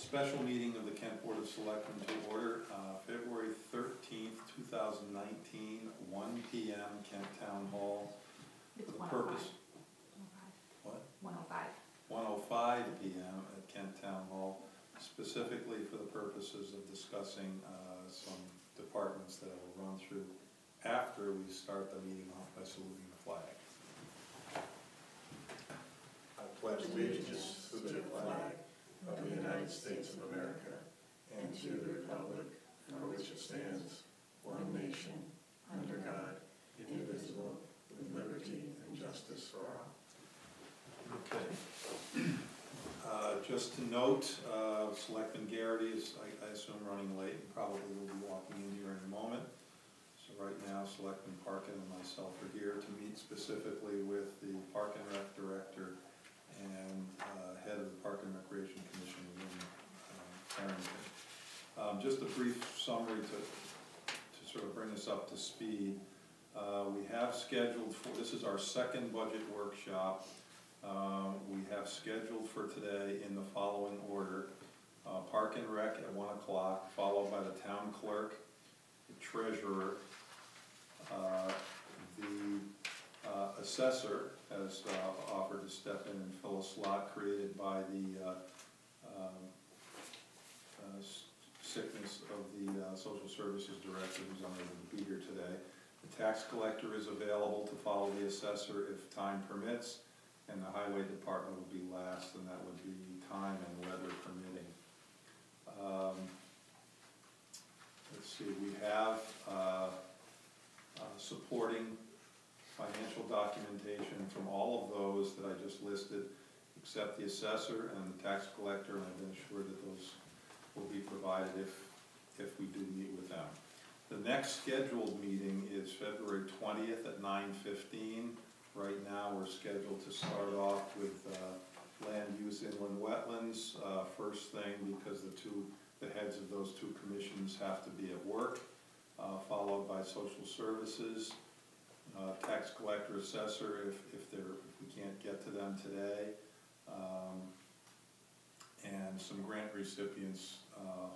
Special meeting of the Kent Board of Selectmen to order, February 13th, 2019, 1 p.m. Kent Town Hall. It's For the 105. purpose. What? 105. 1:05 p.m. at Kent Town Hall, specifically for the purposes of discussing some departments that I will run through after we start the meeting off by saluting the flag. I pledge allegiance to the flag of the United States of America and to the republic for which it stands, one nation, under God, indivisible, with liberty and justice for all. Okay. Just to note, Selectman Garrity is, I assume, running late and probably will be walking in here in a moment. So right now, Selectman Parkin and myself are here to meet specifically with the Park and Rec Director and head of the Park and Recreation Commission in Carrington. Just a brief summary to sort of bring us up to speed. We have scheduled for, this is our second budget workshop. We have scheduled for today in the following order: Park and Rec at 1 o'clock, followed by the Town Clerk, the Treasurer, the Assessor has offered to step in and fill a slot created by the sickness of the Social Services Director, who's unable to be here today. The Tax Collector is available to follow the Assessor if time permits, and the Highway Department will be last, and that would be time and weather permitting. Let's see, we have supporting financial documentation from all of those that I just listed, except the Assessor and the Tax Collector, and I've been assured that those will be provided if we do meet with them. The next scheduled meeting is February 20th at 9:15. Right now we're scheduled to start off with land use, inland wetlands, first thing, because the heads of those two commissions have to be at work, followed by social services, tax collector, assessor if we can't get to them today, and some grant recipients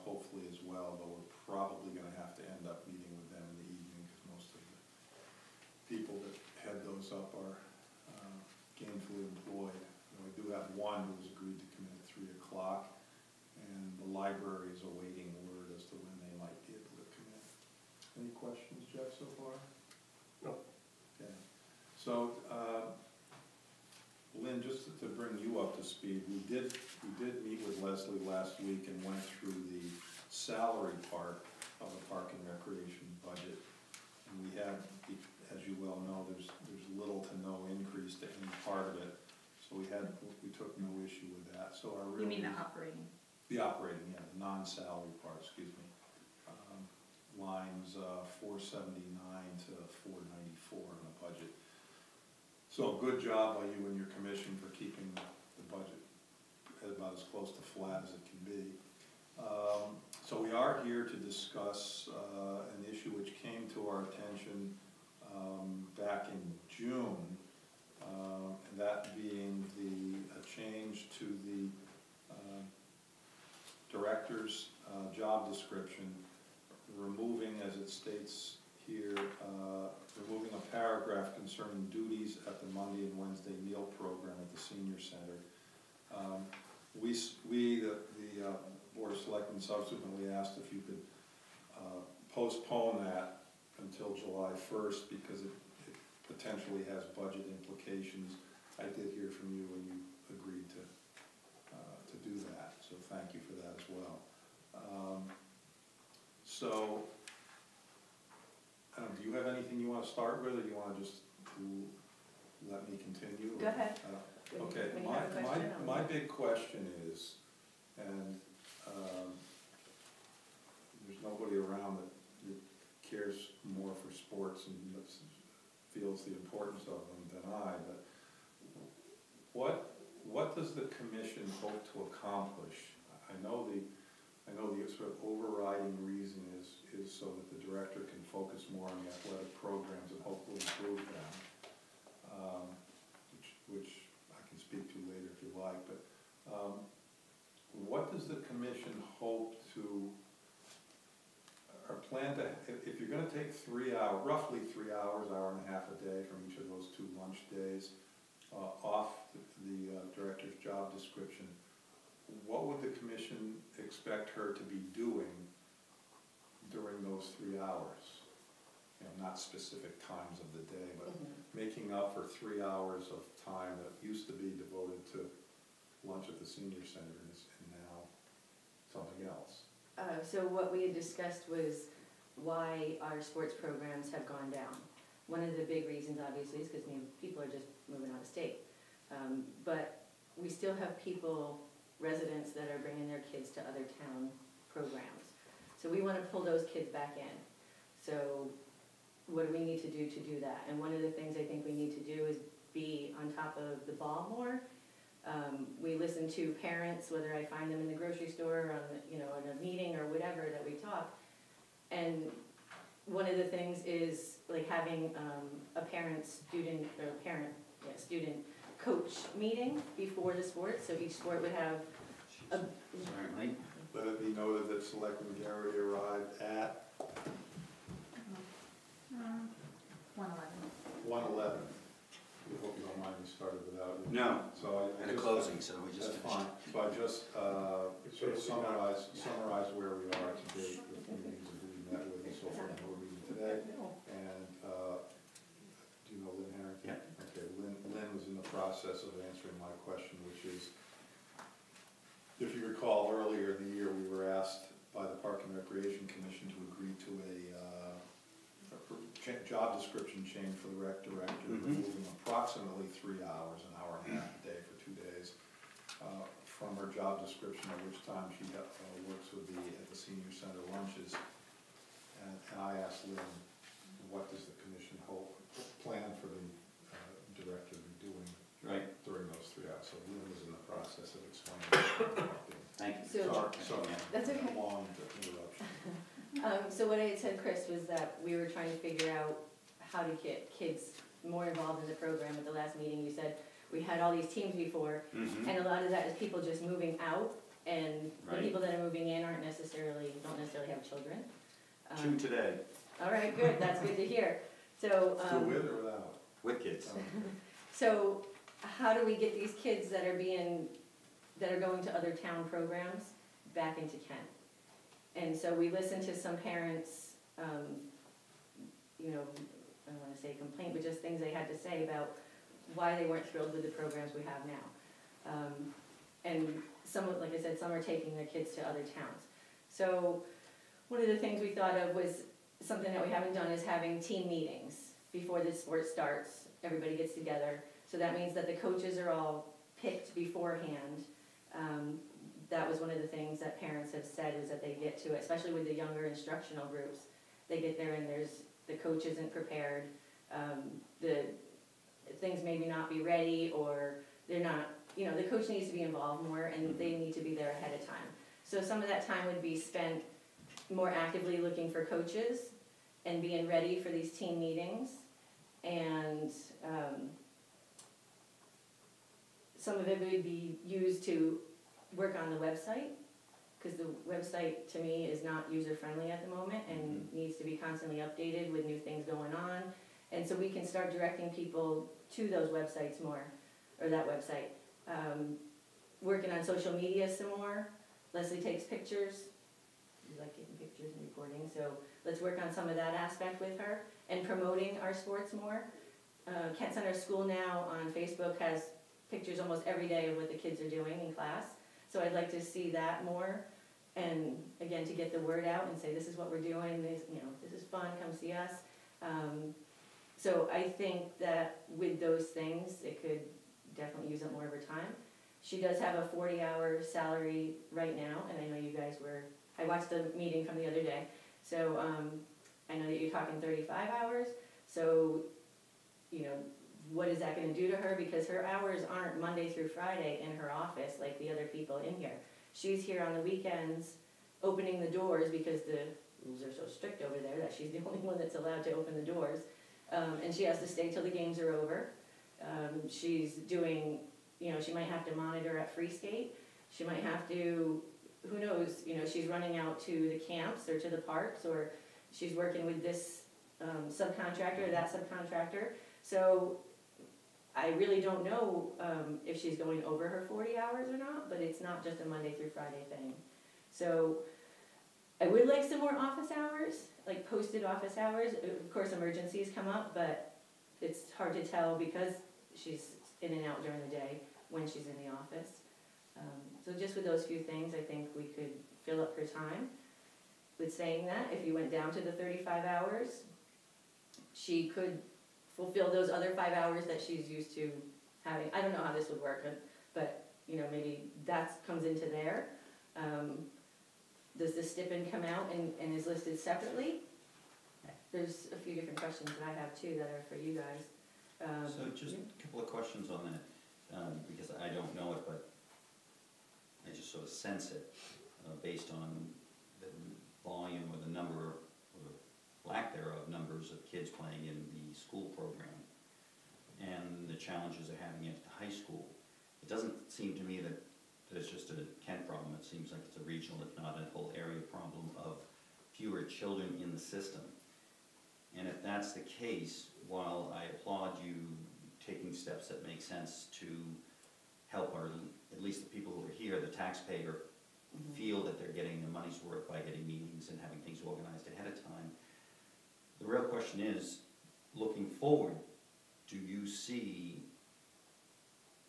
hopefully as well, but we're probably going to have to end up meeting with them in the evening because most of the people that head those up are gainfully employed. We do have one who's agreed to come in at 3 o'clock, and the library is awaiting word as to when they might be able to come in. Any questions, Jeff, so far? No. Okay. So, Lynn, just to bring you up to speed, we did meet with Leslie last week and went through the salary part of the Park and Recreation budget. And we had, as you well know, there's little to no increase to any part of it. So we took no issue with that. So our real, You mean the operating? The operating, yeah, the non-salary part, excuse me. Lines 479 to 494 in the budget. So good job by you and your commission for keeping the budget about as close to flat as it can be. So we are here to discuss an issue which came to our attention back in June, and that being a change to the director's job description, removing, as it states here, removing a paragraph concerning duties at the Monday and Wednesday meal program at the senior center. The Board of Selectmen subsequently asked if you could postpone that until July 1st because it potentially has budget implications. I did hear from you and you agreed to do that, so thank you for that as well. So, do you have anything you want to start with, or do you want to just let me continue? Go ahead. Okay, my big question is, and there's nobody around that cares more for sports and feels the importance of them than I, but what does the commission hope to accomplish? I know the sort of overriding reason is so that the director can focus more on the athletic programs and hopefully improve them, which I can speak to later if you like. But what does the commission hope to, or plan to, if you're gonna take 3 hours, roughly 3 hours, hour and a half a day from each of those 2 lunch days, off the director's job description, what would the commission expect her to be doing during those 3 hours? You know, not specific times of the day, but making up for 3 hours of time that used to be devoted to lunch at the senior center and now something else. So what we had discussed was why our sports programs have gone down. One of the big reasons, obviously, is because people are just moving out of state. But we still have residents that are bringing their kids to other town programs. So we want to pull those kids back in. So what do we need to do that? And one of the things I think we need to do is be on top of the ball more. We listen to parents, whether I find them in the grocery store or in a meeting or whatever that we talk. And one of the things is like having a student coach meeting before the sport. So each sport would have a... Let it be noted that Selectman Garrity arrived at 1:11. We hope you don't mind we started without you. No, so and a closing, so we just that's finished. fine. So I just sort of summarize where we are to date with meetings and who we met with and so forth, and who we're meeting today. And do you know Lynn Harrington? Yeah. Okay, Lynn was in the process of answering my question, which is, if you recall, earlier in the year, we were asked by the Park and Recreation Commission to agree to a job description change for the rec director, removing approximately 3 hours, an hour and a half a day for 2 days, from her job description, at which time she works with at the senior center lunches. And I asked Lynn, what does the commission plan for the director to be doing during those 3 hours? So Lynn was in the process of explaining. Thank you. Sorry, that's okay. Long interruption. So what I had said, Chris, was that we were trying to figure out how to get kids more involved in the program. At the last meeting, you said we had all these teams before, and a lot of that is people just moving out, and the people that are moving in don't necessarily have children. 2 today. All right, good. That's good to hear. So With or without? With kids. So how do we get these kids that are going to other town programs back into Kent? And so we listened to some parents, I don't want to say complaint, but just things they had to say about why they weren't thrilled with the programs we have now. And like I said, some are taking their kids to other towns. So one of the things we thought of was something that we haven't done is having team meetings before the sport starts. Everybody gets together. So that means that the coaches are all picked beforehand. That was one of the things that parents have said is that they get to it, especially with the younger instructional groups. They get there and the coach isn't prepared. The things maybe not be ready, or they're not, the coach needs to be involved more and they need to be there ahead of time. So some of that time would be spent more actively looking for coaches and being ready for these team meetings. And some of it would be used to work on the website, because the website to me is not user-friendly at the moment and needs to be constantly updated with new things going on. And so we can start directing people to those websites more, or that website. Working on social media some more. Leslie takes pictures. We like getting pictures and recording, so let's work on some of that aspect with her. And promoting our sports more. Kent Center School now on Facebook has pictures almost every day of what the kids are doing in class. So I'd like to see that more, and again, to get the word out and say, this is what we're doing, this is fun, come see us. So I think that with those things, it could definitely use up more of her time. She does have a 40-hour salary right now, and I know you guys I watched the meeting from the other day, so I know that you're talking 35 hours, so, what is that going to do to her? Because her hours aren't Monday through Friday in her office like the other people in here. She's here on the weekends opening the doors because the rules are so strict over there that she's the only one that's allowed to open the doors. And she has to stay till the games are over. She's doing, she might have to monitor at free skate. She might have to who knows, you know, she's running out to the camps or to the parks, or she's working with this subcontractor or that subcontractor. So I really don't know if she's going over her 40 hours or not, but it's not just a Monday through Friday thing. So I would like some more office hours, like posted office hours. Of course, emergencies come up, but it's hard to tell because she's in and out during the day when she's in the office. So just with those few things, I think we could fill up her time. With saying that, if you went down to the 35 hours, she could fulfill those other 5 hours that she's used to having. I don't know how this would work, but you know, maybe that comes into there. Does the stipend come out and is listed separately? There's a few different questions that I have too that are for you guys. So just a couple of questions on that, because I don't know it, but I just sort of sense it based on the volume or the number, or lack thereof, numbers of kids playing in the school program and the challenges they're having at the high school. It doesn't seem to me that it's just a Kent problem. It seems like it's a regional, if not a whole area problem of fewer children in the system. And if that's the case, while I applaud you taking steps that make sense to help our, at least the people who are here, the taxpayer, feel that they're getting their money's worth by getting meetings and having things organized ahead of time. The real question is, looking forward, do you see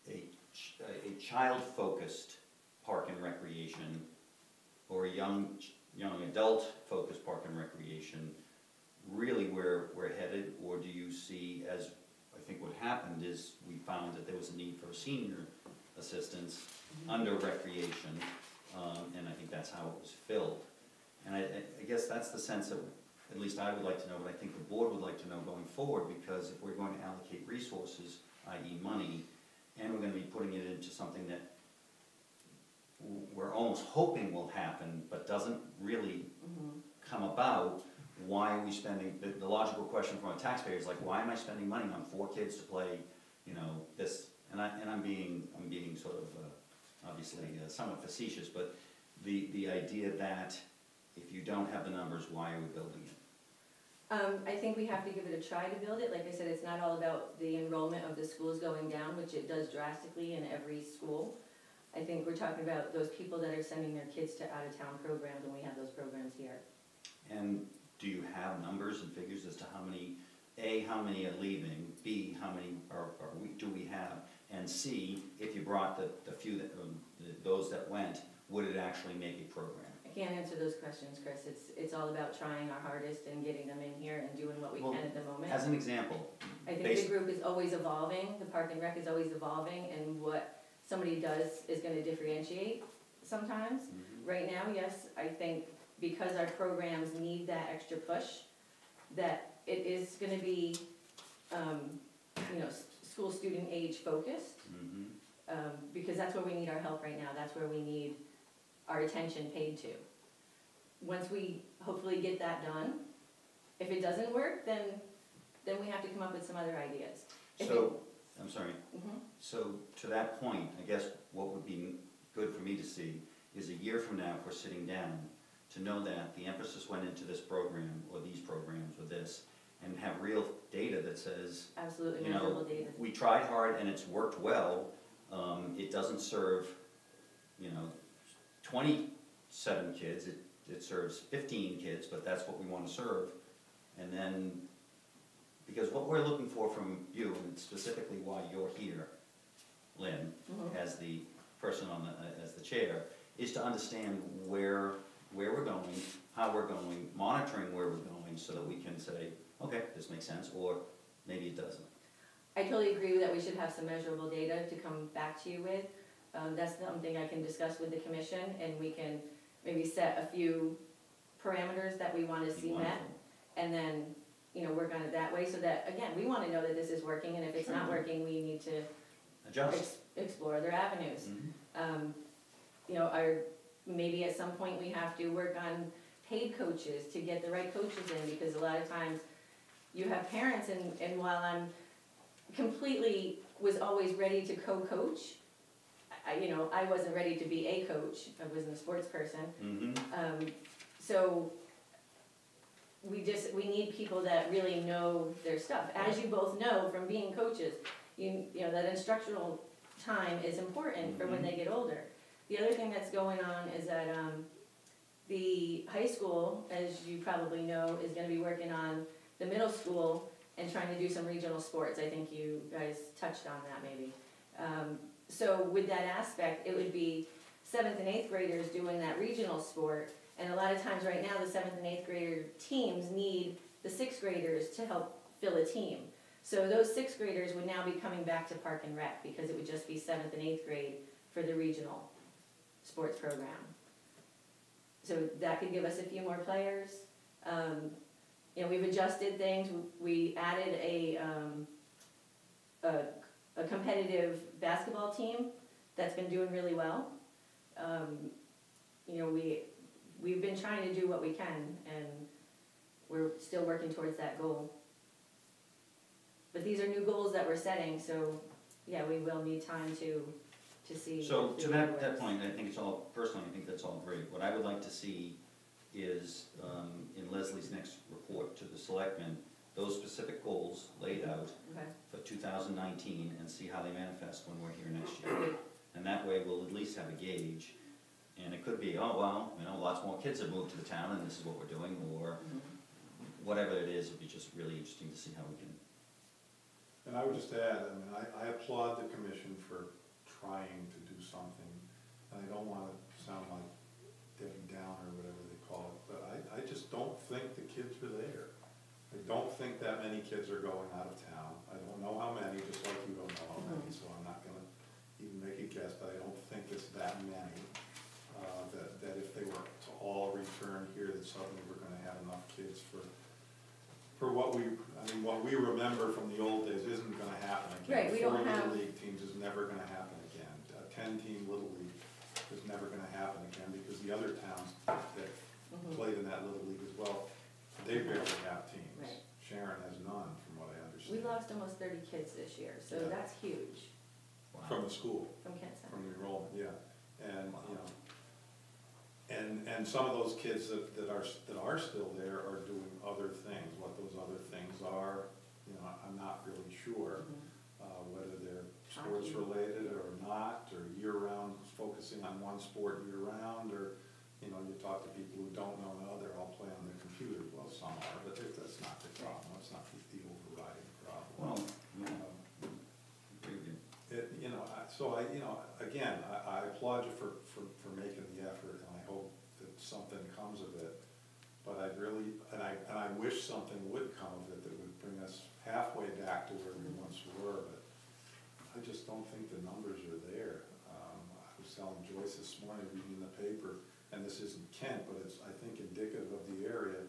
a child-focused park and recreation or a young adult-focused park and recreation really where we're headed? Or do you see, as I think what happened is we found that there was a need for senior assistance under recreation, and I think that's how it was filled. And I guess that's the sense that at least I would like to know, but I think the board would like to know going forward, because if we're going to allocate resources, i.e. money, and we're going to be putting it into something that we're almost hoping will happen, but doesn't really come about, why are we spending, the logical question from a taxpayer is like, why am I spending money on 4 kids to play, you know, this, and I'm being sort of, obviously somewhat facetious, but the idea that if you don't have the numbers, why are we building it? I think we have to give it a try to build it. Like I said, it's not all about the enrollment of the schools going down, which it does drastically in every school. I think we're talking about those people that are sending their kids to out-of-town programs, and we have those programs here. And do you have numbers and figures as to how many, A, how many are leaving, B, how many do we have, and C, if you brought the few that, those that went, would it actually make a program? I can't answer those questions, Chris. It's all about trying our hardest and getting them in here and doing what we can at the moment. As an example, I think the group is always evolving, the Park and Rec is always evolving, and what somebody does is going to differentiate sometimes. Right now, yes, I think because our programs need that extra push, that it is going to be, you know, school student age focused, because that's where we need our help right now. That's where we need our attention paid to. Once we hopefully get that done, if it doesn't work, then we have to come up with some other ideas. I'm sorry. So to that point, I guess what would be good for me to see is a year from now, if we're sitting down, to know that the emphasis went into this program or these programs or this, and have real data that says, absolutely you measurable know, data. we tried hard and it's worked well. It doesn't serve, you know, 27 kids. It serves 15 kids, but that's what we want to serve. And then, because what we're looking for from you, and specifically why you're here, Lynn, as the person on as the chair, is to understand where we're going, how we're going, monitoring where we're going, so that we can say, okay, this makes sense, or maybe it doesn't. I totally agree that we should have some measurable data to come back to you with. That's something I can discuss with the commission, and we can maybe set a few parameters that we want to see met, and then, you know, work on it that way, so that, again, we want to know that this is working, and if it's not working, we need to Adjust. Explore other avenues. You know, maybe at some point we have to work on paid coaches to get the right coaches in, because a lot of times you have parents, and while I'm completely was always ready to co-coach, I wasn't ready to be a coach, I wasn't a sports person. Mm-hmm. So we need people that really know their stuff. As you both know from being coaches, you know that instructional time is important for when they get older. The other thing that's going on is that the high school, as you probably know, is gonna be working on the middle school and trying to do some regional sports. I think you guys touched on that maybe. So with that aspect, it would be 7th and 8th graders doing that regional sport, and a lot of times right now the 7th and 8th grader teams need the 6th graders to help fill a team. So those 6th graders would now be coming back to Park and Rec because it would just be 7th and 8th grade for the regional sports program. So that could give us a few more players. You know, we've adjusted things. We added a competitive basketball team that's been doing really well. You know, we've been trying to do what we can, and we're still working towards that goal. But these are new goals that we're setting, so yeah, we will need time to see. So to that point, I think it's all, personally, I think that's all great. What I would like to see is, in Leslie's next report to the selectmen, those specific goals laid out for 2019 and see how they manifest when we're here next year. And that way we'll at least have a gauge. And it could be, oh, well, you know, lots more kids have moved to the town and this is what we're doing, or whatever it is, it'd be just really interesting to see how we can. And I would just add, I mean, I applaud the commission for trying to do something. And I don't want to sound like Debbie Downer or whatever they call it, but I just don't think the kids are there. I don't think that many kids are going out of town. I don't know how many, just like you don't know how many, so I'm not gonna even make a guess, but I don't think it's that many. That if they were to all return here, that suddenly we're gonna have enough kids for what we remember from the old days isn't gonna happen again. Right, we don't have. 4 Little League teams is never gonna happen again. A 10-team Little League is never gonna happen again because the other towns that played in that Little League as well, they barely have teams. Right. Sharon has none, from what I understand. We lost almost 30 kids this year, so Yeah. that's huge. Wow. From the school, From Kent Center. from the enrollment, yeah. And, you know, and some of those kids that are still there are doing other things. What those other things are, you know, I'm not really sure. Whether they're sports related or not, or year-round, focusing on one sport year-round, or, you know, you talk to people who don't know, no, they're all playing on their computer. Well, some are, but that's not the problem. That's not the overriding problem. Well, You know, again, I applaud you for making the effort, and I hope that something comes of it. But I'd really, and I wish something would come of it that would bring us halfway back to where we once were, but I just don't think the numbers are there. I was telling Joyce this morning, reading the paper, and this isn't Kent, but it's, I think, indicative of the area.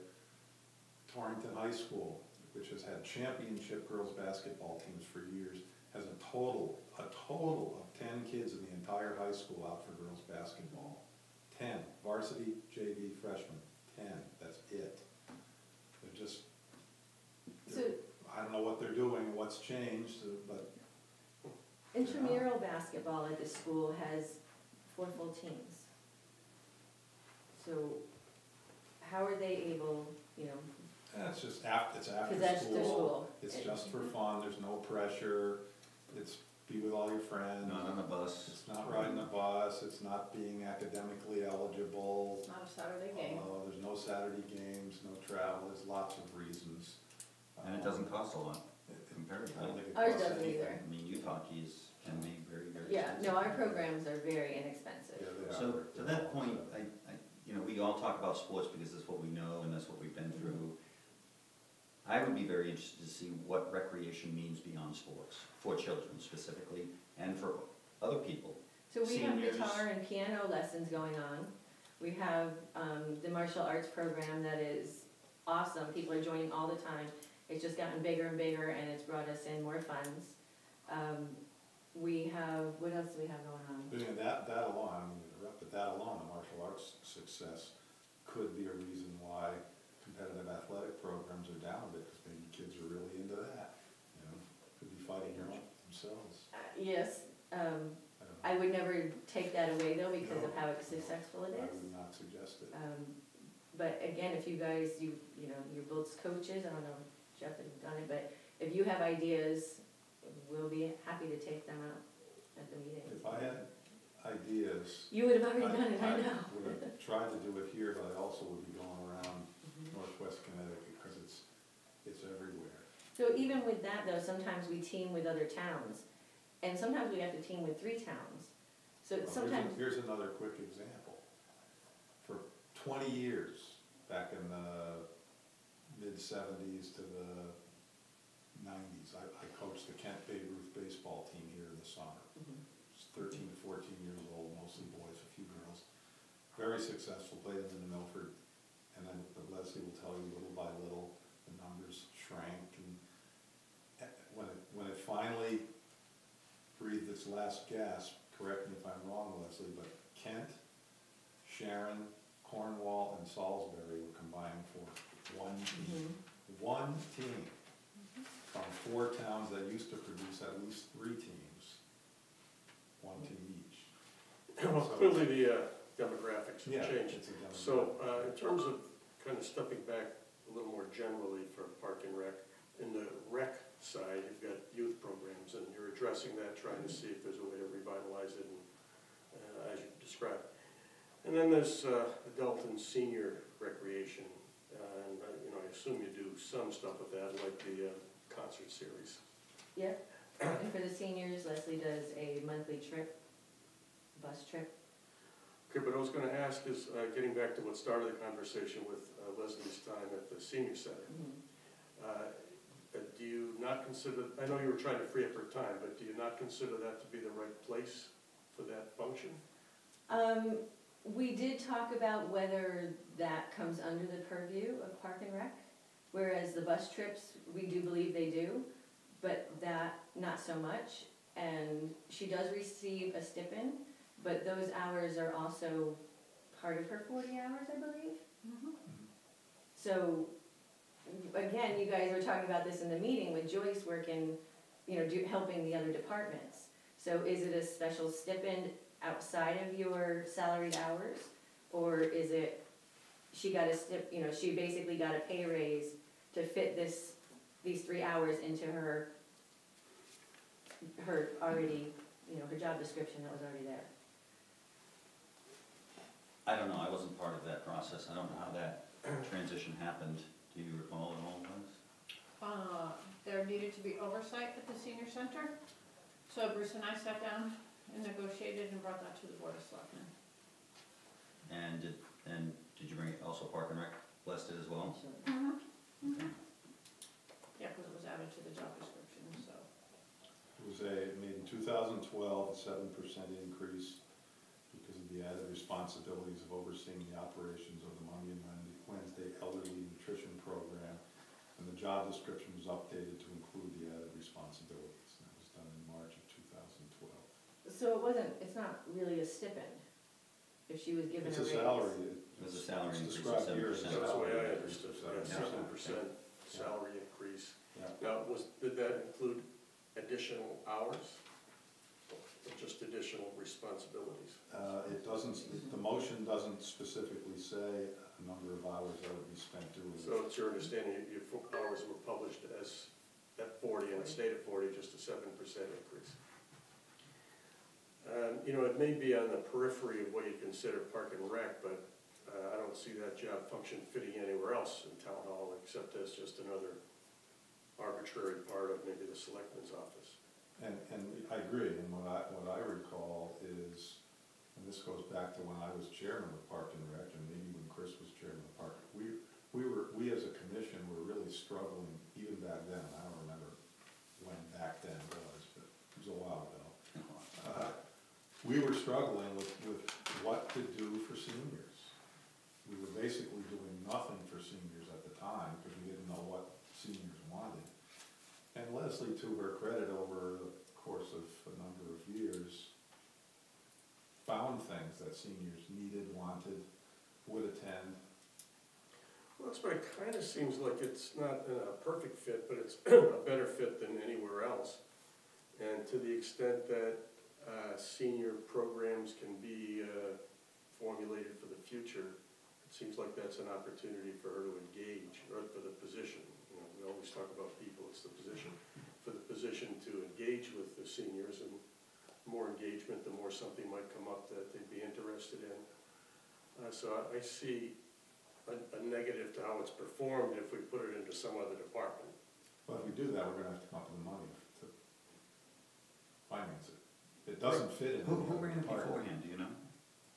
Torrington High School, which has had championship girls basketball teams for years, has a total of 10 kids in the entire high school out for girls basketball. 10, varsity, JV, freshmen, 10, that's it. I don't know what they're doing, what's changed, but. Intramural basketball at the school has 4 full teams. So how are they able, you know? It's just after that's their school. school. It's just for fun, there's no pressure, it's be with all your friends. not on the bus. It's not riding a bus, it's not being academically eligible. It's not a Saturday game. There's no Saturday games, no travel, there's lots of reasons. And it doesn't cost a lot I comparatively. don't think it Ours costs doesn't anything. either. I mean, youth hockey can be very, very Yeah, expensive. no, our programs are very inexpensive. Yeah, they So are. to that point, you know, we all talk about sports because that's what we know and that's what we've been through. I would be very interested to see what recreation means beyond sports, for children specifically, and for other people. So we have Seniors. guitar and piano lessons going on. We have the martial arts program that is awesome. People are joining all the time. It's just gotten bigger and bigger, and it's brought us in more funds. We have, what else do we have going on? Doing that alone, I mean, but that alone, the martial arts success could be a reason why competitive athletic programs are down, because maybe kids are really into that, you know, could be fighting themselves. Yes, I don't I would never take that away though because of No. how successful it I is. would not suggest it. But again, if you guys, you know, you're both coaches, I don't know, Jeff, if you've done it, but if you have ideas, we'll be happy to take them out at the meeting. If I had ideas, You would have already done it, I know. I would have tried to do it here, but I also would be going around Northwest Connecticut because it's everywhere. So even with that though, sometimes we team with other towns, and sometimes we have to team with 3 towns. So Well, sometimes, here's another quick example. For 20 years, back in the mid-70s to the 90s, I coached the Kent Babe Ruth baseball team here in the summer. Mhm. 13 to 14 years old, mostly boys, a few girls. Very successful, played them in Milford. And then but Leslie will tell you little by little, the numbers shrank. And when it finally breathed its last gasp, correct me if I'm wrong, Leslie, but Kent, Sharon, Cornwall, and Salisbury were combined for one team. One team from 4 towns that used to produce at least 3 teams. One team each. Well, clearly the demographics Yeah, have changed. it's a demographic. So in terms of kind of stepping back a little more generally for Park and Rec, in the rec side, you've got youth programs, and you're addressing that, trying to see if there's a way to revitalize it, and, as you described. And then there's adult and senior recreation, and you know, I assume you do some stuff with that, like the concert series. yeah, and for the seniors, Leslie does a monthly trip, bus trip. Okay, but I was going to ask is, getting back to what started the conversation with Leslie's time at the senior center, do you not consider, I know you were trying to free up her time, but do you not consider that to be the right place for that function? We did talk about whether that comes under the purview of Park and Rec, whereas the bus trips, we do believe they do, but that, not so much. And she does receive a stipend, but those hours are also part of her 40 hours, I believe. So, again, you guys were talking about this in the meeting with Joyce working, you know, helping the other departments. So is it a special stipend outside of your salaried hours? Or is it, she got a you know, she basically got a pay raise to fit these 3 hours into her already, you know, her job description that was already there? I don't know, I wasn't part of that process, I don't know how that transition happened. Do you recall at all, Liz? There needed to be oversight at the senior center, so Bruce and I sat down and negotiated and brought that to the Board of Selectmen. And did you bring also Park and Rec blessed it as well? Okay. Yeah, because it was added to the job description, so. It was made in 2012, a 7% increase because of the added responsibilities of overseeing the operations of the Monday and Wednesday Elderly Nutrition Program. And the job description was updated to include the added responsibilities. And that was done in March of 2012. So it's not really a stipend, if she was given a raise. It's a salary. It was a salary It's increase of described here as 7%. That's the way I salary understood it, increase of 7% salary increase. Yeah. Now, did that include additional hours, or just additional responsibilities? It doesn't, the motion doesn't specifically say a number of hours that would be spent doing it. So it's your understanding your hours were published as at 40 and it stayed at 40, just a 7% increase. You know, it may be on the periphery of what you consider Park and Rec, but I don't see that job function fitting anywhere else in Town Hall except as just another arbitrary part of maybe the Selectman's office. And I agree, and what I recall is, and this goes back to when I was chairman of Park and Rec, and maybe when Chris was chairman of Park, we as a commission were really struggling, even back then, I don't remember when back then was, but it was a while ago. We were struggling with what to do for seniors. We were basically doing nothing for seniors at the time, because we didn't know what seniors wanted. And Leslie, to her credit, over the course of a number of years, found things that seniors needed, wanted, would attend. Well, that's what it kind of seems like. It's not a perfect fit, but it's a better fit than anywhere else. And to the extent that senior programs can be formulated for the future, it seems like that's an opportunity for her to engage, or for the position. You know, we always talk about people, it's the position. For the position to engage with the seniors, and more engagement, the more something might come up that they'd be interested in. So I see a negative to how it's performed if we put it into some other department. Well, if we do that, we're gonna have to come up with the money to finance it. It doesn't fit in. Who any other ran it department. beforehand, do you know?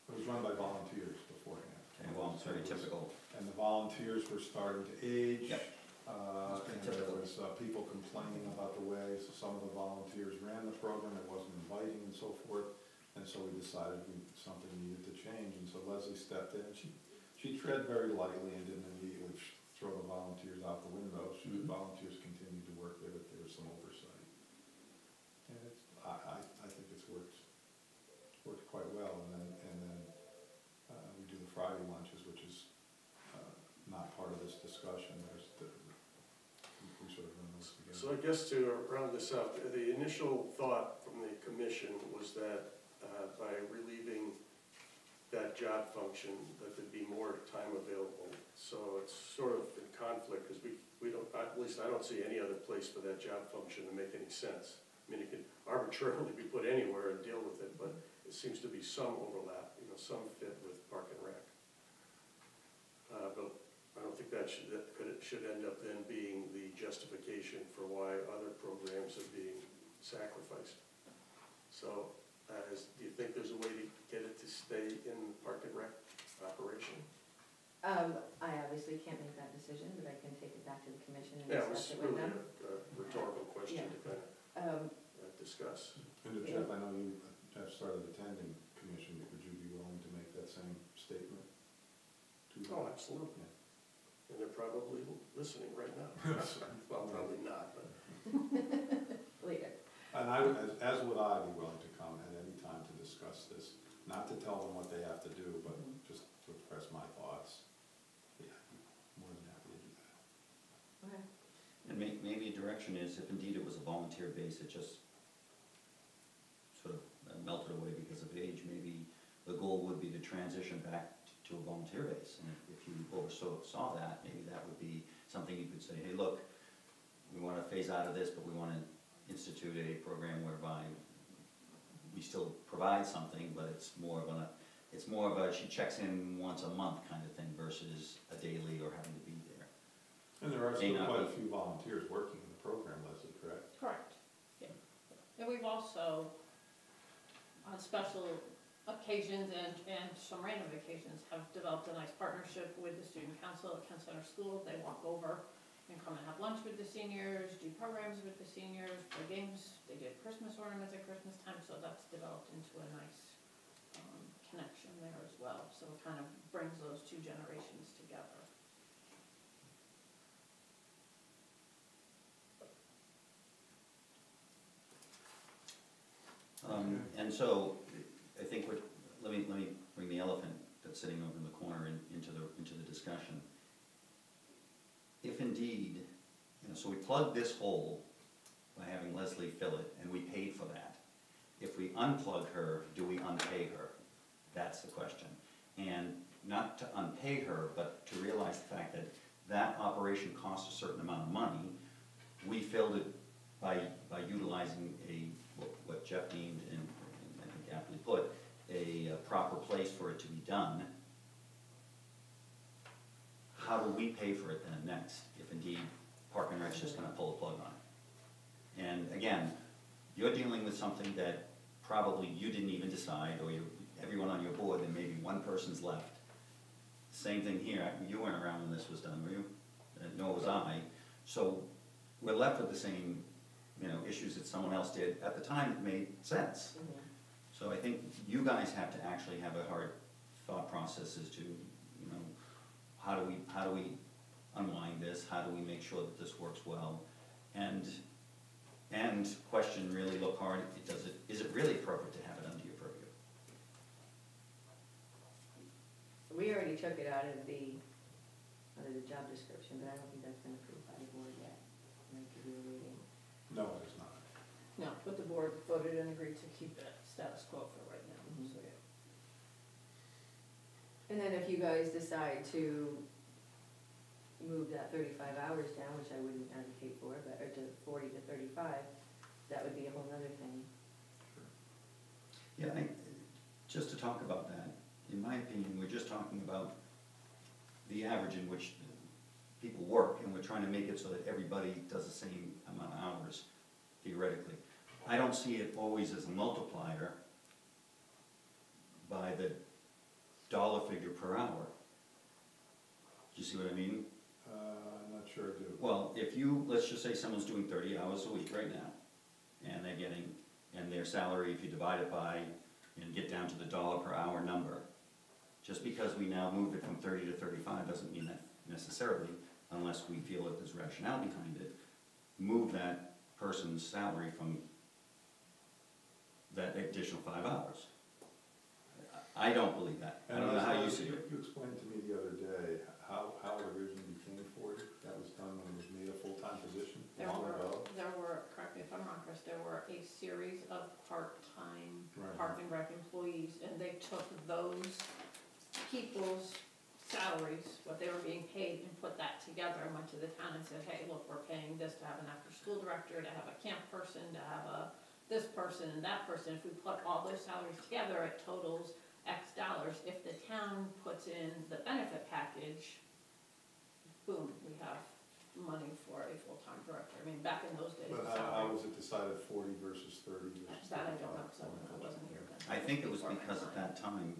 It was run by volunteers beforehand. Okay, well, it's very typical. And the volunteers were starting to age. Yep. And pretty there typical. was people complaining about the way some of the volunteers ran the program, it wasn't inviting and so forth. And so we decided something needed to change, and so Leslie stepped in. She tread very lightly and didn't immediately throw the volunteers out the window. The volunteers continued to work there, but there was some oversight. And I think it's worked quite well. And then we do the Friday lunches, which is not part of this discussion. We sort of run those together. So I guess to round this up, the initial thought from the commission was that by relieving that job function, that there'd be more time available. So it's sort of in conflict, because we don't, at least I don't see any other place for that job function to make any sense. I mean, it could arbitrarily be put anywhere and deal with it, but it seems to be some overlap, you know, some fit with Park and Rec. But I don't think that should end up then being the justification for why other programs are being sacrificed. So, do you think there's a way to get it to stay in Park and Rec operation? I obviously can't make that decision, but I can take it back to the commission and Yeah, it discuss was it with really them. a rhetorical question Yeah. to kind of discuss. And Jeff, I know you have started attending commission, would you be willing to make that same statement? Oh, absolutely. Yeah. And they're probably listening right now. Well, probably not, but. Later. And I would, as would I, be willing to come at any time to discuss this, not to tell them what they have to do, but just to express my thoughts. Yeah, I'd be more than happy to do that. Okay. And maybe a direction is, if indeed it was a volunteer base, it just sort of melted away because of age, maybe the goal would be to transition back to a volunteer base. And if you saw that, maybe that would be something you could say, hey, look, we want to phase out of this, but we want to institute a program whereby we still provide something, but it's more of a she checks in once a month kind of thing versus a daily or having to be there. And there are still quite a few volunteers working in the program, Leslie, correct? Correct, yeah. And we've also, on special occasions and some random occasions, have developed a nice partnership with the student council at Kent Center School. They walk over and come and have lunch with the seniors, do programs with the seniors, play games. They did Christmas ornaments at Christmas time, so that's developed into a nice connection there as well. So it kind of brings those two generations together. And so, I think let me bring the elephant that's sitting over in the corner into the discussion. If indeed, so we plugged this hole by having Leslie fill it, and we paid for that. If we unplug her, do we unpay her? That's the question. And not to unpay her, but to realize the fact that that operation costs a certain amount of money. We filled it by utilizing what Jeff deemed, and I think aptly put, a proper place for it to be done. How do we pay for it then next, if indeed Park and Rec's just going to pull the plug on it? And again, you're dealing with something that probably you didn't even decide, or everyone on your board, and maybe one person's left. Same thing here. You weren't around when this was done, were you? Nor was I. So we're left with the same, issues that someone else did. At the time, it made sense. Mm-hmm. So I think you guys have to actually have a hard thought process as to, how do we unwind this? How do we make sure that this works well? And question really look hard, is it really appropriate to have it under your purview? We already took it out of the job description, but I don't think that's been approved by the board yet. Might give you a reading. No, it is not. No, but the board voted and agreed to keep it, status quo for right now, so yeah. And then if you guys decide to move that 35 hours down, which I wouldn't advocate for, but, or to 40 to 35, that would be a whole nother thing. Yeah, just to talk about that, in my opinion, we're just talking about the average in which people work, and we're trying to make it so that everybody does the same amount of hours, theoretically. I don't see it always as a multiplier by the dollar figure per hour. Do you see what I mean? I'm not sure I do. Well, if you, let's just say someone's doing 30 hours a week right now, and they're getting, and their salary, if you divide it by, and get down to the dollar per hour number, just because we now moved it from 30 to 35 doesn't mean that necessarily, unless we feel that there's rationale behind it, move that person's salary from that additional 5 hours. I don't believe that. I don't know how you see it. You explained to me the other day how it originally became 40. That was done when it was made a full-time position long ago. There were, correct me if I'm wrong, Chris, there were a series of part-time Right. Park and Rec employees, and they took those people's salaries, what they were being paid, and put that together and went to the town and said, hey, look, we're paying this to have an after-school director, to have a camp person, to have this person and that person. If we put all those salaries together, it totals X dollars. If the town puts in the benefit package, boom, we have money for a full-time director. I mean, back in those days. But how was it decided 40 versus 30 versus 35? That I don't know, because I wasn't here then. I think it was Before my because at time. that time,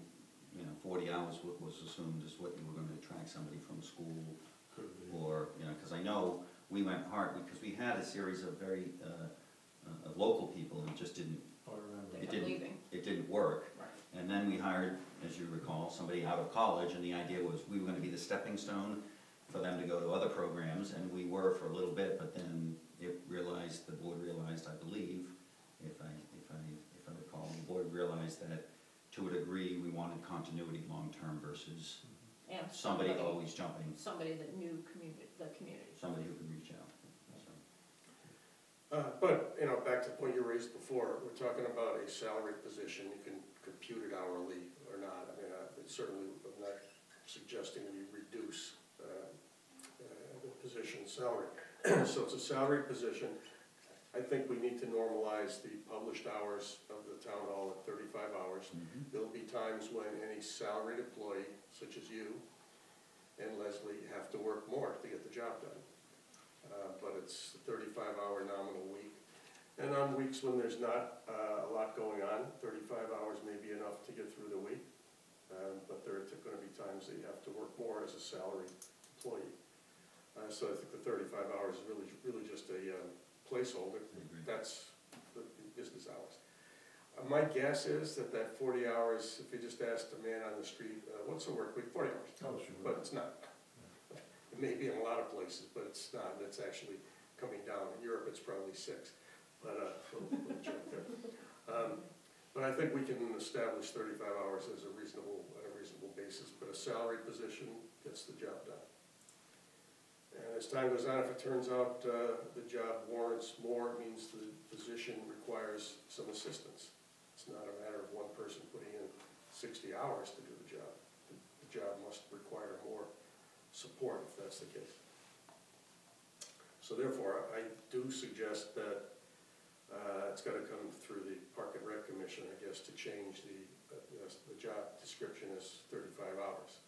40 hours was assumed as what you were going to attract somebody from school, Could be. or, because I know we went hard, because we had a series of very local people, and it just didn't, Oh, I remember. They it kept didn't, leaving. it didn't work. Right. And then we hired, as you recall, somebody out of college, and the idea was we were going to be the stepping stone for them to go to other programs, and we were for a little bit, but then the board realized, I believe, if I recall, the board realized that to a degree, we wanted continuity long-term versus And somebody always jumping, somebody that knew the community. somebody who could reach out. So, But, back to the point you raised before, we're talking about a salary position. You can compute it hourly or not. I mean, certainly I'm not suggesting we reduce the position salary. So it's a salaried position. I think we need to normalize the published hours of the town hall at 35 hours. There'll be times when any salaried employee, such as you and Leslie, have to work more to get the job done. But it's a 35-hour nominal week. And on weeks when there's not a lot going on, 35 hours may be enough to get through the week. But there are going to be times that you have to work more as a salaried employee. So I think the 35 hours is really just a placeholder. That's the business hours. My guess is that 40 hours, if you just asked a man on the street, what's the work week? 40 hours. Oh, sure. But it's not. It may be in a lot of places, but it's not. It's actually coming down. In Europe, it's probably 6. But little joke there. But I think we can establish 35 hours as a reasonable basis. But a salaried position gets the job done. And as time goes on, if it turns out the job warrants more, it means the position requires some assistance. It's not a matter of one person putting in 60 hours to do the job. The job must require more support if that's the case. So therefore, I do suggest that it's got to come through the Park and Rec Commission, I guess, to change the job description as 35 hours.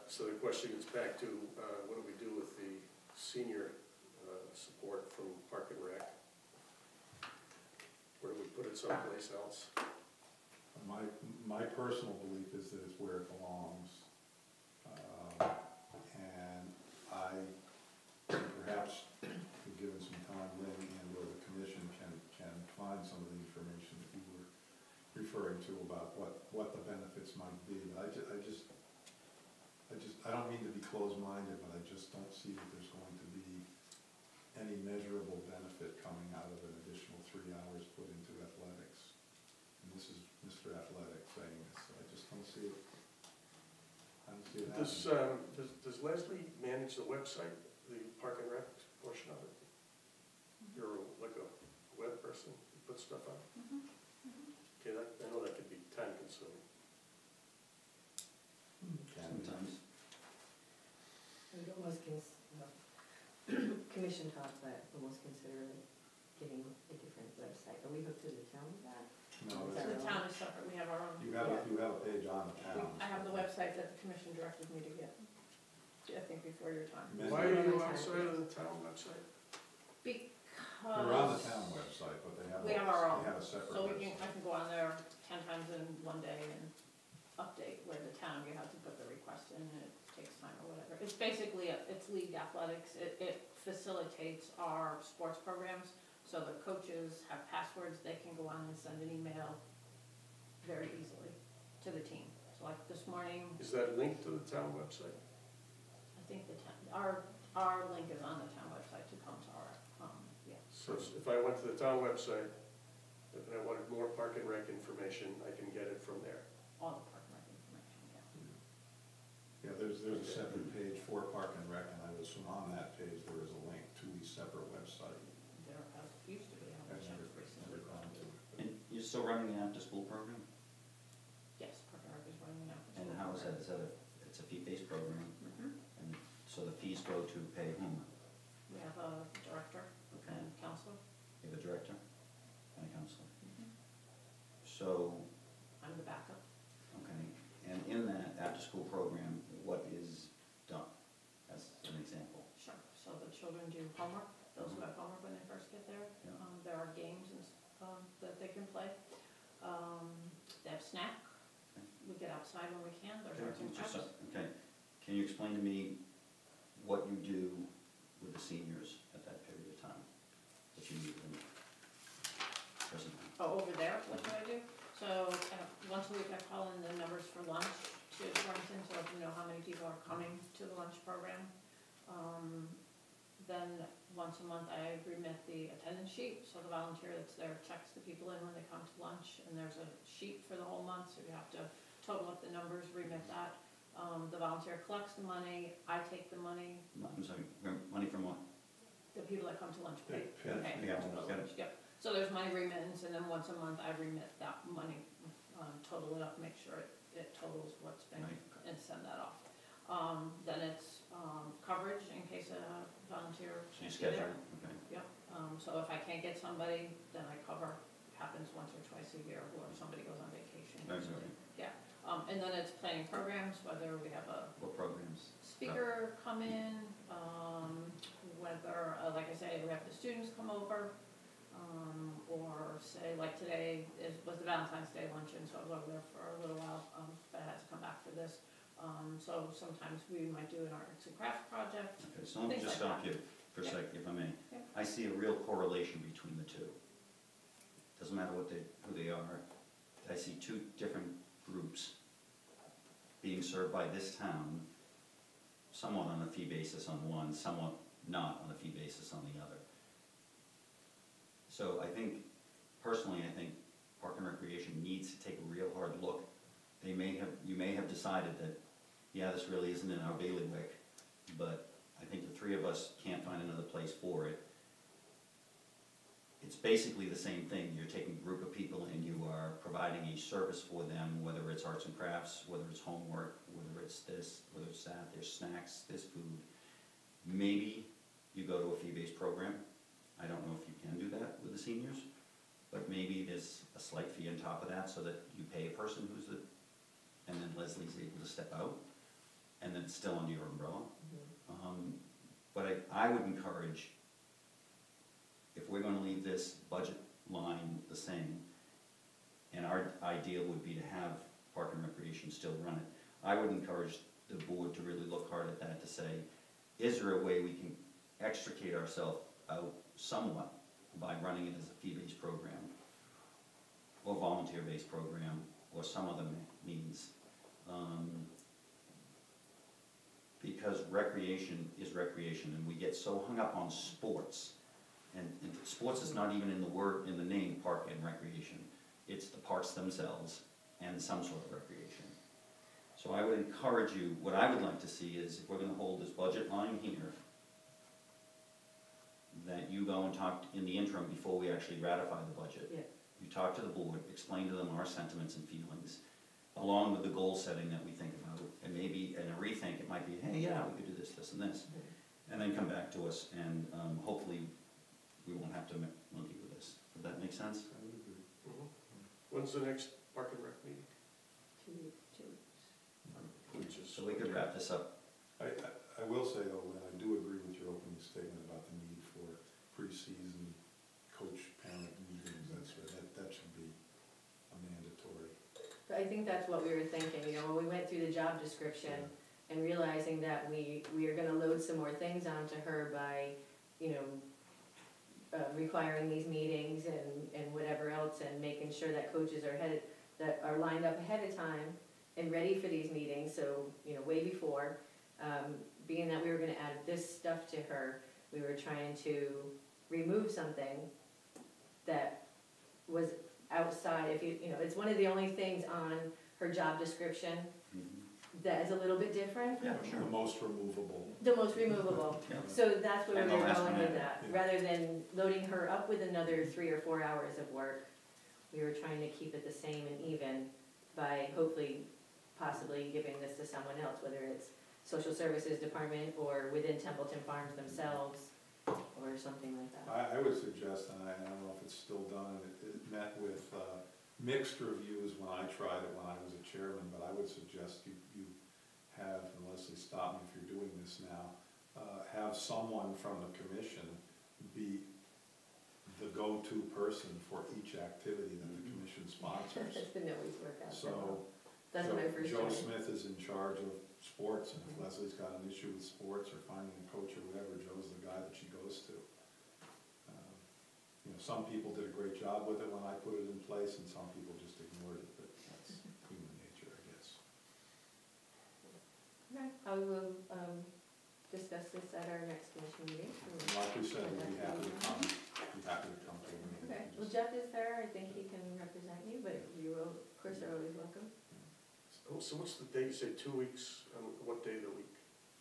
So the question gets back to what do we do with the senior support from Park and Rec? Where do we put it someplace else? My personal belief is that it's where it belongs. And I, perhaps, given some time, Lynn and or the commission can find some of the information that you were referring to about what the benefits might be. I don't mean to be closed-minded, but I just don't see that there's going to be any measurable benefit coming out of an additional 3 hours put into athletics. And this is Mr. Athletic saying this, so I just don't see it. I don't see it happening. Does Leslie manage the website, the Park and Rec portion of it? You're like a web person, you put stuff on? commission talked about almost considering getting a different website. Are we hooked to the town with that? No, Is So that the right? town is separate, we have our own. you have a page on the town. I have the website that the commission directed me to get, I think before your time. Why are you outside of the town website? They're on the Because, town website, but they have, We have our own. they have a separate so we can, website. I can go on there 10 times in one day and update where the town, you have to put the request in, and it takes time or whatever. It's basically, it's league athletics, it facilitates our sports programs, so the coaches have passwords, they can go on and send an email very easily to the team. So like this morning, Is that linked to the town website? I think the town, our link is on the town website to come to our, yeah. So if I went to the town website, and I wanted more park and rec information, I can get it from there. All the park and rec information, yeah. Yeah, there's a separate page for Park and Rec, and I would assume on that page there is a link to the separate website. There used to be, I I've haven't checked never recently. gone to it. And you're still running an after-school program? Yes, park and rec is running an after-school And how is that? program. It's a fee-based program, Mhm. and so the fees go to pay whom? We have a director Okay, and counselor. you have a director and a counselor. Mm-hmm. So, I'm the backup. okay, and in that after-school program, what is done, as an example? Sure. So the children do homework, those who have homework when they first get there. Yeah. There are games and, that they can play. They have snack. Okay. We get outside when we can, there's Okay, arts and just crafts. okay, can you explain to me what you do with the seniors at that period of time that you meet them presently? Oh, over there, what do I do? So, once a week I call in the numbers for lunch to Torrington to let them know how many people are coming to the lunch program. Then, once a month, I remit the attendance sheet, so the volunteer that's there checks the people in when they come to lunch, and there's a sheet for the whole month, so you have to total up the numbers, remit that. The volunteer collects the money, I take the money, I'm sorry, money from what? the people that come to lunch pay. Yeah, pay yeah, to go to got lunch, Yep, so there's money remittance, and then once a month I remit that money, total it up, make sure it totals what's been, Right. and send that off. Then it's, coverage in case a volunteer So you can't be schedule, there. okay. Yep, so if I can't get somebody, then I cover, happens once or twice a year, or if somebody goes on vacation Okay. usually. Yeah, and then it's planning programs, whether we have a What programs? speaker come in, whether, like I say, we have the students come over, or say, like today was the Valentine's Day luncheon, so I was over there for a little while, but I had to come back for this. So sometimes we might do an arts and crafts project. Okay, so let me Things just like stop that. you for a Yeah. sec, if I may. Yeah. I see a real correlation between the two. Doesn't matter who they are. I see two different groups being served by this town, somewhat on a fee basis on one, somewhat not on a fee basis on the other. So I think, personally, I think Park and Recreation needs to take a real hard look. You may have decided that, yeah, this really isn't in our bailiwick, but I think the three of us can't find another place for it. It's basically the same thing. You're taking a group of people and you are providing a service for them, whether it's arts and crafts, whether it's homework, whether it's this, whether it's that, there's snacks, there's food. Maybe you go to a fee-based program. I don't know if you can do that with the seniors, but maybe there's a slight fee on top of that so that you pay a person who's the, and then Leslie's able to step out, and then it's still under your umbrella. But I would encourage, if we're gonna leave this budget line the same, and our ideal would be to have Park and Recreation still run it, I would encourage the board to really look hard at that to say, is there a way we can extricate ourselves out somewhat by running it as a fee-based program, or volunteer-based program, or some other means? Because recreation is recreation, and we get so hung up on sports, and sports is not even in the name, park and recreation. It's the parks themselves and some sort of recreation. So I would encourage you, what I would like to see is, if we're gonna hold this budget line here, that you go and talk in the interim before we actually ratify the budget. Yeah. You talk to the board, explain to them our sentiments and feelings, along with the goal setting that we think about, and maybe in a rethink, it might be, hey, yeah, we could do this, this, and this. and then come back to us, and hopefully we won't have to monkey with this. Does that make sense? I would agree. When's the next Park and Rec meeting? 2 weeks. Which is. So we could wrap this up. I will say though, Lynn, I do agree with your opening statement about the need for preseason coach-parent meetings. That should be a mandatory. But I think that's what we were thinking, you know, when we went through the job description and realizing that we are gonna load some more things onto her by, you know, requiring these meetings and whatever else, and making sure that coaches that are lined up ahead of time and ready for these meetings, so, you know, way before. Being that we were gonna add this stuff to her, we were trying to remove something that was outside, if you know, it's one of the only things on her job description that is a little bit different. Yeah, sure. The most removable. The most removable. Yeah. So that's where And we the were last going one with added. that. Yeah. Rather than loading her up with another 3 or 4 hours of work, we were trying to keep it the same and even by hopefully possibly giving this to someone else, whether it's social services department or within Templeton Farms themselves or something like that. I would suggest, and I don't know if it's still done, and it met with mixed reviews when I tried it when I was a chairman, but I would suggest you have, and Leslie, stop me if you're doing this now, have someone from the commission be the go-to person for each activity that the commission sponsors. That's been always worked out. So That's when I first Joe joined. Smith is in charge of sports, and if Leslie's got an issue with sports or finding a coach or whatever, Joe's the guy that she goes to. You know, some people did a great job with it when I put it in place, and some people just ignored it, but that's human nature, I guess. Okay, I will discuss this at our next commission meeting. And like we said, we'd be happy to come to a meeting. Okay, well, Jeff is there, I think he can represent you, but you will, of course, are always welcome. So what's the date? You say 2 weeks, what day of the week?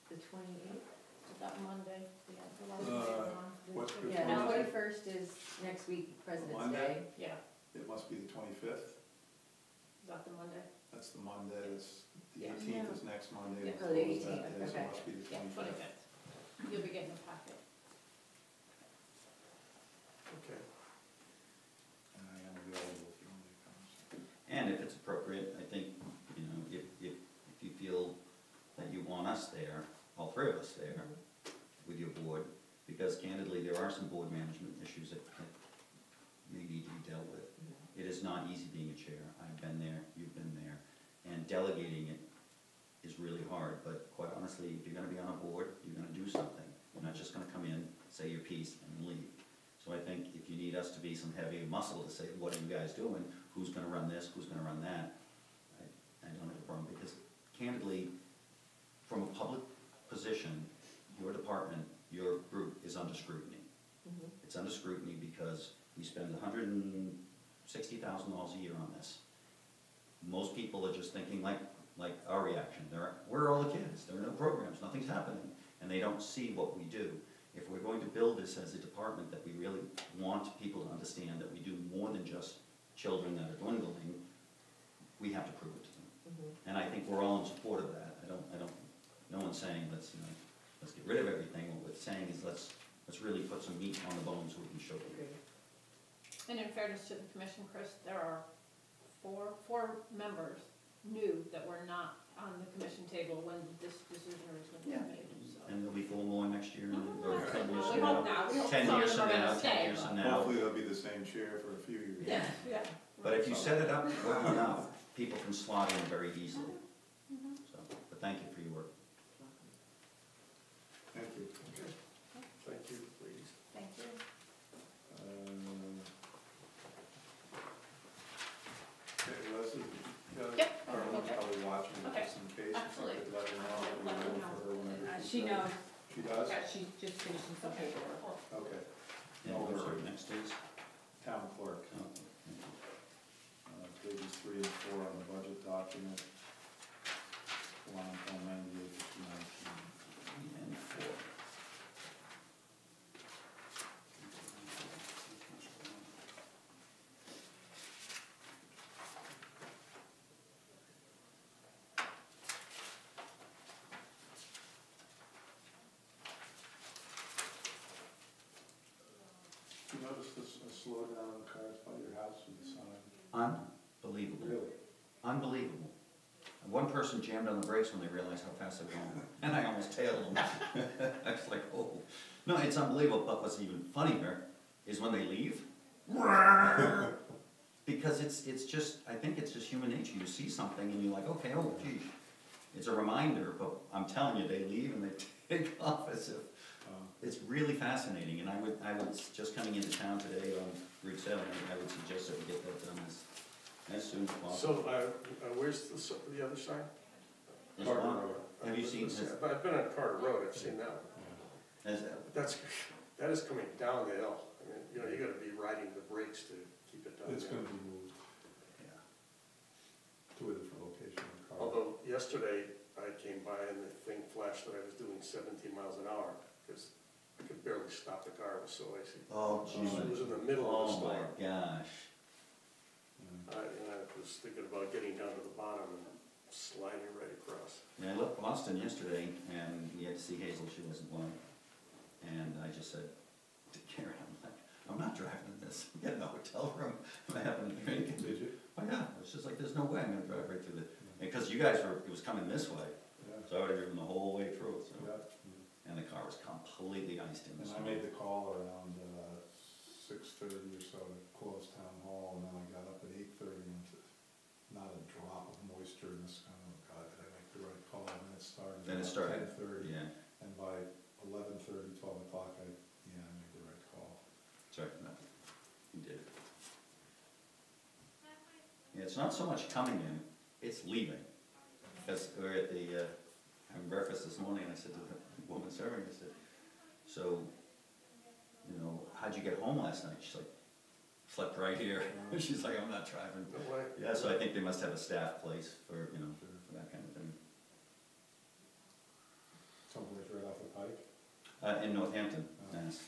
The 28th? Is that Monday? Yeah, the last day of the month. What's the Yeah, the 28th? 21st is next week, President's Monday? Day. Yeah, It must be the 25th. is that the Monday? That's the Monday, that's, the Yeah. 18th is next Monday. Yeah. We'll Oh, the close that 18th, day, so okay. it must be the Yeah, 25th. 25th. You'll be getting a packet. Okay. And I am available if you want me to come. And if it's appropriate, I think, you know, if you feel that you want us there, all three of us there, with your board, because candidly, there are some board management issues that may need to be dealt with. It is not easy being a chair. I've been there, you've been there, and delegating it is really hard, but quite honestly, if you're gonna be on a board, you're gonna do something. You're not just gonna come in, say your piece, and leave. So I think if you need us to be some heavy muscle to say, what are you guys doing? Who's gonna run this, who's gonna run that? I don't have a problem, because candidly, from a public position, your department, your group is under scrutiny. Mhm. It's under scrutiny because we spend $160,000 a year on this. Most people are just thinking like our reaction, where are all the kids? There are no programs, nothing's happening, and they don't see what we do. If we're going to build this as a department that we really want people to understand that we do more than just children that are dwindling, we have to prove it to them. And I think we're all in support of that. No one's saying let's get rid of everything. What we're saying is let's really put some meat on the bones so we can show people. Agreed. And in fairness to the commission, Chris, there are four members new that were not on the commission table when this decision originally was made, so. And there'll be 4 more next year, or 10 years We from hope now. not, we hope 10 some of years them from are gonna now, 10 stay, years but- from now. Hopefully there'll be the same chair for a few years. Yeah, yeah. But if you set it up well enough, people can slot in very easily. So, but thank you for your work. Thank you. Okay. Thank you, ladies. Thank you. Okay, Leslie, Yep. Carolyn's Okay. probably watching Okay. just in case. If I Absolutely. could let her know that we Let her know know. for her whenever She ready. knows, She does? she's just finishing some paperwork. Okay. And No what's hurry. our next is? Town clerk, Oh, thank you. pages 3 and 4 on the budget document. Line 198 to 219. 3 and 4. slowdown in the cars by your house with the sign? Unbelievable. Really? Unbelievable. And one person jammed on the brakes when they realized how fast they're going, and I almost tailed them. I was like, oh. No, it's unbelievable, but what's even funnier is when they leave. Because it's just, I think it's just human nature. You see something and you're like, okay, oh geez. It's a reminder, but I'm telling you, they leave and they take off as if, it's really fascinating. And I would, just coming into town today on Route 7, I would suggest that we get that done as soon as possible. So, where's the other sign? There's Carter one. Road. Have you seen, I've been on Carter Road, I've seen that. has, That is coming down the hill. I mean, you know, you gotta be riding the brakes to keep it down. It's there. gonna be moved yeah. to a different location in the car. Although yesterday I came by and the thing flashed that I was doing 17 miles an hour because I could barely stop the car, it was so icy. Oh, It was in the middle of the oh my storm. gosh. And I was thinking about getting down to the bottom and sliding right across. Yeah, I left Boston yesterday and we had to see Hazel, she wasn't well. And I just said to Karen, I'm not driving in this, I'm getting a hotel room, I'm having a drink. Did you? Oh yeah, it's just like, there's no way I'm gonna drive right through the, because you guys were, it was coming this way, Yeah. so I would have driven the whole way through, so. Yeah. And the car was completely iced in the And I snow. made the call around 6:30 or so to close town hall, and then I got up at 8:30 and not a drop of moisture in the sky. Oh God, did I make the right call? And then it started Then it at started, 10:30, yeah, and by 11:30, 12 o'clock, I made the right call. sorry, no, you did it. Yeah, it's not so much coming in, it's leaving. Because we were at the, having breakfast this morning, and I said to the woman serving, I said, so, you know, how'd you get home last night? She's like, slept right here. She's like, I'm not driving. No way. Yeah, so I think they must have a staff place for, you know, for that kind of thing. Someplace right off the pike. In Northampton, Oh. yes.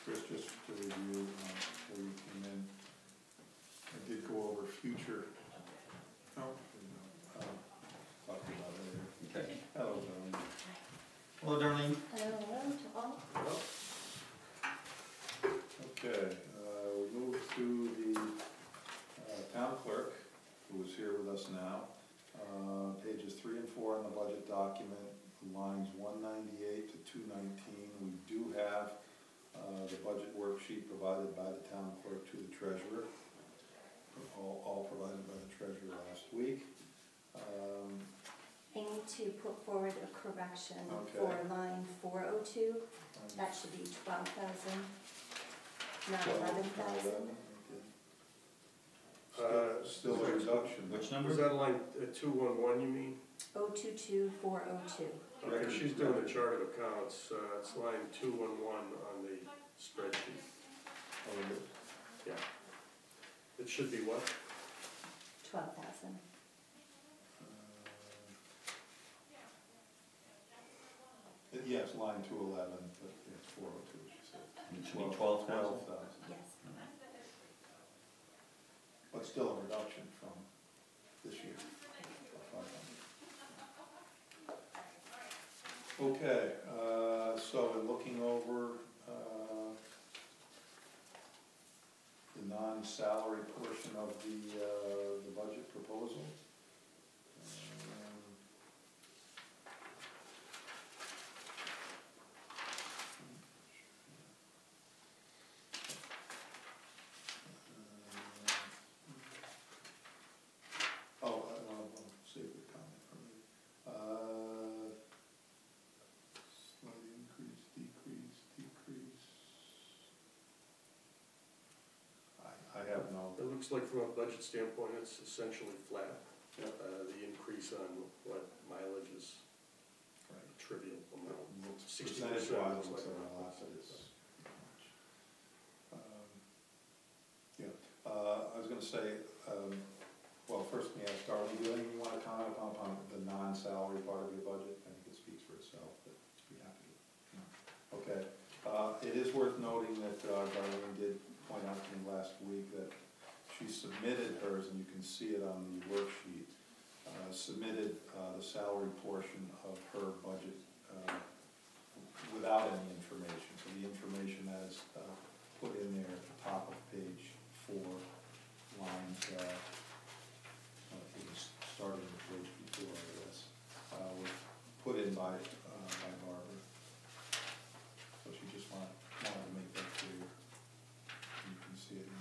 Chris, just to review, before you came in, I did go over future. Talked about earlier. Okay. Hello, Darlene. Hello, Darlene. Hello, hello to all. Well, Okay, we move to the town clerk, who is here with us now. Pages 3 and 4 in the budget document, lines 198 to 219. We do have the budget worksheet provided by the town clerk to the treasurer, all provided by the treasurer last week. I need to put forward a correction Okay. for line 402. That should be 12,000, not 11,000. Still a reduction. Which number? was that line 211 you mean? 022402. Okay, she's doing the chart of accounts, it's line 211 on the spreadsheet. Yeah. It should be what? 12,000. Yes, line 211, but it's 402, she said. It should be 12,000. 12,000. Yes. But still a reduction from this year. Okay, so in looking over the non-salary portion of the budget proposal. Save the comment from me. Slight increase, decrease. I have no. It looks like from a budget standpoint, it's essentially flat. Yep. The increase on what mileage is trivial amount. 60% Percentage-wise, looks it's like a a lot, lot. but it's not much. I was gonna say, well, first let me ask, are we doing, you wanna comment upon the non-salary part of your budget? I think it speaks for itself, but be happy to. Okay, It is worth noting that Darlene did point out to me last week that she submitted hers, and you can see it on the worksheet, submitted the salary portion of her budget without any information. So the information that is put in there at the top of page 4, lines, it was starting with page before, I guess, was put in by Barbara. So she just wanted to make that clear. You can see it in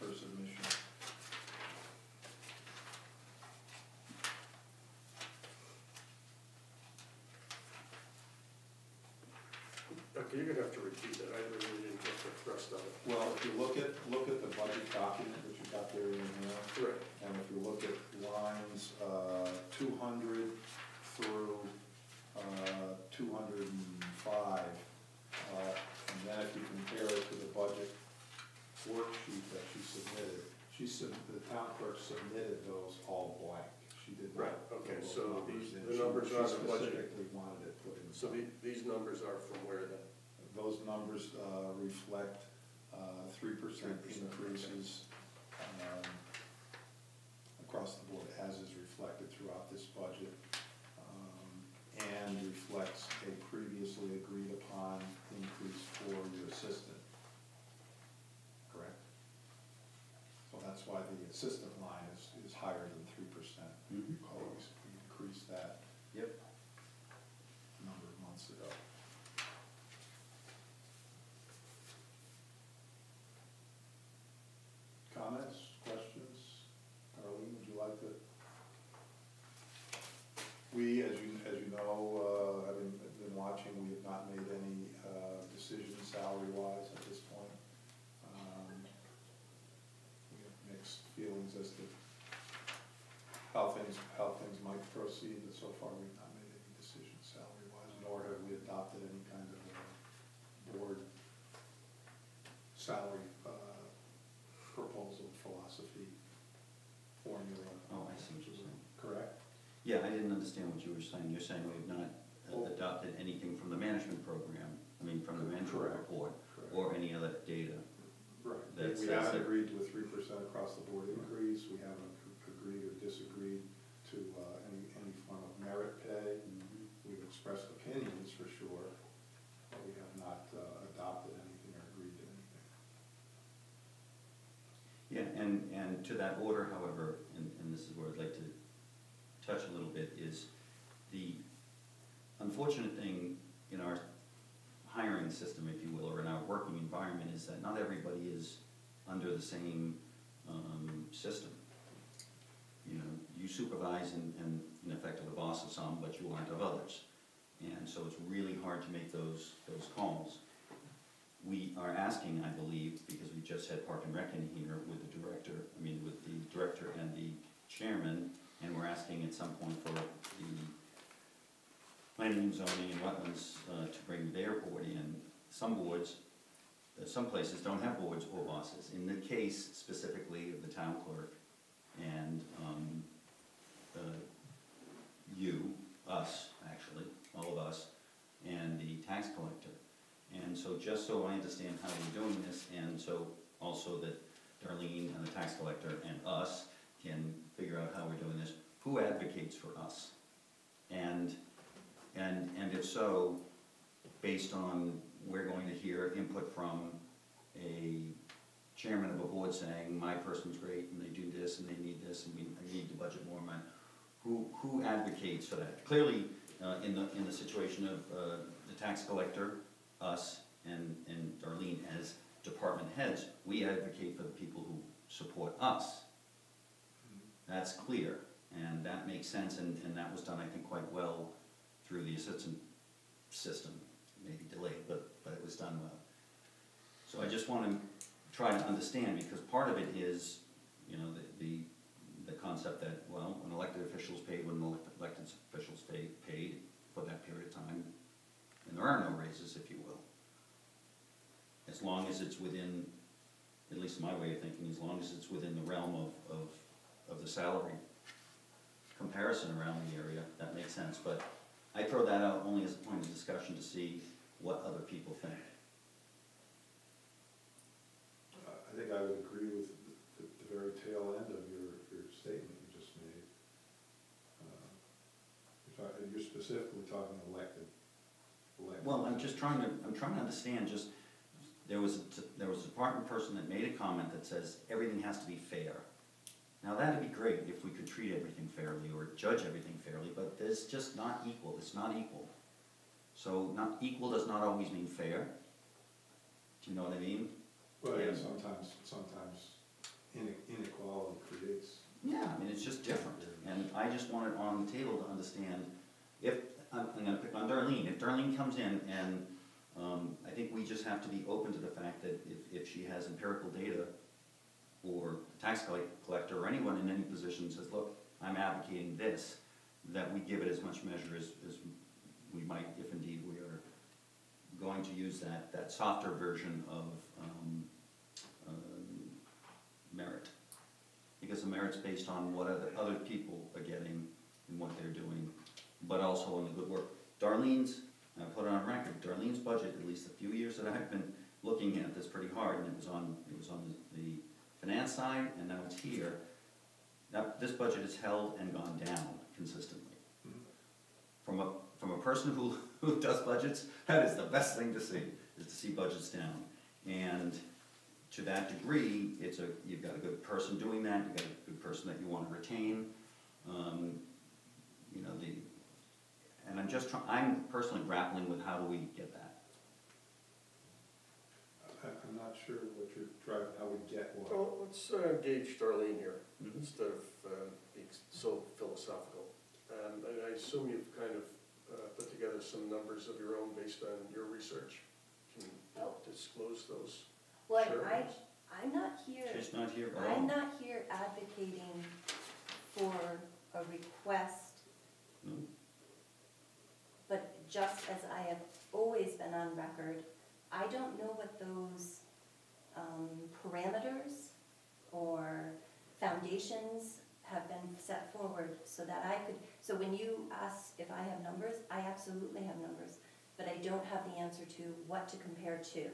her submission. Okay, you're gonna have to repeat that, I really didn't get the thrust of it. Well, if you look at the budget document that you got there in here, Correct. and if you look at lines 200 through 205, and then if you compare it to the budget worksheet that she submitted, the town clerk submitted those all blank. She did not. Right, okay, put those so numbers these, in. the numbers She are the budget. specifically wanted it put in. So these numbers are from where then? Those numbers reflect 3% increases across the board, as is reflected throughout this budget, and reflects a previously agreed upon increase for your assistant. Correct? So that's why the assistant line is higher than 3%. Mhm. Because we increased that Yep. a number of months ago. Comments, questions? Arlene, would you like to? We, as you know, having been watching, we have not made any decisions salary-wise at this point. We have mixed feelings as to how things might proceed, but so far we've not made any decisions salary-wise, nor have we adopted any kind of board salary proposal, philosophy, formula. Oh, I see what you're saying. Correct? Yeah, I didn't understand what you were saying. You're saying we've not adopted anything from the management program, from the management Correct. report, Correct. or any other data. Right. That We says haven't that- agreed to a 3% across the board increase. We haven't agreed or disagreed to any form of merit pay. We've expressed opinions for sure, but we have not adopted anything or agreed to anything. Yeah, and to that order, however, and this is where I'd like to touch a little bit, is the unfortunate thing in our hiring system, if you will, or in our working environment, is that not everybody is under the same system. You know, you supervise and in effect are the boss of some, but you aren't of others. And so it's really hard to make those calls. We are asking, I believe, because we just had Park and Rec in here with the director and the chairman, and we're asking at some point for the planning, zoning, and wetlands to bring their board in. Some boards, some places don't have boards or bosses. In the case specifically of the town clerk and us, actually, all of us, and the tax collector. And so just so I understand how we're doing this, and so also that Darlene and the tax collector and us can figure out how we're doing this, who advocates for us? And if so, based on, we're going to hear input from a chairman of a board saying, my person's great, and they do this, and they need this, and I need to budget more money. Who advocates for that? Clearly, in the situation of the tax collector, us, and Darlene as department heads, we advocate for the people who support us. That's clear, and that makes sense, and that was done, I think, quite well through the assistant system. Maybe delayed, but it was done well. So I just want to try to understand, because part of it is, you know, the concept that, well, when elected officials paid, when elected officials paid for that period of time, and there are no raises, if you will. As long as it's within, at least my way of thinking, as long as it's within the realm of the salary comparison around the area, that makes sense. But I throw that out only as a point of discussion to see what other people think. I think I would agree with the very tail end of your statement you just made. You're specifically talking elected. Well, I'm trying to understand, just, there was a department person that made a comment that says everything has to be fair. Now, that'd be great if we could treat everything fairly or judge everything fairly, but it's just not equal, it's not equal. So, not equal does not always mean fair. Do you know what I mean? Well, yeah, Yeah. sometimes inequality creates. Yeah, I mean, it's just different, and I just want it on the table to understand, if, I'm gonna pick on Darlene, if Darlene comes in and, I think we just have to be open to the fact that if she has empirical data, or the tax collector, or anyone in any position says, look, I'm advocating this, that we give it as much measure as we might, if indeed we are going to use that softer version of merit. Because the merit's based on what other people are getting and what they're doing, but also on the good work. Darlene's, I put it on record, Darlene's budget, at least a few years that I've been looking at this pretty hard, and it was on the finance side, and now it's here. Now, this budget has held and gone down consistently. From a person who does budgets, that is the best thing to see, is to see budgets down. And to that degree, you've got a good person doing that, you've got a good person that you want to retain. You know, and I'm personally grappling with how do we get that. I'm not sure what you're driving, how we get what. Well, let's engage Darlene here, Mhm. instead of being so philosophical. And I assume you've kind of put together some numbers of your own based on your research. Can you disclose those? Well, Sure. I'm not here. She's not here at all. I'm not here advocating for a request, No. but just as I have always been on record, I don't know what those parameters or foundations have been set forward so that I could, so when you ask if I have numbers, I absolutely have numbers, but I don't have the answer to what to compare to.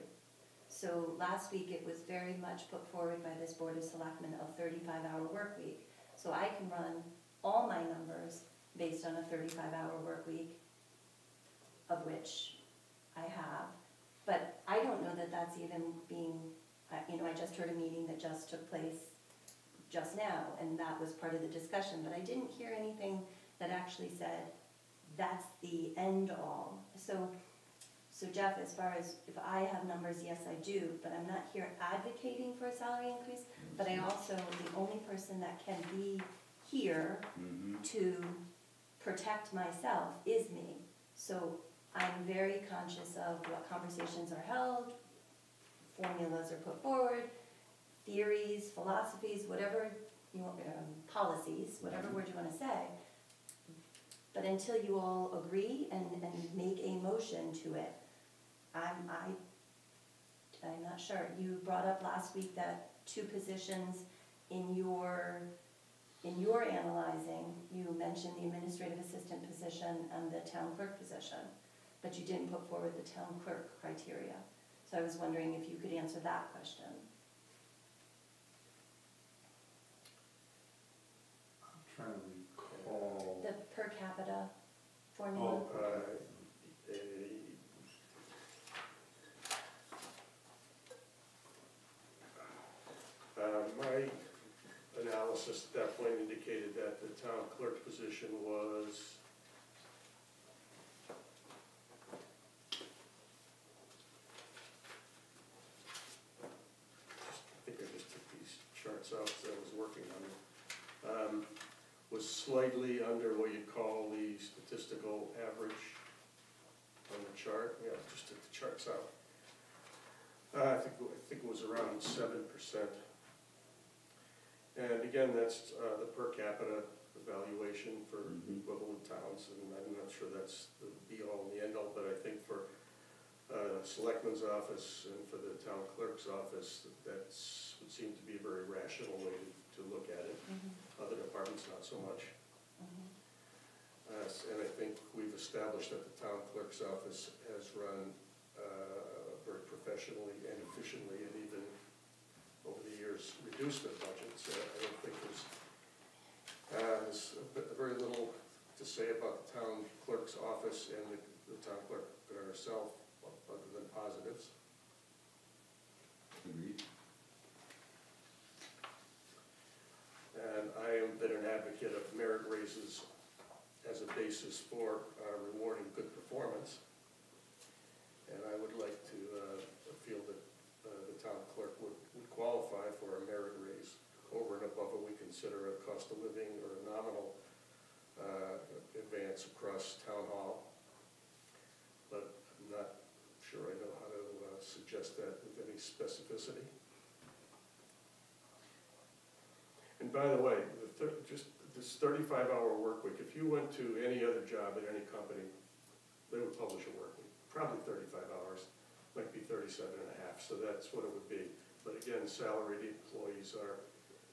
So last week it was very much put forward by this Board of Selectmen of 35-hour work week. So I can run all my numbers based on a 35-hour work week, of which I have. But I don't know that that's even being, I just heard a meeting that just took place just now, and that was part of the discussion, but I didn't hear anything that actually said that's the end all. So Jeff, as far as if I have numbers, yes I do, but I'm not here advocating for a salary increase, but I also, the only person that can be here Mhm. to protect myself is me. So I'm very conscious of what conversations are held, formulas are put forward, theories, philosophies, whatever you want, policies, whatever word you want to say. But until you all agree and make a motion to it, I'm not sure. You brought up last week that two positions in your analyzing, you mentioned the administrative assistant position and the town clerk position, but you didn't put forward the town clerk criteria. So I was wondering if you could answer that question. I'm trying to recall. The per capita formula? My analysis at that point indicated that the town clerk position was I think I just took these charts out as I was working on them, was slightly under what you'd call the statistical average on the chart. Yeah, just took the charts out. I think it was around 7%. And again, that's the per capita evaluation for equivalent towns, and I'm not sure that's the be-all and the end-all, but I think for Selectman's office and for the town clerk's office, that would seem to be a very rational way to look at it. Other departments, not so much. And I think we've established that the town clerk's office has run very professionally and efficiently, and even over the years reduced their budgets. I don't think there's very little to say about the town clerk's office and the town clerk herself, other than positives. Agreed. And I have been an advocate of merit raises as a basis for rewarding good performance. And I would like to feel that the town clerk would qualify for a merit raise over and above what we consider a cost of living or a nominal advance across town hall. But I'm not sure I know how to suggest that with any specificity. And by the way, just this 35-hour work week, if you went to any other job at any company, they would publish a work week, probably 35 hours, might be 37 and a half, so that's what it would be. But again, salaried employees are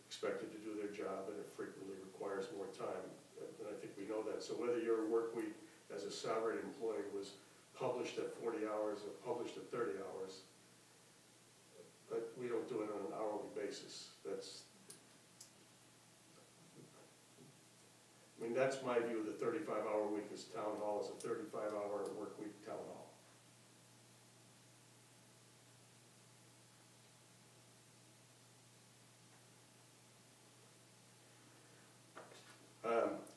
expected to do their job, and it frequently requires more time, and I think we know that. So whether your work week as a salaried employee was published at 40 hours or published at 30 hours, but we don't do it on an hourly basis. I mean, that's my view of the 35-hour week as town hall, is a 35-hour work week town hall.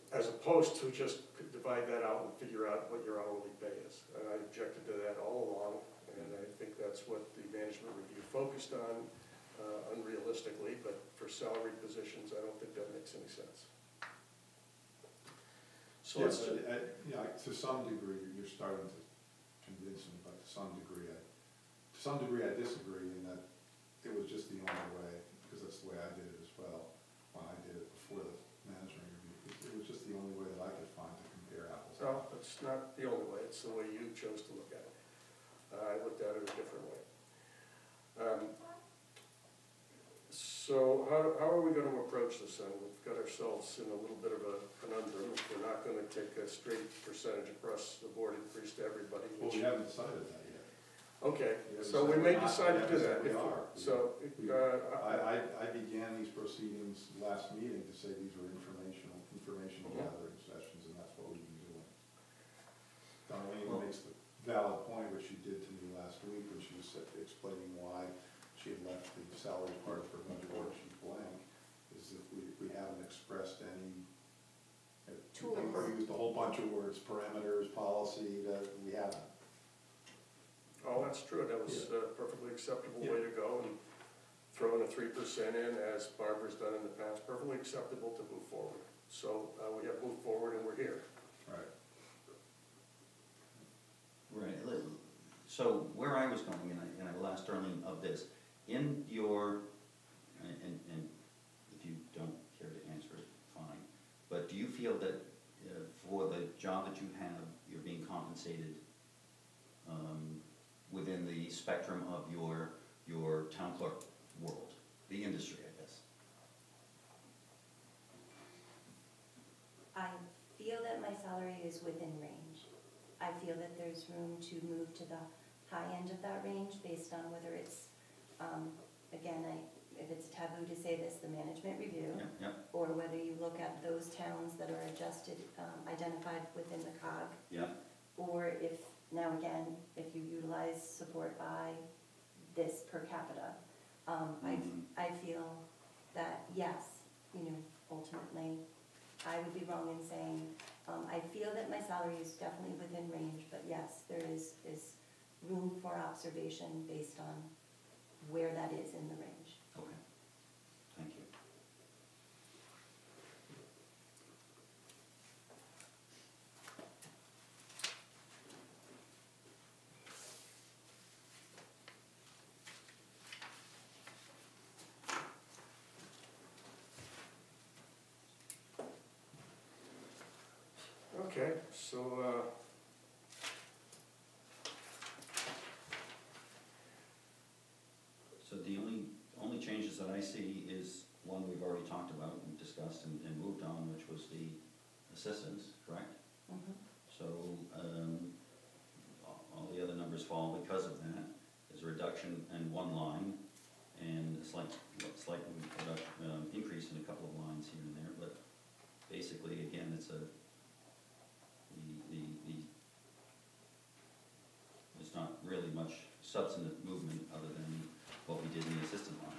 As opposed to just divide that out and figure out what your hourly pay is. And I objected to that all along, and I think that's what the management review focused on unrealistically, but for salaried positions, I don't think that makes any sense. So Yes, let's to some degree, you're starting to convince me, but to some degree I disagree in that it was just the only way, because that's the way I did it as well, when I did it before the management review. It was just the only way that I could find to compare apples. No, it's not the only way. It's the way you chose to look at it. I looked at it a different way. So how are we going to approach this then? We've got ourselves in a little bit of a conundrum. We're not going to take a straight percentage across the board increase to everybody. Well, we haven't decided that yet. Okay, We haven't so we may decide to do that. We are. So, I began these proceedings last meeting to say these were information gathering sessions, and that's what we've been doing. Darlene makes the valid point, which she did to me last week when she was explaining why she had left the salary part of her budget worksheet blank, is that we haven't expressed any, Tools. we used a whole bunch of words, parameters, policy, that we haven't. oh, that's true. That was a perfectly acceptable way to go, and throwing a 3% in, as Barbara's done in the past, perfectly acceptable to move forward. So we have moved forward, and we're here. Right. Right. So where I was going, and I will ask Darlene of this, in your, and if you don't care to answer it, fine, but do you feel that for the job that you have, you're being compensated within the spectrum of your town clerk world, the industry, I guess? I feel that my salary is within range. I feel that there's room to move to the high end of that range based on whether it's, again, if it's taboo to say this, the management review, or whether you look at those towns that are adjusted, identified within the COG, or if, now again, if you utilize support by this per capita, I feel that yes, ultimately, I would be wrong in saying, I feel that my salary is definitely within range, but yes, there is room for observation based on where that is in the range. Okay, thank you. Okay, so So the only changes that I see is one we've already talked about and discussed and moved on, which was the assistants, correct? Mhm. So all the other numbers fall because of that. There's a reduction in one line and a slight substantive movement other than what we did in the assistant line.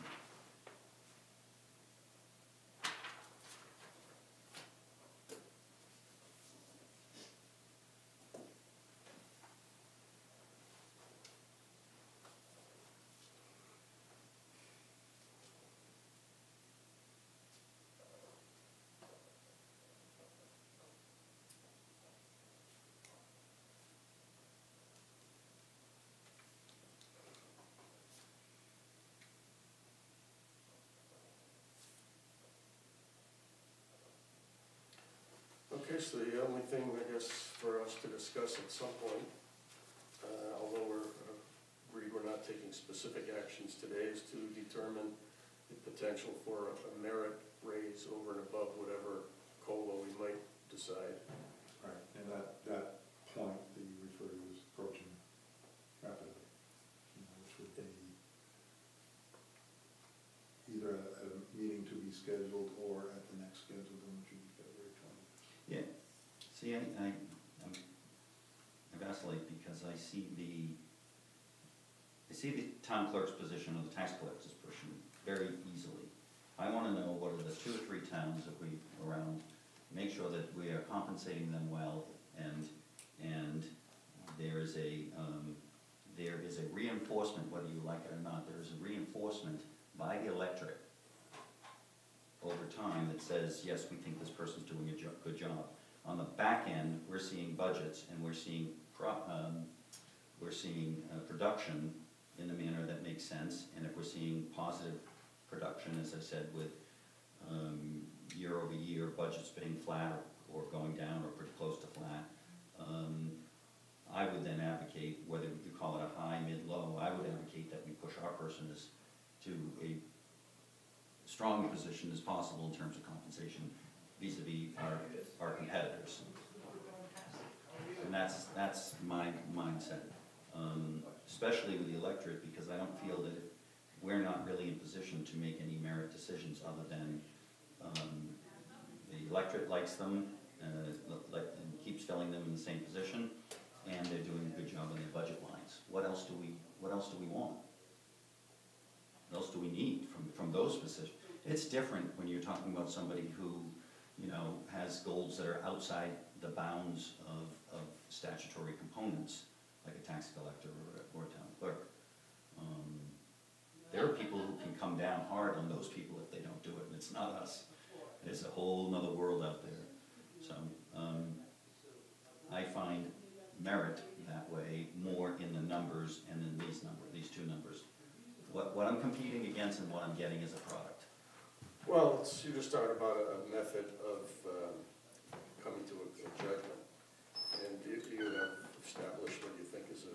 Okay, so the only thing, I guess, for us to discuss at some point, although we're agreed we're not taking specific actions today, is to determine the potential for a merit raise over and above whatever COLA we might decide. Right, and that point that you refer to is approaching rapidly, which would be either a meeting to be scheduled or at the next scheduled one, which would be February 20th. Yeah, see, I vacillate because I see the town clerk's position or the tax collector's position very easily. I want to know what are the 2 or 3 towns that we around, make sure that we are compensating them well, and there is a reinforcement, whether you like it or not, there is a reinforcement by the electorate over time that says, yes, we think this person's doing a good job. On the back end, we're seeing budgets and we're seeing production in a manner that makes sense, and if we're seeing positive production, as I said, with year over year budgets being flat or going down or pretty close to flat, I would then advocate, whether you call it a high, mid, low, I would advocate that we push our person to a strong position as possible in terms of compensation vis-a-vis our competitors. And that's my mindset, especially with the electorate, because I don't feel that we're not really in position to make any merit decisions other than the electorate likes them and keeps filling them in the same position, and they're doing a good job on their budget lines. What else do we want? What else do we need from those positions? It's different when you're talking about somebody who, has goals that are outside the bounds of statutory components, like a tax collector or a town clerk. There are people who can come down hard on those people if they don't do it, and it's not us. There's a whole other world out there. So I find merit that way more in the numbers and in these 2 numbers. What I'm competing against and what I'm getting is a product. Well, you just talked about a method of coming to a judgment, and you have established what you think is an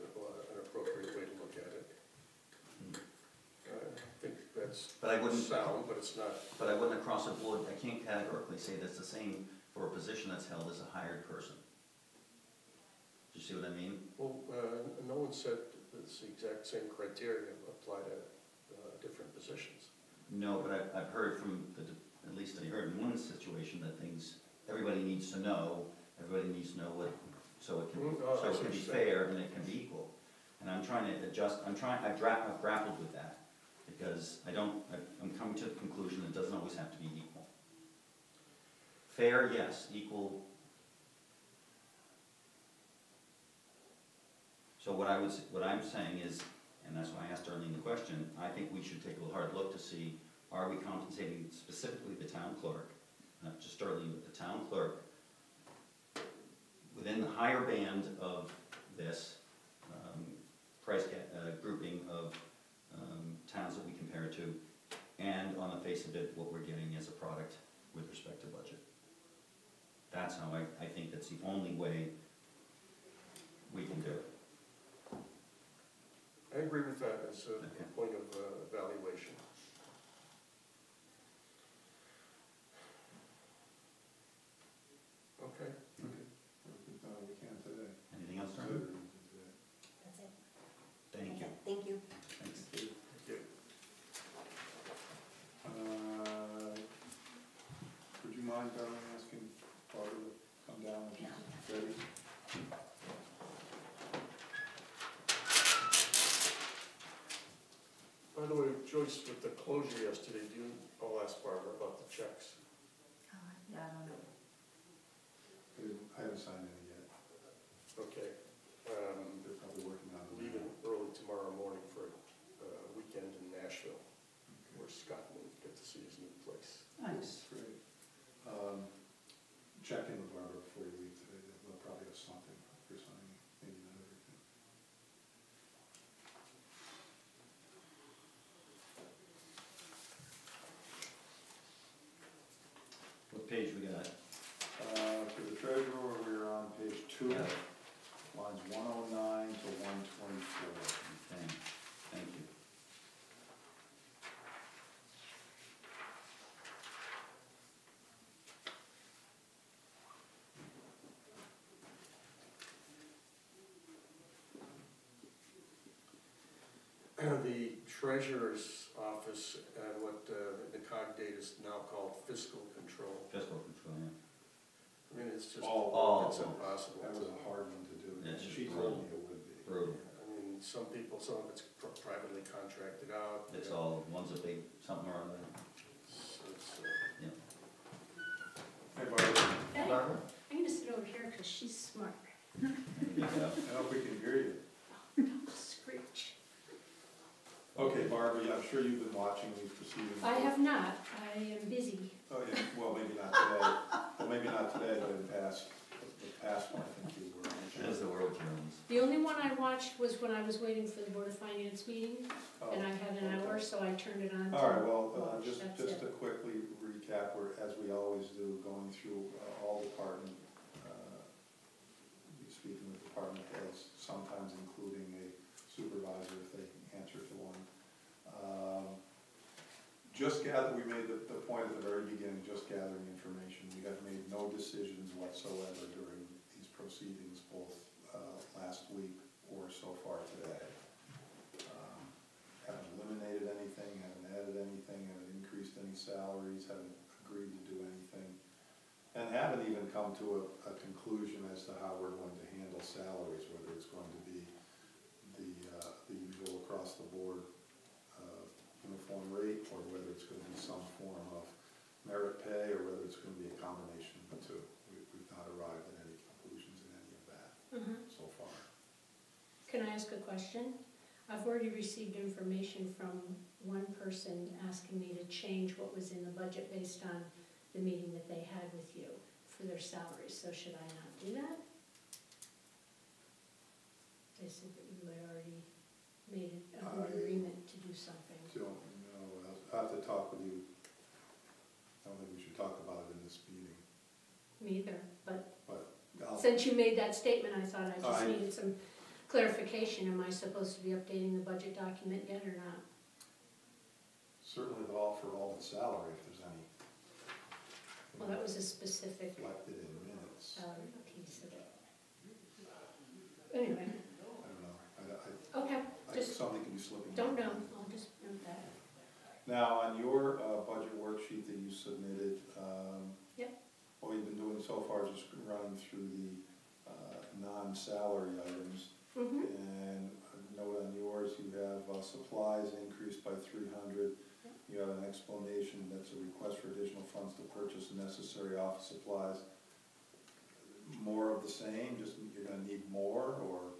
appropriate way to look at it. I think that's sound, but it's not. But I wouldn't across the board, I can't categorically say that's the same for a position that's held as a hired person. Do you see what I mean? Well, no one said it's the exact same criteria apply to different positions. No, but I've heard from, at least I heard in one situation that everybody needs to know what, so it can be fair and it can be equal. And I'm trying to adjust, I've grappled with that, because I'm coming to the conclusion that it doesn't always have to be equal. Fair, yes, equal. So what I'm saying is, and that's why I asked Darlene the question, I think we should take a hard look to see, are we compensating specifically the town clerk, not just Darlene, but the town clerk, within the higher band of this price grouping of towns that we compare to, and on the face of it, what we're getting as a product with respect to budget. That's how I think that's the only way we can do it. I agree with that as a point of evaluation. Okay. We can today. Anything else, Darlene? That's it. Thank you. Thank you. Thanks. Thank you. Would you mind, Darlene, asking Barbara to come down when she's ready? Joyce, with the closure yesterday, I'll ask Barbara about the checks. Yeah, I don't know. I haven't signed any yet. Okay. They're probably working on it. Leaving early tomorrow morning for a weekend in Nashville, where Scott will get to see his new place. Nice. Great. Check in with Barbara before you leave today. They'll probably have something for signing, maybe not everything. What page we got? For the treasurer, we're on page 2, Yeah. lines 109 to 124. Okay, thank you. The treasurer's office and what the COG date is now called fiscal control. Fiscal control, yeah. I mean, it's just, Oh, it's impossible. That was a hard one to do. That's just She told me it would be. Brutal. I mean, some of it's privately contracted out. It's all, one's a big something or other. So it's, Hey, Barbara. Hey, Barbara? I'm gonna sit over here because she's smart. There you go. I hope we can hear you. Don't screech. Okay, Barbara, yeah, I'm sure you've been watching these proceedings. I have not, I am busy. Oh, yeah, well, maybe not today. Well, maybe not today, but in the past one, I think you were. There's the world journals. The only one I watched was when I was waiting for the Board of Finance meeting, Oh, and I had an hour, so I turned it on to all right, well, watch. just That's to it. quickly recap, we're, as we always do, going through all department, speaking with department heads, sometimes including a supervisor if they answer to one. We made the point at the very beginning, just gathering information. We have made no decisions whatsoever during these proceedings, both last week or so far today. Haven't eliminated anything, haven't added anything, haven't increased any salaries, haven't agreed to do anything, and haven't even come to a conclusion as to how we're going to handle salaries, whether it's going to be the usual across the board uniform rate, or whether it's going to be some form of merit pay, or whether it's going to be a combination of the two. We've not arrived at any conclusions in any of that so far. Can I ask a question? I've already received information from one person asking me to change what was in the budget based on the meeting that they had with you for their salaries, so should I not do that? They said that you had already made an agreement to do something. Don't know, I'll have to talk with you. I don't think we should talk about it in this meeting. Me either, but I'll- since you made that statement, I thought I just I- needed some clarification. Am I supposed to be updating the budget document yet or not? Certainly for all the salary, if there's any. Well, that was a specific Reflected in minutes. piece of it. Anyway, I don't know. okay, just Something can be slipping. don't my know, mind. I'll just note that. Now, on your budget worksheet that you submitted, Yep. what you've been doing so far is just running through the non-salary items. And a note on yours, you have supplies increased by 300. Yep. You have an explanation that's a request for additional funds to purchase necessary office supplies. More of the same, just you're gonna need more, or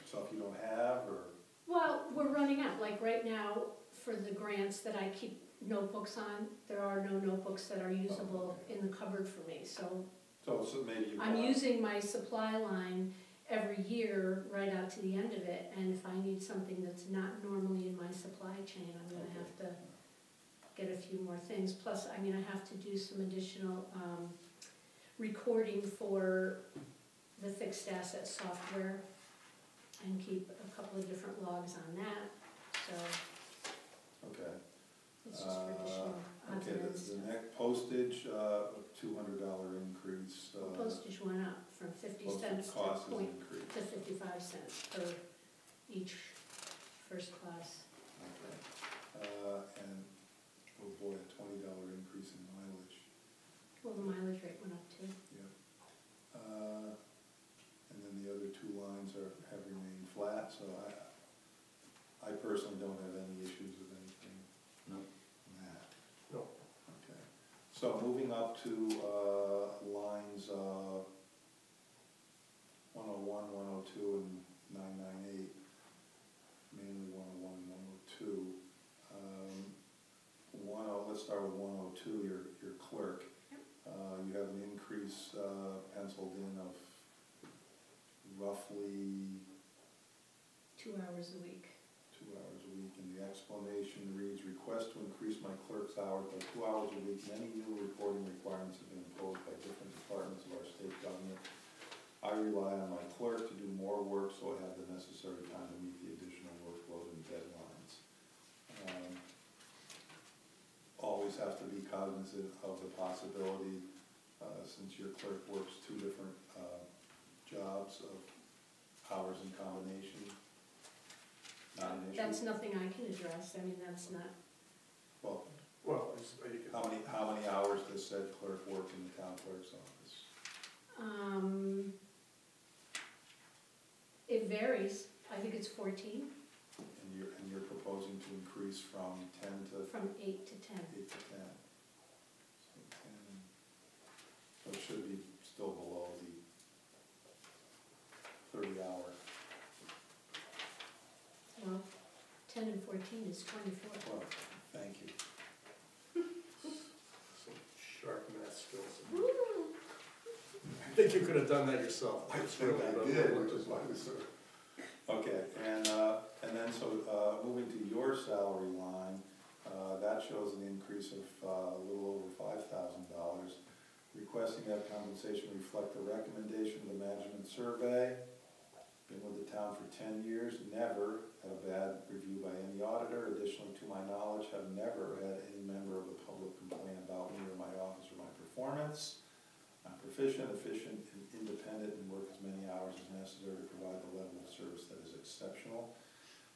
stuff you don't have, or? Well, we're running out, like right now, for the grants that I keep notebooks on, there are no notebooks that are usable in the cupboard for me, so So maybe you. I'm using my supply line every year right out to the end of it, and if I need something that's not normally in my supply chain, I'm gonna have to get a few more things. Plus, I mean, I have to do some additional recording for the fixed asset software and keep a couple of different logs on that, so Okay. it's just for additional odds Okay, and ends. the next postage, $200 increase. Postage went up from 50 Postage cents to cost has increased. 55 cents per each first class. Okay. And, oh boy, a $20 increase in mileage. Well, the mileage rate went up too. And then the other two lines have remained flat, so I personally don't have any issues with anything So moving up to lines 101, 102, and 998, mainly 101 and 102. 10, let's start with 102, your clerk. You have an increase penciled in of roughly 2 hours a week. 2 hours a week, and the explanation reads, request to increase my clerk's hours by 2 hours a week. Many new reporting requirements have been imposed by different departments of our state government. I rely on my clerk to do more work, so I have the necessary time to meet the additional workload and deadlines. Always have to be cognizant of the possibility, since your clerk works 2 different jobs, of hours in combination. Not an issue. That's nothing I can address, I mean, that's not, Well, you can. how many hours does said clerk work in the town clerk's office? it varies, I think it's 14, And you're proposing to increase from 10 to from 8 to 10. 8 to 10. So 10, so it should be still below the 30-hour. Well, 10 and 14 is 24. Well, thank you. Some sharp math skills. I think you could have done that yourself. I think I did, which is why we sort of. Okay, and then so moving to your salary line, that shows an increase of a little over $5,000. Requesting that compensation reflect the recommendation of the management survey. Been with the town for 10 years, never had a bad review by any auditor. Additionally, to my knowledge, have never had any member of the public complain about me or my office or my performance. I'm proficient, efficient, and independent, and work as many hours as necessary to provide the level of service that is exceptional.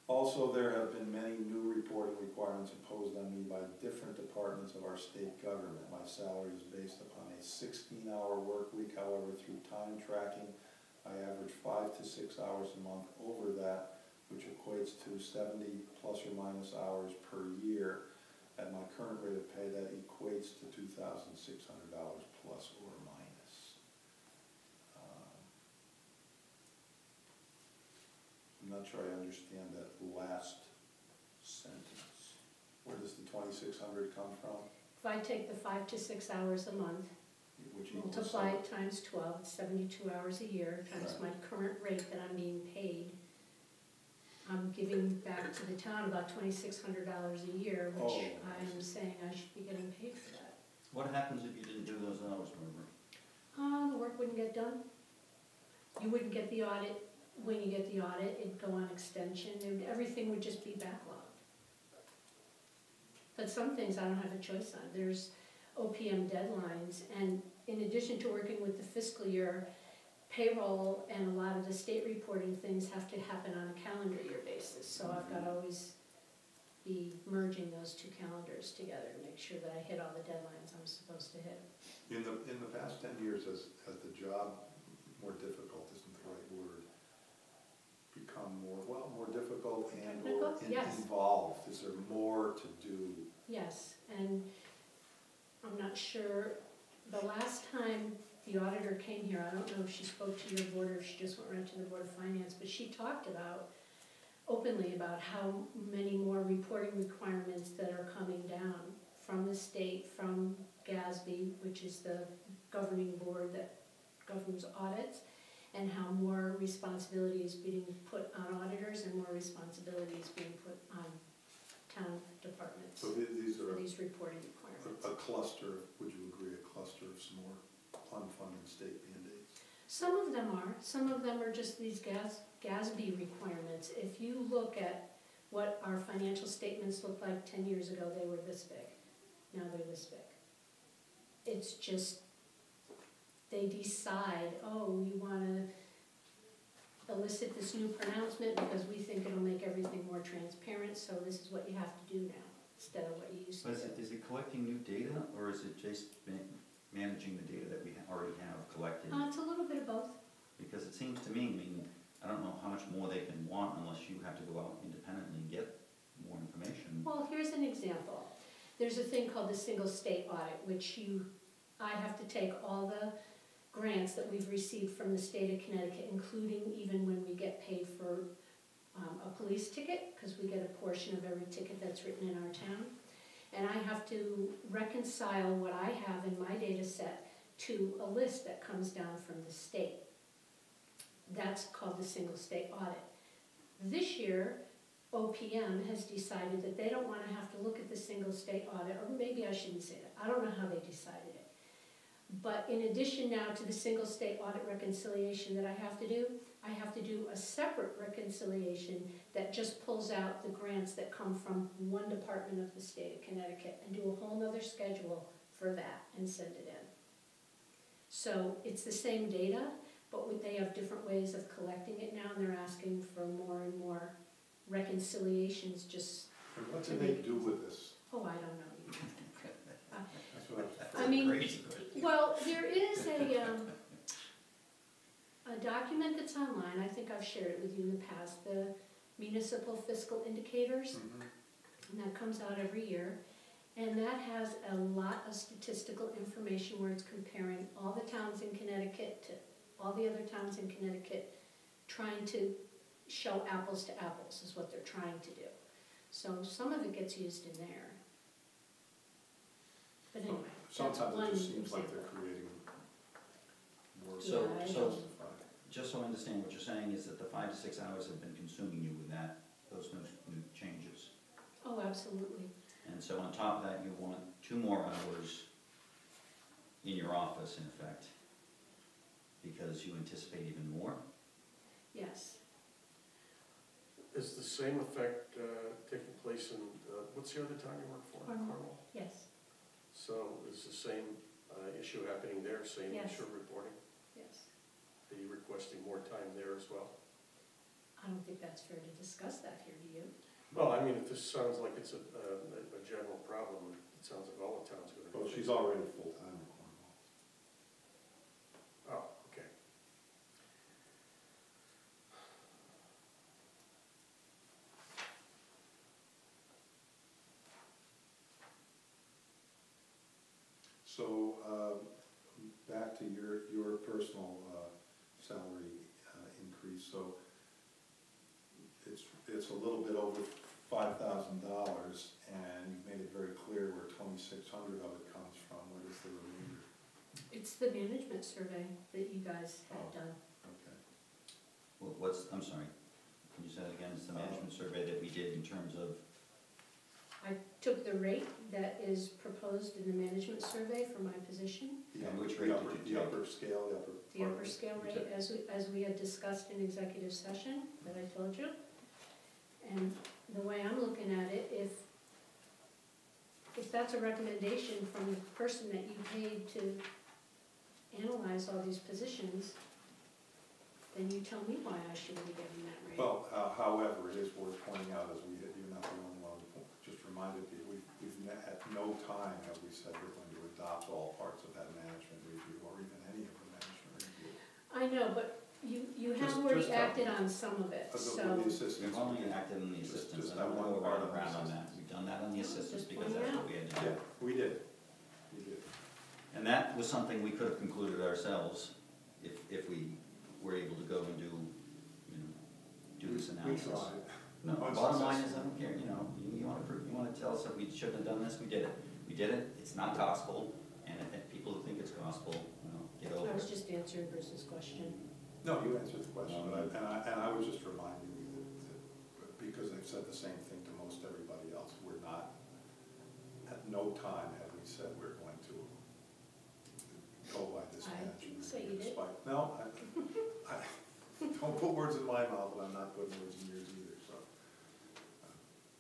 Also, there have been many new reporting requirements imposed on me by different departments of our state government. My salary is based upon a 16-hour work week. However, through time tracking, I average 5 to 6 hours a month over that, which equates to 70 plus or minus hours per year. At my current rate of pay, that equates to $2,600 plus or minus. I'm not sure I understand that last sentence. Where does the 2,600 come from? If I take the 5 to 6 hours a month, Which equals multiply it times 12, it's 72 hours a year, times my current rate that I'm being paid, I'm giving back to the town about $2,600 a year, which I am saying I should be getting paid for that. What happens if you didn't do those hours, Barbara? The work wouldn't get done. You wouldn't get the audit. When you get the audit, it'd go on extension, and everything would just be backlogged. But some things I don't have a choice on. There's OPM deadlines, and in addition to working with the fiscal year, payroll and a lot of the state reporting things have to happen on a calendar year basis. So I've got to always be merging those 2 calendars together to make sure that I hit all the deadlines I'm supposed to hit. In the past 10 years, has the job, more difficult isn't the right word, become more difficult and or Yes. involved? Is there more to do? Yes, and I'm not sure, the last time the auditor came here, I don't know if she spoke to your board or if she just went right to the Board of Finance, but she talked openly about how many more reporting requirements that are coming down from the state, from GASB, which is the governing board that governs audits, and how more responsibility is being put on auditors and more responsibility is being put on town departments So these for are these reporting requirements. a cluster, would you agree, a cluster of some more unfunded state mandates? Some of them are just these GASB requirements. If you look at what our financial statements looked like 10 years ago, they were this big. Now they're this big. It's just, they decide, oh, we want to elicit this new pronouncement because we think it'll make everything more transparent, so this is what you have to do now, instead of what you used to do. Is it collecting new data, or is it just managing the data that we already have collected? It's a little bit of both. Because it seems to me, I don't know how much more they can want unless you have to go out independently and get more information. Well, here's an example. There's a thing called the single state audit, which I have to take all the grants that we've received from the state of Connecticut, including even when we get paid for a police ticket, because we get a portion of every ticket that's written in our town. And I have to reconcile what I have in my data set to a list that comes down from the state. That's called the single state audit. This year, OPM has decided that they don't want to have to look at the single state audit, or maybe I shouldn't say that. I don't know how they decided it. But in addition now to the single state audit reconciliation that I have to do a separate reconciliation that just pulls out the grants that come from one department of the state of Connecticut and do a whole nother schedule for that and send it in. So it's the same data, but they have different ways of collecting it now, and they're asking for more and more reconciliations just. And what do they do with this? Oh, I don't know. That's what I mean, Crazy. well, there is a document that's online, I think I've shared it with you in the past, the municipal fiscal indicators, and that comes out every year. And that has a lot of statistical information where it's comparing all the towns in Connecticut to all the other towns in Connecticut, trying to show apples to apples is what they're trying to do. So some of it gets used in there. But anyway. Sometimes it just seems like example. they're creating more. So, Yeah, I so, know. just so I understand, what you're saying is that the 5 to 6 hours have been consuming you with those new changes. Oh, absolutely. And so on top of that, you want 2 more hours in your office, in effect, because you anticipate even more? Yes. Is the same effect taking place in, what's the other town you work for? Cornwall. Yes. So is the same issue happening there, same Yes. issue reporting? Yes. Are you requesting more time there as well? I don't think that's fair to discuss that here, do you? Well, I mean, if this sounds like it's a general problem, it sounds like all the towns are Well, going to. she's already full-time in Cornwall. Oh, okay. So, back to your personal salary increase, so it's a little bit over $5,000, and you've made it very clear where 2,600 of it comes from. What is the remainder? It's the management survey that you guys have Oh. done. Okay. I'm sorry, can you say that again? It's the management survey that we did in terms of, I took the rate that is proposed in the management survey for my position, And which rate did you The take? upper scale, the upper. the upper scale rate, as we had discussed in executive session, that I told you. And the way I'm looking at it, if that's a recommendation from the person that you paid to analyze all these positions, then you tell me why I shouldn't be getting that rate. Well, however, it is worth pointing out, as you're not the only one, just reminded me, at no time have we said we're going to adopt all parts of that management review, or even any of the management review. I know, but you have Just already tell acted me. on some of it, But so. the assistants. we've only acted on the Just assistants, that I don't one know part around of the on that. assistants. We've done that on the No, assistants just because pointing that's out. what we had to Yeah, do. we did. We did. And that was something we could have concluded ourselves if we were able to go and do this analysis. We tried. No, bottom line is, I don't care, you wanna tell us that we shouldn't have done this, we did it. We did it, it's not gospel, and if people who think it's gospel, get over I was it. just answering Bruce's question. No, you answered the question, and I was just reminding you that because they've said the same thing to most everybody else, we're not, at no time have we said we're going to go by this I management didn't say review you did. despite- No, I don't put words in my mouth, and I'm not putting words in yours either, so.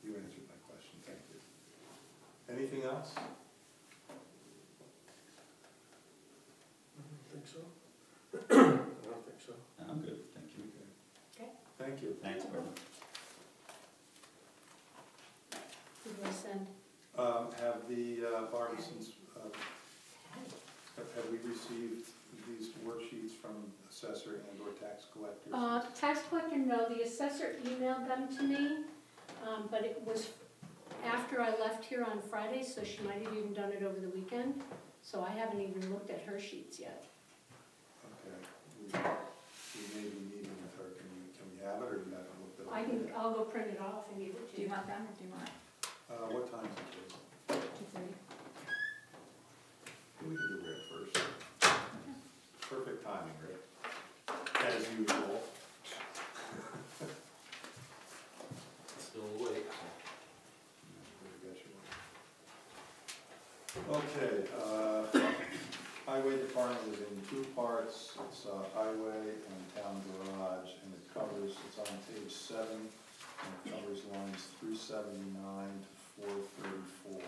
You answered my question, thank you. Anything else? I don't think so. I don't think so. I'm good, thank you. Okay. Thank you. Thanks, Barbara. Who do I send? Have the Barbisons, have we received these worksheets from assessor and or tax collectors? Tax collector, no, the assessor emailed them to me, but it was after I left here on Friday, so she might have even done it over the weekend. So I haven't even looked at her sheets yet. Okay, we may be meeting with her, can we have it, or do you have to look at it? I'll go print it off and give it Do to you you. want them or do you want? What time is it, please? 2:30. We can do Rick first. Perfect timing, Rick. As usual. Still awake. Okay, highway department is in two parts. It's highway and town garage, and it covers, it's on page 7, and it covers lines 379 to 434.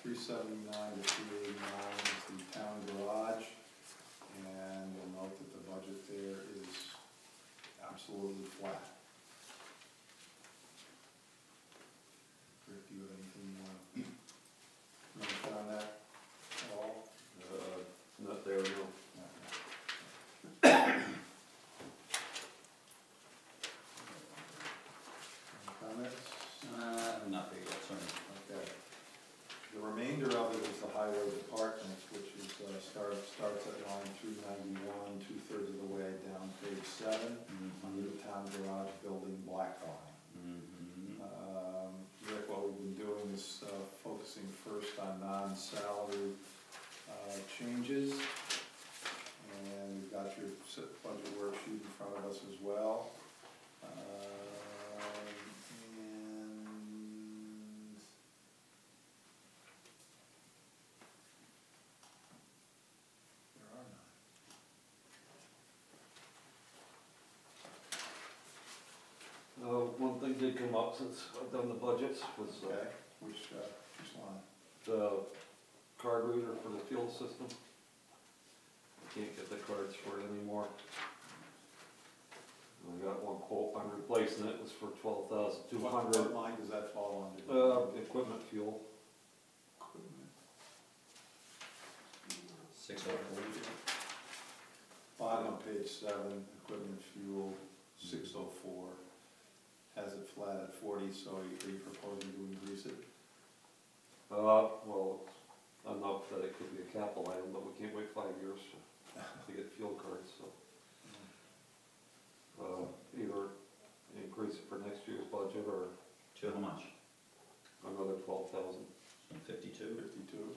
379 to 389 is the town garage, and you'll note that the budget there is absolutely flat. Rick, do you have anything you want to put on that at all? Not there, no. Any comments? Not big, sorry. Okay. The remainder of it is the highway department, which is, starts at line 291, 2/3 of the way down page 7, under the town garage building black line. Rick, what we've been doing is focusing first on non-salary changes. And we've got your budget worksheet in front of us as well. One thing did come up since I've done the budgets was Okay, which line? the card reader for the fuel system. I can't get the cards for it anymore. I got one quote on replacing it, it was for $12,200. What line does that fall under? Equipment fuel. Equipment. 604. Bottom of page 7, equipment fuel, 604. Has it flat at 40, so are you proposing to increase it? Well, enough that it could be a capital item, but we can't wait 5 years to get fuel cards, so. Either increase it for next year's budget or To how much? another 12,000. 52? 52.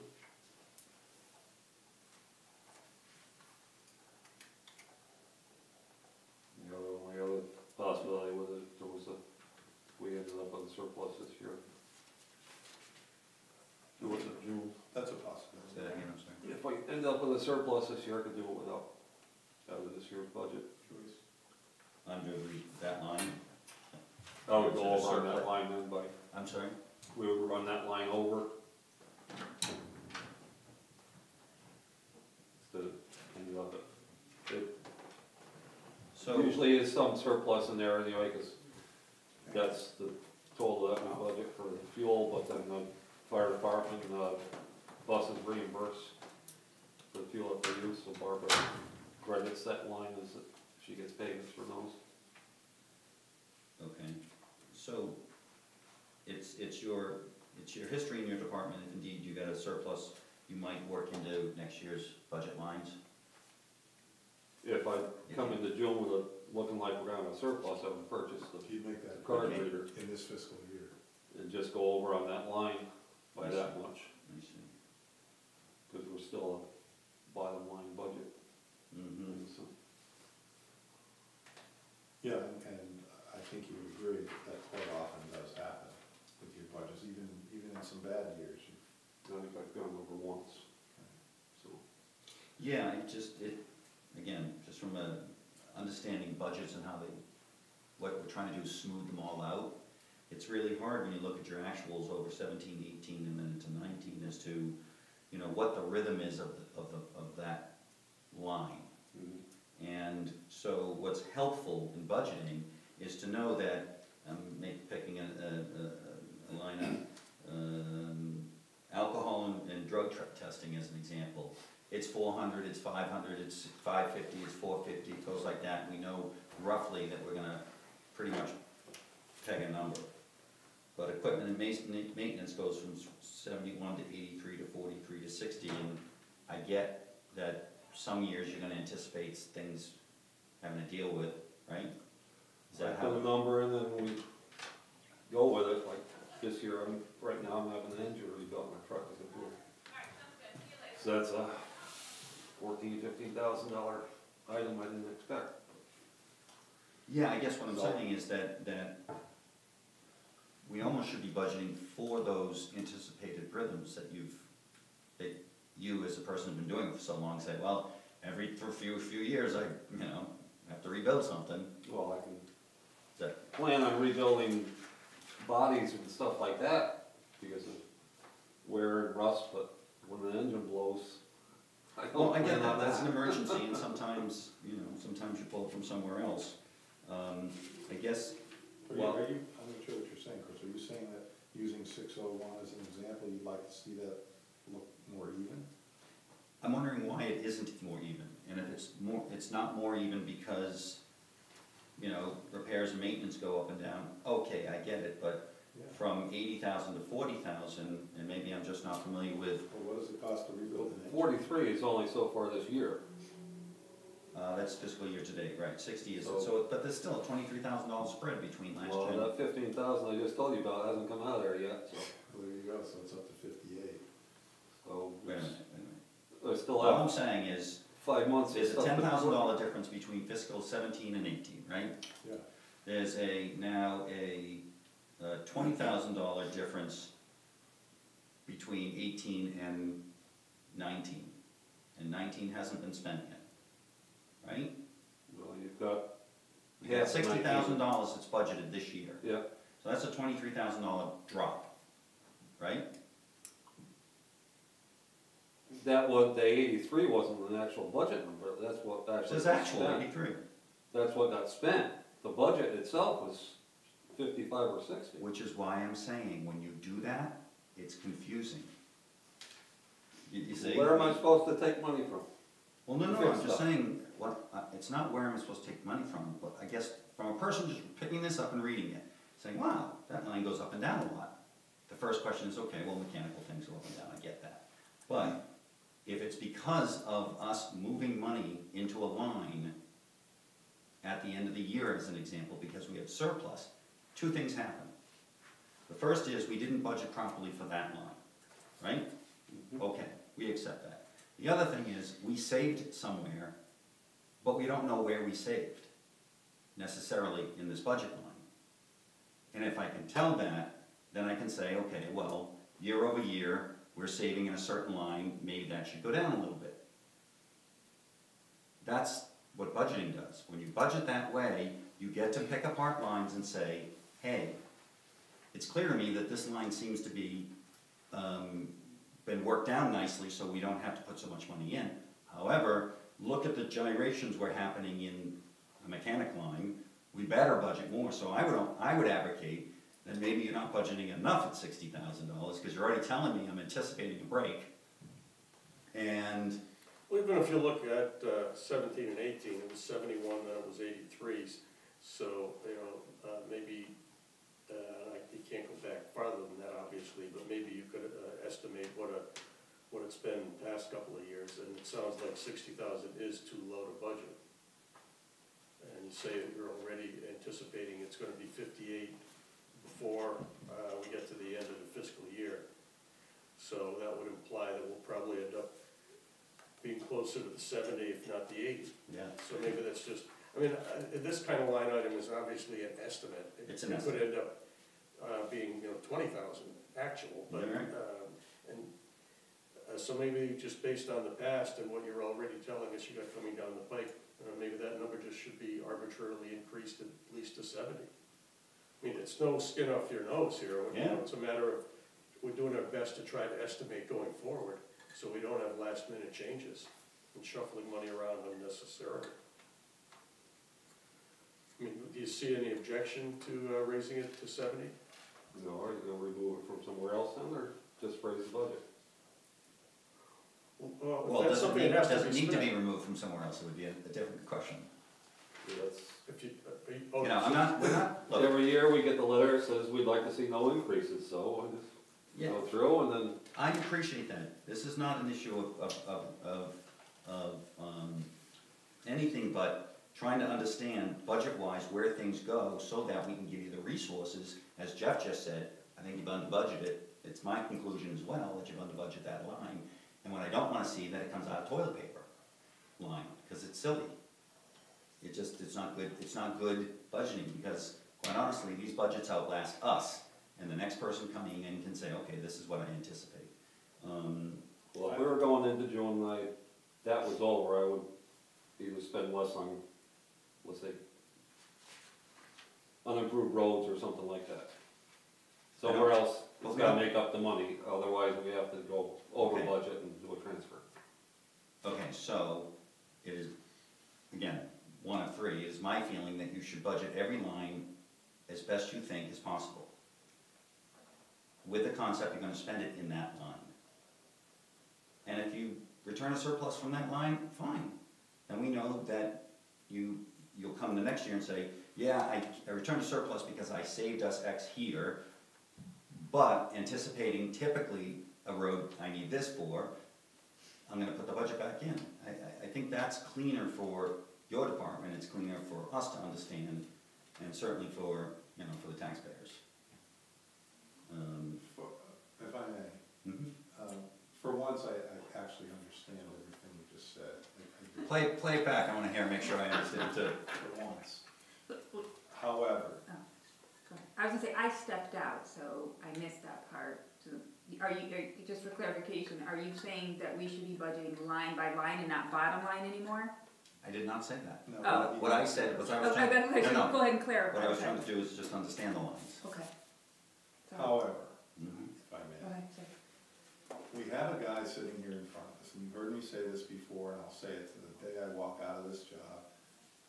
The only other possibility was if there was we ended up with a surplus this year. It wasn't June. That's a possibility. Say that again, I'm sorry. If we end up with a surplus this year, I could do it without, out of this year's budget. Joyce? Under that line? I would go So the over on that surplus- line then by, I'm sorry? we would run that line over. Instead of ending up it So, usually is some surplus in there anyway, because that's the total that we budget for the fuel, but then the fire department, buses reimburse for the fuel that they use, so Barbara credits that line as she gets payments for those. okay, so it's your history in your department, if indeed you got a surplus, you might work into next year's budget lines? If I come into June with a, looking like we're gonna have a surplus, I would purchase the You'd make that card Okay. reader in this fiscal year. and just go over on that line by that much, I see. because we're still a bottom line budget. Mm-hmm. So, Yeah, and I think you would agree that quite often does happen with your budgets, even in some bad years. I think I've gone over once, so. Yeah, again, just from understanding budgets and how what we're trying to do is smooth them all out. It's really hard when you look at your actuals over 17, 18, and then into 19 as to, what the rhythm is of that line. And so what's helpful in budgeting is to know that, picking a line up, alcohol and drug testing as an example. It's 400, it's 500, it's 550, it's 450, it goes like that. We know roughly that we're gonna pretty much peg a number. But equipment and maintenance goes from 71 to 83 to 43 to 60, and I get that some years you're gonna anticipate things having to deal with, right? Is that Put how? a number and then we go with it, like this year, right now I'm having an engine rebuilt, my truck isn't here. So that's a $14,000-15,000 item I didn't expect. Yeah, I guess what I'm saying is that we almost should be budgeting for those anticipated rhythms that you as a person have been doing it for so long, say, well, for a few years I, have to rebuild something. Well, I can Is that, plan on rebuilding bodies and stuff like that because of wear and rust, but when the engine blows, I well, don't I get plan that, on that's that. an emergency, and sometimes, sometimes you pull it from somewhere else. I guess, I'm not sure what you're saying, Chris, are you saying that using 601 as an example, you'd like to see that look more even? I'm wondering why it isn't more even, and if it's not more even because, repairs and maintenance go up and down, okay, I get it, but Yeah. from 80,000 to 40,000, and maybe I'm just not familiar with, Well, what does it cost to rebuild an engine? 43 is only so far this year. that's fiscal year to date, right, 60 is, So- but there's still a $23,000 spread between last Well, year. that 15,000 I just told you about hasn't come out of there yet, so. Well, there you go, so it's up to 58. So Wait a minute. I still All I'm have saying is, 5 months. there's a of stuff to- $10,000 difference between fiscal 17 and 18, right? Yeah. There's now a $20,000 difference between 18 and 19. And 19 hasn't been spent yet, right? Well, you've got. We got half of $60,000 that's budgeted this year. Yeah, So that's a $23,000 drop, right? the 83 wasn't an actual budget number, that's what It actually says got actual spent. 83, That's what got spent. The budget itself was 55 or 60. which is why I'm saying, when you do that, it's confusing. You see? Where am I supposed to take money from? Well, no, Fix I'm just stuff. saying, it's not where I'm supposed to take money from, but I guess from a person just picking this up and reading it, saying, wow, that line goes up and down a lot. The first question is, okay, well, mechanical things go up and down, I get that. But if it's because of us moving money into a line at the end of the year, as an example, because we have surplus, two things happen. The first is, we didn't budget properly for that line, right? Okay, we accept that. The other thing is, we saved somewhere, but we don't know where we saved, necessarily in this budget line. And if I can tell that, then I can say, okay, well, year over year, we're saving in a certain line, maybe that should go down a little bit. That's what budgeting does. When you budget that way, you get to pick apart lines and say, hey, it's clear to me that this line seems to be been worked down nicely, so we don't have to put so much money in. However, look at the gyrations we're happening in a mechanic line. We better budget more. So I would advocate that maybe you're not budgeting enough at $60,000 because you're already telling me I'm anticipating a break. And Well, even if you look at 17 and 18, it was 71, then it was 83s. So, maybe, you can't go back farther than that, obviously, but maybe you could estimate what it's been the past couple of years, and it sounds like 60,000 is too low to budget. And you say that you're already anticipating it's gonna be 58 before we get to the end of the fiscal year. So that would imply that we'll probably end up being closer to the 70, if not the 80. yeah, So maybe that's just, this kind of line item is obviously an estimate. It's an It could end up being, 20,000 actual, but, Right. So maybe just based on the past and what you're already telling us you got coming down the pike, maybe that number just should be arbitrarily increased at least to 70. It's no skin off your nose here. Yeah. It's a matter of, we're doing our best to try to estimate going forward, so we don't have last minute changes and shuffling money around unnecessarily. Do you see any objection to raising it to 70? No, are you gonna remove it from somewhere else then, or just raise the budget? Well, well, if that's something that has does to it be need to spent. be removed from somewhere else? It would be a different question. Yeah, that's, If you, Oh, You know, we're not, look, Every year we get the letter that says we'd like to see no increases, so I just yeah, go through and then, I appreciate that. This is not an issue of anything but trying to understand budget-wise where things go so that we can give you the resources. As Jeff just said, I think you've under-budgeted. It's my conclusion as well that you've under-budgeted that line. And what I don't wanna see, that it comes out of toilet paper line, because it's silly. It's not good budgeting, because quite honestly, these budgets outlast us. And the next person coming in can say, okay, this is what I anticipate. well, if we were going into June, that was over, I would either spend less on, let's say, unimproved roads or something like that. Somewhere else, it's gotta make up the money, otherwise we have to go over Okay. budget and do a transfer. Okay, so it is, again, 1 of 3, it is my feeling that you should budget every line as best you think is possible. With the concept you're gonna spend it in that line. And if you return a surplus from that line, fine. Then we know that you'll come the next year and say, yeah, I returned a surplus because I saved us X here, but anticipating typically a road I need this for, I'm gonna put the budget back in. I think that's cleaner for your department, it's cleaner for us to understand, and certainly for, you know, for the taxpayers. If I may, Mhm. for once, I actually understand everything you just said. I do. Play it back, I wanna hear, make sure I understand too. For once. However, I was gonna say, I stepped out, so I missed that part. So just for clarification, are you saying that we should be budgeting line by line and not bottom line anymore? I did not say that. no. Oh. What I said was I was Okay, trying, then no. go ahead and clarify. What I was Okay. trying to do is just understand the lines. Okay. Sorry. However, Mhm. if I Go may, ahead, sorry. we have a guy sitting here in front of us, and you've heard me say this before, and I'll say it to the day I walk out of this job,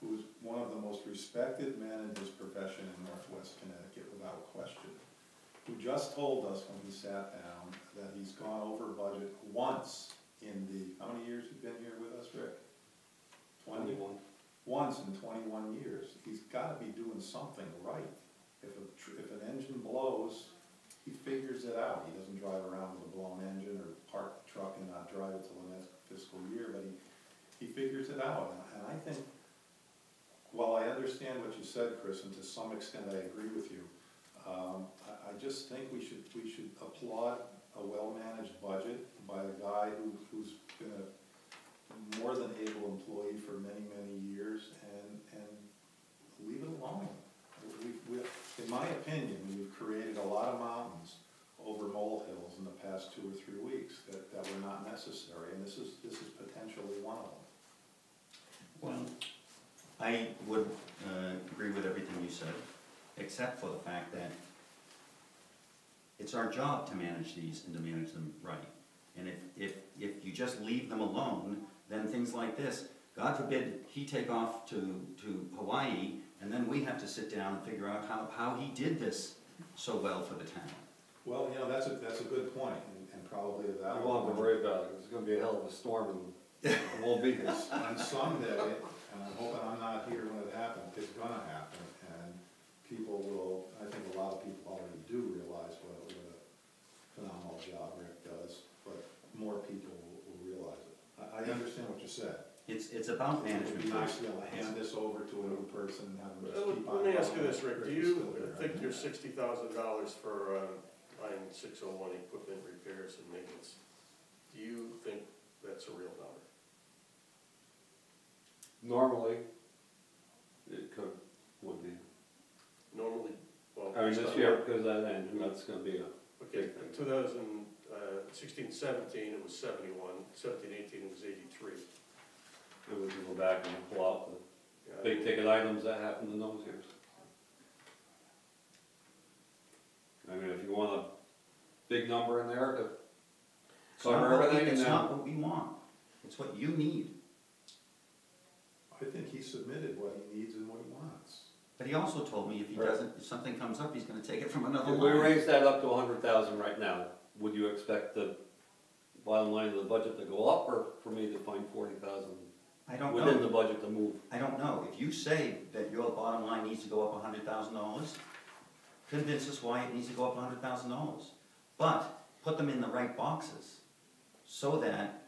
who's one of the most respected men in his profession in Northwest Connecticut, without question, who just told us when he sat down that he's gone over budget once in the, how many years you've been here with us, Rick? 21. Once in 21 years. He's gotta be doing something right. If an engine blows, he figures it out. He doesn't drive around with a blown engine or park the truck and not drive it till the next fiscal year, but he figures it out. And I think, while I understand what you said, Chris, and to some extent I agree with you, I just think we should applaud a well-managed budget by a guy who's been a more than able employee for many, many years, and leave it alone. In my opinion, we've created a lot of mountains over molehills in the past 2 or 3 weeks that were not necessary, and this is potentially one of them. Well, I would agree with everything you said, except for the fact that it's our job to manage these and to manage them right. And if you just leave them alone, then things like this, God forbid he take off to Hawaii, and then we have to sit down and figure out how he did this so well for the town. Well, you know, that's a good point, and probably a I valid won't have to point. worry about it, it's gonna be a hell of a storm and it won't be here. On someday, and I'm hoping I'm not here when it happens, it's gonna happen, and people will, I think a lot of people already do realize what a phenomenal job Rick does, but more people will realize it. I understand what you said. It's about It would management. be nice to be able to hand this over to a new person and have them just keep on. Let me ask you this, going. Rick, do is you still there. think your $60,000 for line 601 equipment repairs and maintenance, do you think that's a real number? Normally, would be. Normally, well. I mean, this year, because that engine, that's gonna be a, Okay, in 2016-17, it was 71, 17-18, it was 83. it would go back and pull out the Yeah, big ticket items that happened in those years. I mean, if you want a big number in there to cover everything, and It's then, not what we want, it's what you need. I think he submitted what he needs and what he wants. But he also told me if he Right. doesn't, if something comes up, he's gonna take it from another if we line. raise that up to 100,000 right now, would you expect the bottom line of the budget to go up, or for me to find 40,000 I don't within know. the budget to move. I don't know. If you say that your bottom line needs to go up $100,000, convince us why it needs to go up $100,000. But put them in the right boxes so that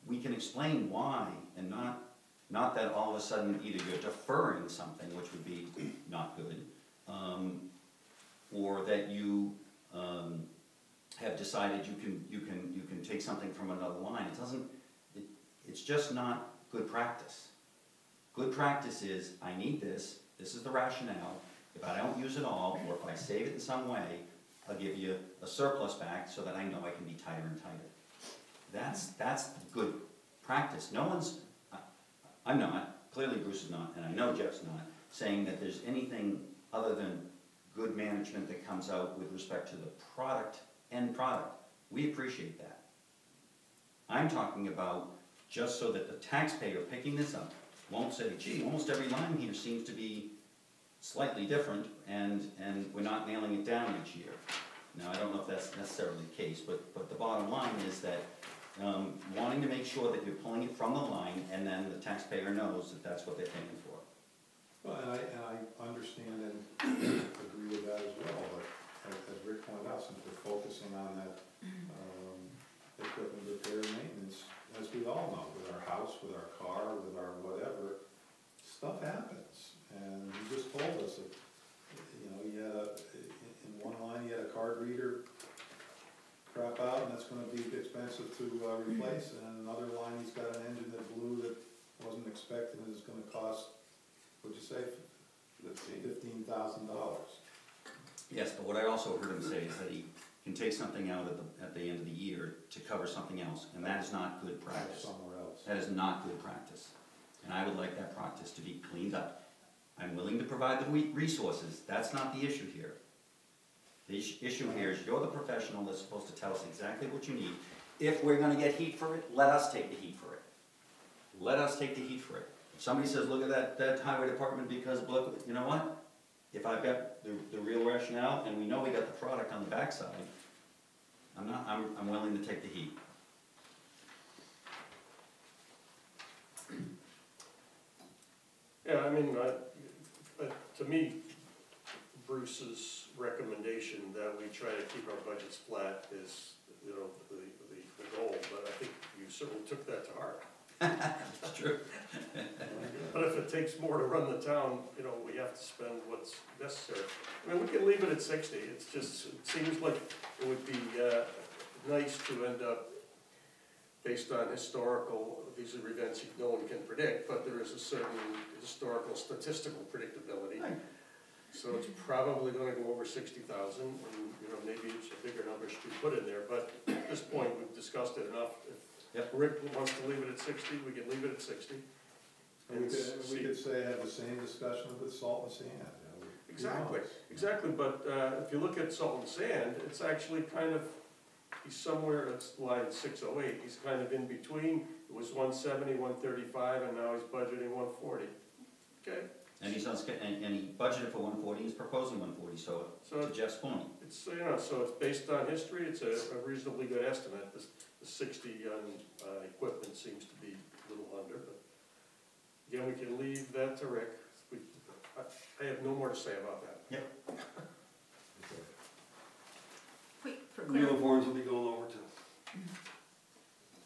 we can explain why, and not that all of a sudden either you're deferring something, which would be not good, or that you have decided you can take something from another line. It's just not good practice. Good practice is, I need this is the rationale. If I don't use it all, or if I save it in some way, I'll give you a surplus back so that I know I can be tighter and tighter. That's good practice. No one's, I'm not, clearly Bruce is not, and I know Jeff's not, saying that there's anything other than good management that comes out with respect to the end product. We appreciate that. I'm talking about just so that the taxpayer picking this up won't say, gee, almost every line here seems to be slightly different, and we're not nailing it down each year. Now, I don't know if that's necessarily the case, but the bottom line is that wanting to make sure that you're pulling it from the line, and then the taxpayer knows that that's what they're paying for. Well, and I understand and agree with that as well, but as Rick pointed out, since we're focusing on that equipment repair and maintenance, as we all know, with our house, with our car, with our whatever, stuff happens. And you just told us that, you had in one line you had a card reader crap out, and that's gonna be expensive to replace, and in another line he's got an engine that blew that wasn't expected and is gonna cost, what'd you say, $15,000. Yes, but what I also heard him say is that he can take something out at the end of the year to cover something else, and that is not good practice. Somewhere else. That is not good practice, and I would like that practice to be cleaned up. I'm willing to provide the resources, that's not the issue here. The issue here is you're the professional that's supposed to tell us exactly what you need. If we're gonna get heat for it, let us take the heat for it. Let us take the heat for it. If somebody says, look at that highway department because, look, you know what? If I've got the real rationale, and we know we got the product on the backside, I'm willing to take the heat. Yeah, I mean, to me, Bruce's recommendation that we try to keep our budgets flat is, the goal, but I think you certainly took that to heart. That's true. But if it takes more to run the town, we have to spend what's necessary. I mean, we can leave it at 60, it seems like it would be nice to end up, based on historical, these are events no one can predict, but there is a certain historical statistical predictability. Right. So it's probably gonna go over 60,000, and, maybe a bigger number should be put in there, but at this point, we've discussed it enough. If Rick wants to leave it at 60, we can leave it at 60. And we could say have the same discussion with salt and sand. Exactly, but if you look at salt and sand, it's actually kind of, he's somewhere, it's line 608, he's kind of in between. It was 170, 135, and now he's budgeting 140. Okay? And he's on, and he budgeted for 140, he's proposing 140, so to Jeff's point. It's, so it's based on history, it's a reasonably good estimate. The 60 on equipment seems to be a little under, but again, we can leave that to Rick. I have no more to say about that. Yep. Wait, Uniforms will be going over too.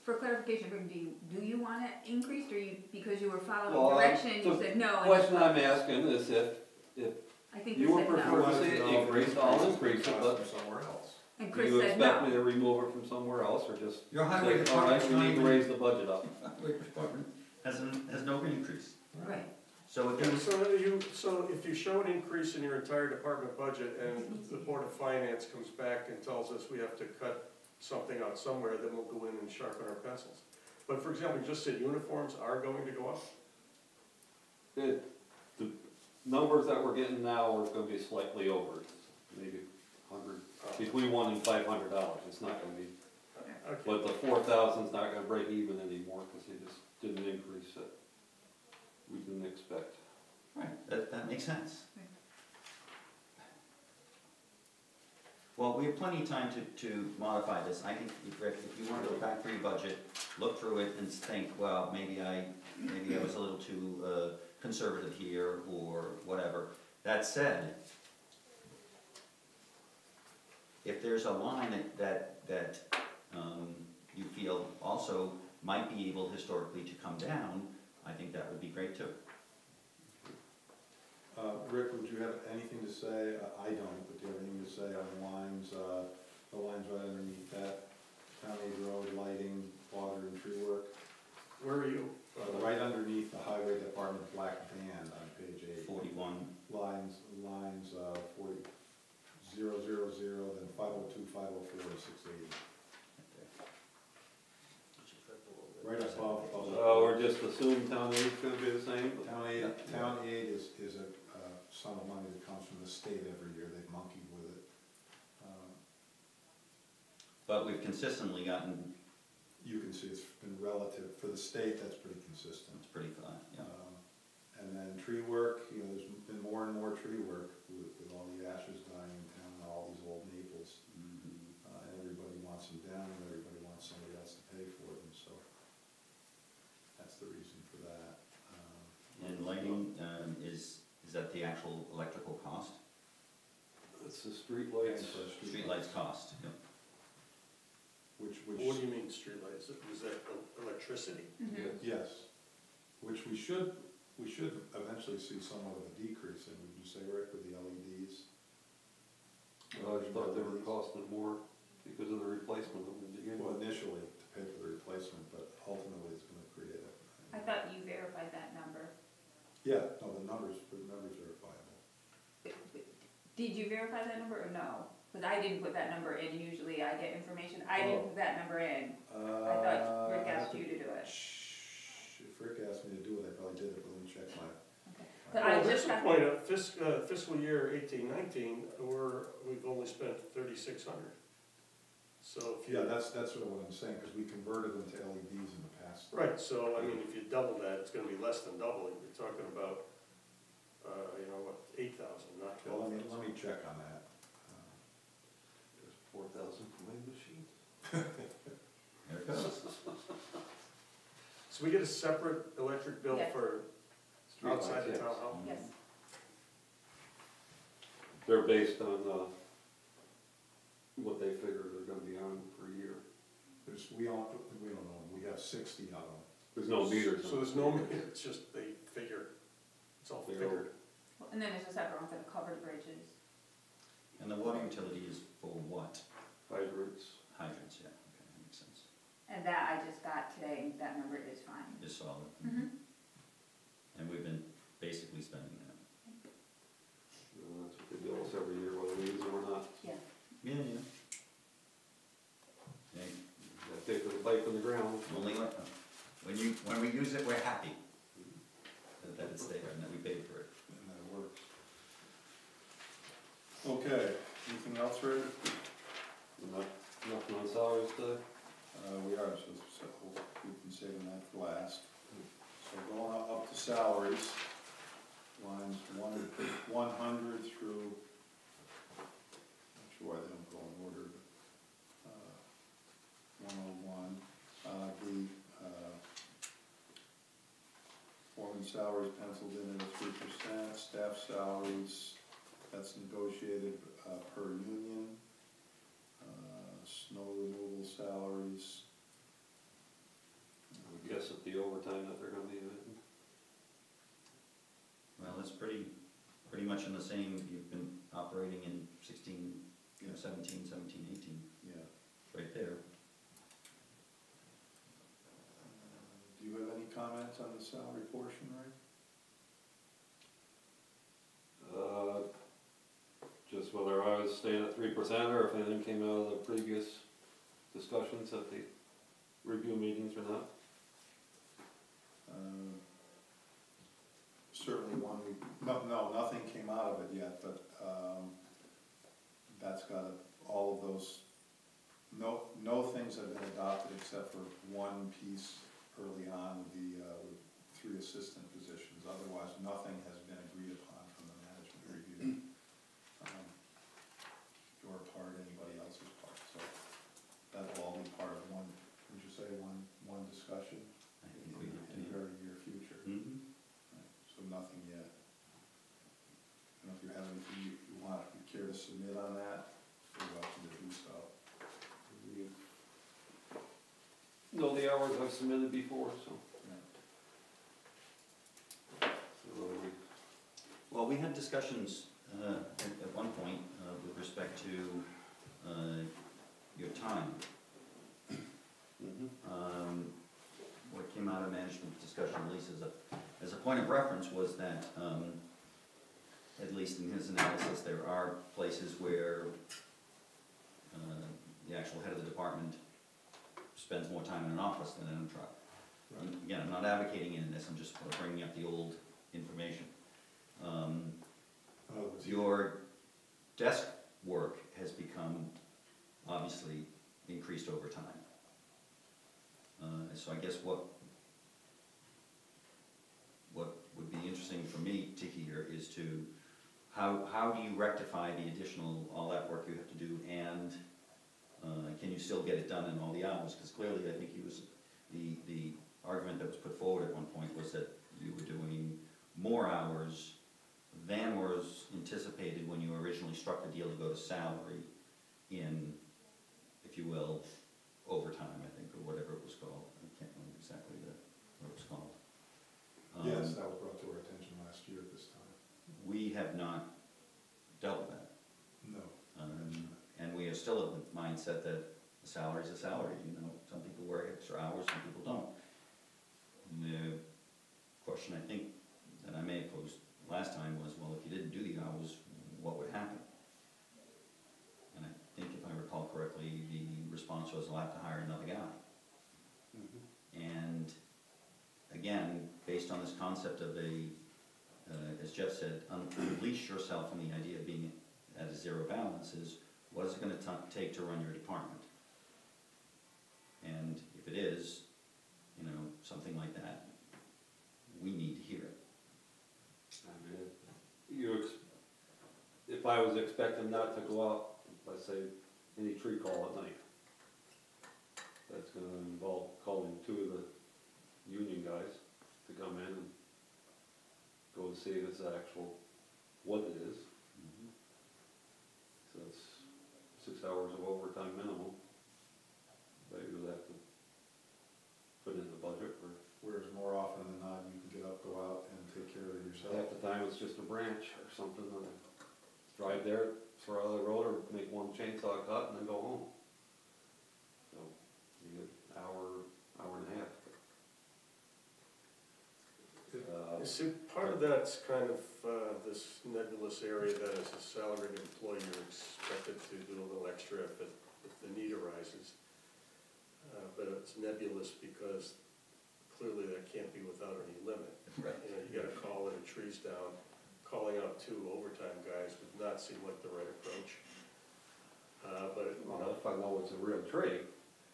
for clarification, do you want it increased, or because you were following Well, direction, you said no? The question I'm asking is if I think you you would said prefer no. to see it increased, I'll increase it, but somewhere else. And do Chris you said expect me no. to remove it from somewhere else, or just Your highway say, all right, department's we not need to even, raise the budget up? highway department has no increase. Right. So it Okay, goes, so if you show an increase in your entire department budget and the Board of Finance comes back and tells us we have to cut something out somewhere, then we'll go in and sharpen our pencils. But for example, you just said uniforms are going to go up? The numbers that we're getting now are gonna be slightly over, maybe 100, between $100 and $500, it's not gonna be, Okay. but the 4,000's not gonna break even anymore, because they just didn't increase it. We didn't expect. right, that makes sense. Well, we have plenty of time to modify this. I think, Rick, if you want to go back through your budget, look through it and think, well, maybe I was a little too conservative here, or whatever. That said, if there's a line that you feel also might be able historically to come down, I think that would be great too. Rick, would you have anything to say? I don't, but do you have anything to say on the lines right underneath that? Town aid road, lighting, water and tree work? Where are you? Right underneath the highway department black band on page 8. 41. Lines 40, 000, then 502, 504, 680. Right above. So we're just assuming town aid's gonna be the same? Town aid is a sum of money that comes from the state every year. They've monkeyed with it. But we've consistently gotten, You can see it's been relative, for the state, that's pretty consistent. it's pretty flat, yeah. And then tree work, there's been more and more tree work with all the ashes dying in town, and all these old maples. And everybody wants them down, and everybody wants somebody else to pay for them, so that's the reason for that. And lighting, is that the actual electrical cost? It's the street lights. Street lights cost, yeah. Which, What do you mean streetlights? Is that electricity? yes, which we should eventually see somewhat of a decrease in, would you say, Rick, with the LEDs? I thought they were costing more because of the replacement of them to begin Well, with. initially to pay for the replacement, but ultimately it's gonna create a. I thought you verified that number. Yeah, no, the numbers verifiable. Did you verify that number or no? Because I didn't put that number in, usually I get information, I didn't put that number in. I thought Rick asked you to do it. If Rick asked me to do it, I probably did it, but let me check my. But I Well, just Rick's got, point of fiscal year 18-19, we've only spent 3,600. So if you. Yeah, that's sort of what I'm saying, because we converted them to LEDs in the past. Right, so I mean, if you double that, it's gonna be less than double. You're talking about, 8,000, not Well, 12,000. let me check on that. There's 4,000 for my machine. There it goes. So we get a separate electric bill Yeah. for Street outside lights, the yes. town hall? yes, They're based on, what they figure they're gonna be on per year. We don't know, we have 60 of them. There's no meters. So there's no, it's just they figure, it's all figured. and then there's a separate one for the covered bridges. And the water utility is for what? Hydrants. Hydrants, yeah, okay, that makes sense. And that I just got today, and that number is fine. Is solid. And we've been basically spending that. That's what they bill us every year, whether we use them or not. Yeah. Yeah, yeah. Hey, Gotta pay for the pipe in the ground. only like, when we use it, we're happy that it's there and that we paid for it. And that works. Okay, anything else, Rick? Nothing on salaries today? We are, so we've been saving that for last. So going up to salaries, lines 100 through, not sure why they don't go in order, but 101. Foreman salaries penciled in at 3%, staff salaries, that's negotiated per union. Snow removal salaries. I would guess at the overtime that they're gonna be in. Well, it's pretty much in the same, you've been operating in 16, 17, 18, Yeah. right there. Do you have any comments on the salary portion, Ray? Just whether I was staying at 3% or if anything came out of the previous discussions at the review meetings or not. Certainly one, nothing came out of it yet, but that's got all of those, no things have been adopted except for one piece early on with with 3 assistant positions. Otherwise, nothing has been agreed upon from the management review. Your part, anybody else's part, so that'll all be part of one, would you say, one hours I've submitted before, so. Well, we had discussions at one point with respect to your time. What came out of management discussion, at least as a point of reference, was that, at least in his analysis, there are places where the actual head of the department spends more time in an office than in a truck. Right. Again, I'm not advocating any of this, I'm just bringing up the old information. Your desk work has become, obviously, increased over time. So I guess what would be interesting for me to hear is to, how do you rectify the additional, all that work you have to do, and can you still get it done in all the hours? Because clearly, I think the argument that was put forward at one point was that you were doing more hours than was anticipated when you originally struck the deal to go to salary in, if you will, overtime, I think, or whatever it was called. I can't remember exactly what it was called. Yes, that was brought to our attention last year at this time. We have not dealt with that. No. And we are still of the mindset that a salary is a salary. You know, some people work extra hours, some people don't. And the question I think that I may have posed last time was, well, if you didn't do the hours, what would happen? And I think if I recall correctly, the response was, I'll have to hire another guy. And again, based on this concept of as Jeff said, unleash yourself from the idea of being at a zero balance is, what is it going to take to run your department? And if it is, you know, something like that, we need to hear it. I mean, if I was expecting not to go out, let's say, any tree call at night, that's gonna involve calling two of the union guys to come in and go and see if it's actual, what it is. So it's 6 hours of overtime minimum that you would have to put in the budget for. Whereas more often than not, you can get up, go out, and take care of it yourself. Half the time it's just a branch or something, and drive there, throw out the road, or make one chainsaw cut and then go home. So you get hour and a half. You see, part of that's kind of this nebulous area that as a salaried employee, you're expected to do a little extra if the need arises. But it's nebulous because clearly that can't be without any limit. Right. You know, you gotta call it a trees down. Calling out two overtime guys would not seem like the right approach. Well, if I know it's a real tree,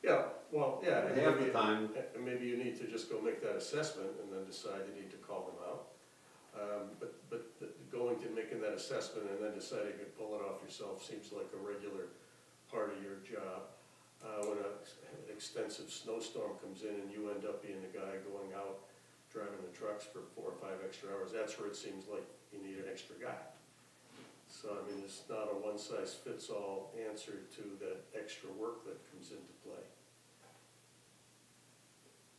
Yeah, well, yeah. and half maybe- the time, And maybe you need to just go make that assessment and then decide you need to call them out. But going to making that assessment and then deciding to pull it off yourself seems like a regular part of your job. When an extensive snowstorm comes in and you end up being the guy going out driving the trucks for 4 or 5 extra hours, that's where it seems like you need an extra guy. So, I mean, it's not a one-size-fits-all answer to that extra work that comes into play.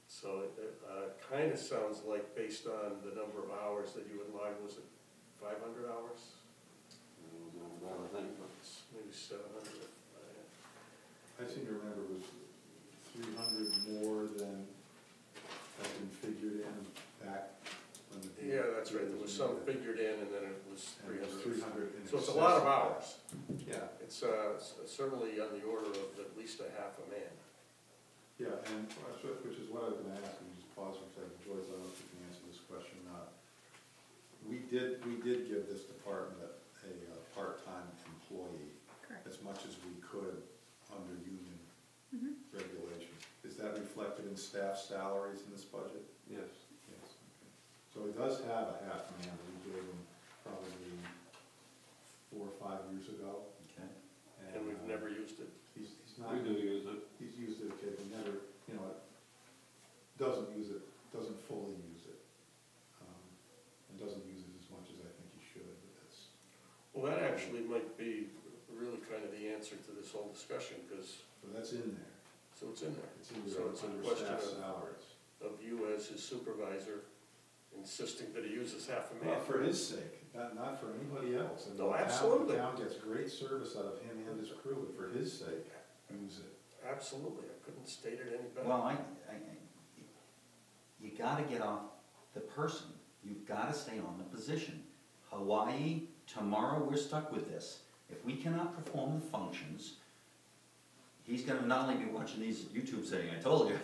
So it kind of sounds like, based on the number of hours that you would line, was it 500 hours? I think, but It's maybe 700. I seem to remember it was 300 more than had been figured in back when the. Yeah, that's right, there was some figured in and then it was And it was 300. 300 in So it's a excess lot of that. hours. Yeah, It's certainly on the order of at least a half a man. yeah, and which is what I was gonna ask, and just pause for a second, Joyce, I don't know if you can answer this question or not. We did give this department a part-time employee, Correct. as much as we could under union regulations. Is that reflected in staff salaries in this budget? yes. Yes, okay. So it does have a half man that we gave him probably 4 or 5 years ago. Okay. And we've never used it. He's not. We do use it. He's used it occasionally, never, you know, doesn't use it, doesn't fully use it. And doesn't use it as much as I think he should, but that's. Well, that actually might be really kind of the answer to this whole discussion, because So that's in there. So it's in there. It's either So it's a under question staff of- salaries. Of you as his supervisor insisting that he uses half a man. Well, for his sake, not for anybody else. And No, the town- absolutely. The town gets great service out of him and his crew, but for his sake, use it. Absolutely, I couldn't state it any better. Well, you gotta get off the person, you've gotta stay on the position. Hawaii, tomorrow we're stuck with this. If we cannot perform the functions, he's gonna not only be watching these YouTube saying, I told you,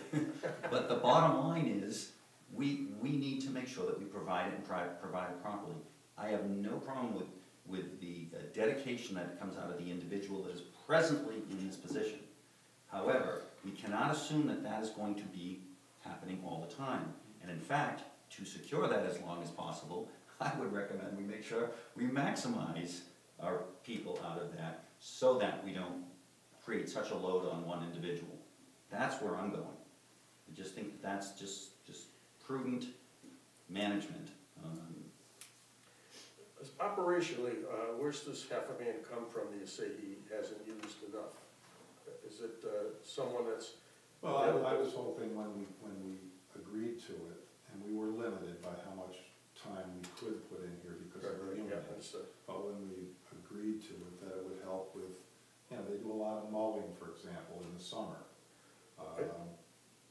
but the bottom line is, we need to make sure that we provide it and provide it properly. I have no problem with the dedication that comes out of the individual that is presently in this position. However, we cannot assume that that is going to be happening all the time. And in fact, to secure that as long as possible, I would recommend we make sure we maximize our people out of that so that we don't create such a load on one individual. That's where I'm going. I just think that that's just prudent management. Operationally, where's this half a man come from that you say he hasn't used enough? Is it someone that's? Well, I was hoping when we agreed to it, and we were limited by how much time we could put in here because of the Yeah, union. understood. But when we agreed to it, that it would help with, they do a lot of mowing, for example, in the summer.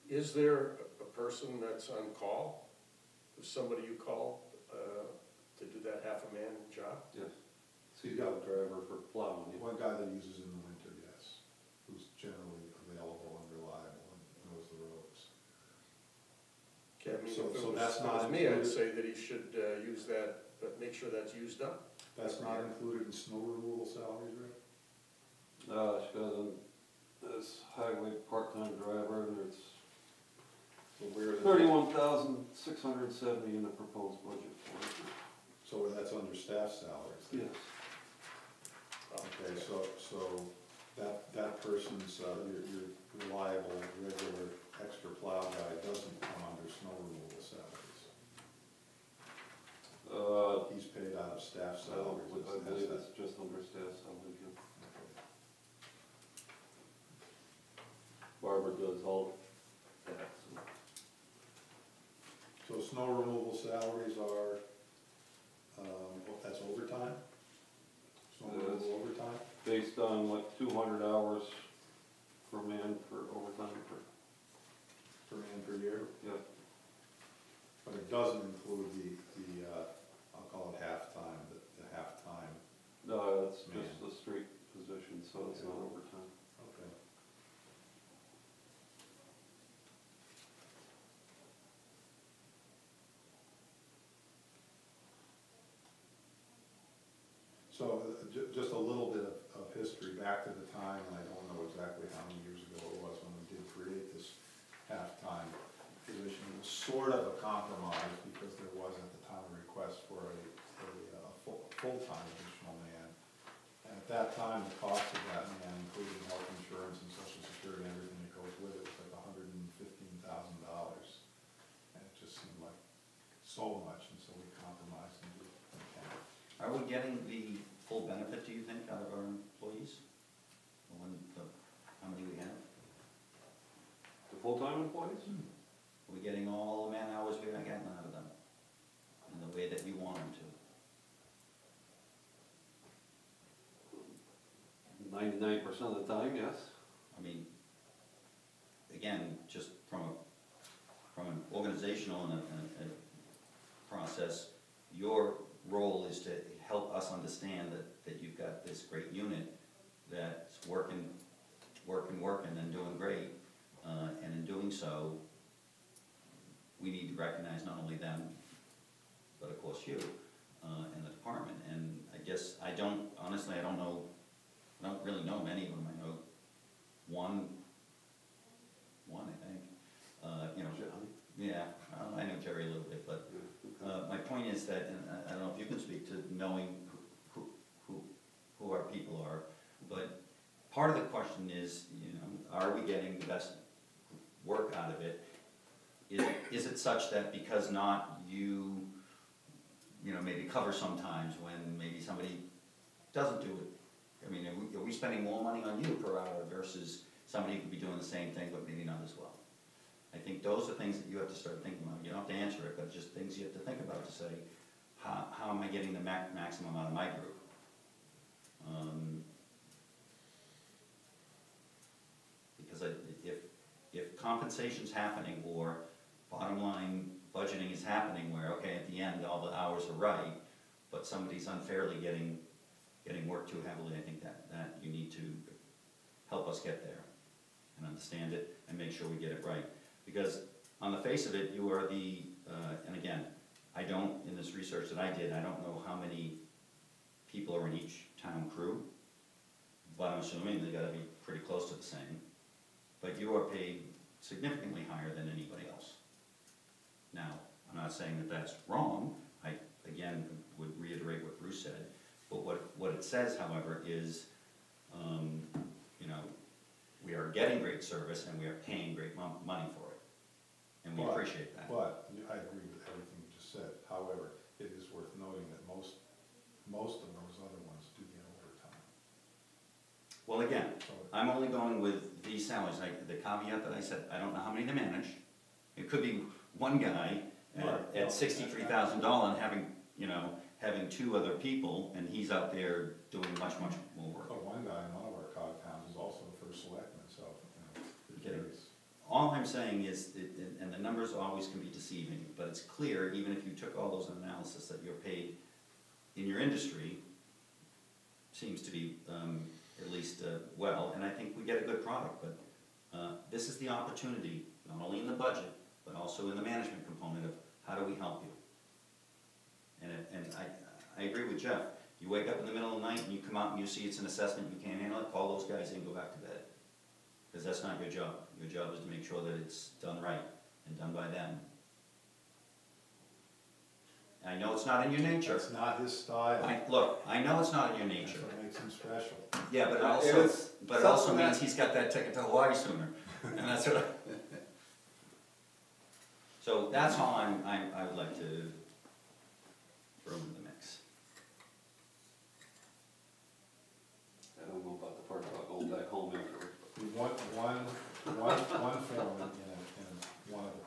Is there a person that's on call? Is somebody you call to do that half a man job? Yes. Seagull driver for plowing. One guy that uses in the winter, yes, who's generally available and reliable and knows the roads. Okay, I mean, So- if it so was- that's if it not was me, I'd included? say that he should use that, but make sure that's used up. That's not included in snow removal salaries, Rick? She got this highway part-time driver, and it's So where is it? 31,670 in the proposed budget for it. So that's under staff salaries? then? Yes. Okay, so that person's, your reliable, regular, extra plow guy doesn't come under snow removal salaries. He's paid out of staff salaries. I believe it's just under staff salary. Yeah. Okay. Barbara does all that. So snow removal salaries are, that's overtime? Snow removal overtime? Based on like 200 hours per man for overtime Per man per year? yeah. But it doesn't include the I'll call it halftime, the halftime. No, it's Man. just a straight position, so it's not overtime. Okay. So just a little bit of history back to the time, and I don't know exactly how many years ago it was when we did create this halftime position. It was sort of a compromise because there was at the time a request for a full-time additional man. And at that time, the cost of that man, including health insurance and social security and everything that goes with it, was like $115,000. And it just seemed like so much, and so we compromised and did half. Are we getting the full benefit, do you think, out of our employees? How many we have? The full-time employees? Are we getting all the man hours we are getting out of them in the way that you want them to? 99% of the time, yes. I mean, again, just from an organizational and a process, your role is to help us understand that you've got this great unit that's working and doing great. And in doing so, we need to recognize not only them, but of course you, and the department. And I guess I don't really know many of them. I know one I think, yeah, I know Jerry a little bit, but my point is that, and I don't know if you can speak to knowing who our people are, but part of the question is, are we getting the best work out of it? Is it such that because not you maybe cover sometimes when maybe somebody doesn't do it? I mean, are we spending more money on you per hour versus somebody could be doing the same thing, but maybe not as well. I think those are things that you have to start thinking about. You don't have to answer it, but just things you have to think about to say, how am I getting the maximum out of my group? Because if compensation's happening, or bottom line budgeting is happening where, okay, at the end, all the hours are right, but somebody's unfairly getting worked too heavily, I think that you need to help us get there and understand it and make sure we get it right. Because on the face of it, you are the, and again, I don't, in this research that I did, I don't know how many people are in each town crew, but I'm assuming they gotta be pretty close to the same. But you are paid significantly higher than anybody else. Now, I'm not saying that that's wrong. I, again, would reiterate what Bruce said. But what it says, however, is, you know, we are getting great service and we are paying great money for it. And we appreciate that. But I agree with everything you just said. However, it is worth noting that most of those other ones do get overtime. Well, again, So I'm only going with these salaries. The caveat that I said, I don't know how many they manage. It could be one guy at $63,000 and having two other people, and he's out there doing much more work. But one guy in one of our COG towns is also the first selectman, so, it varies. All I'm saying is, and the numbers always can be deceiving, but it's clear, even if you took all those analysis, that you're paid in your industry, seems to be at least well, and I think we get a good product, but this is the opportunity, not only in the budget, but also in the management component of how do we help you. And I agree with Jeff. You wake up in the middle of the night and you come out and you see it's an assessment, you can't handle it, call those guys in and go back to bed. Because that's not your job. Your job is to make sure that it's done right and done by them. I know it's not in your nature. That's not his style. Look, I know it's not in your nature. That's what makes him special. Yeah, but it also means he's got that ticket to Hawaii sooner. And that's what So that's all I would like to throw in the mix. I don't know about the part about going back home after. One foreman in one of the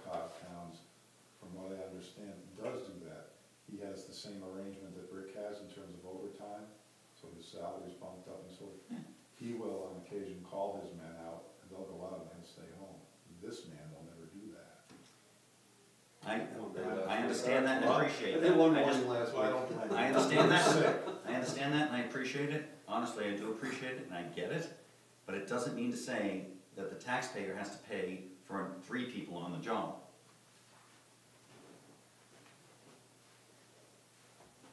COG towns, from what I understand, does do that. He has the same arrangement that Rick has in terms of overtime, so his salary is bumped up and so forth. He will on occasion call his men out, and they'll go out and he'll stay home. This man will never do that. I understand that and appreciate I that. did one morning last week. I understand that. I understand that and I appreciate it. Honestly, I do appreciate it and I get it. But it doesn't mean to say that the taxpayer has to pay for 3 people on the job.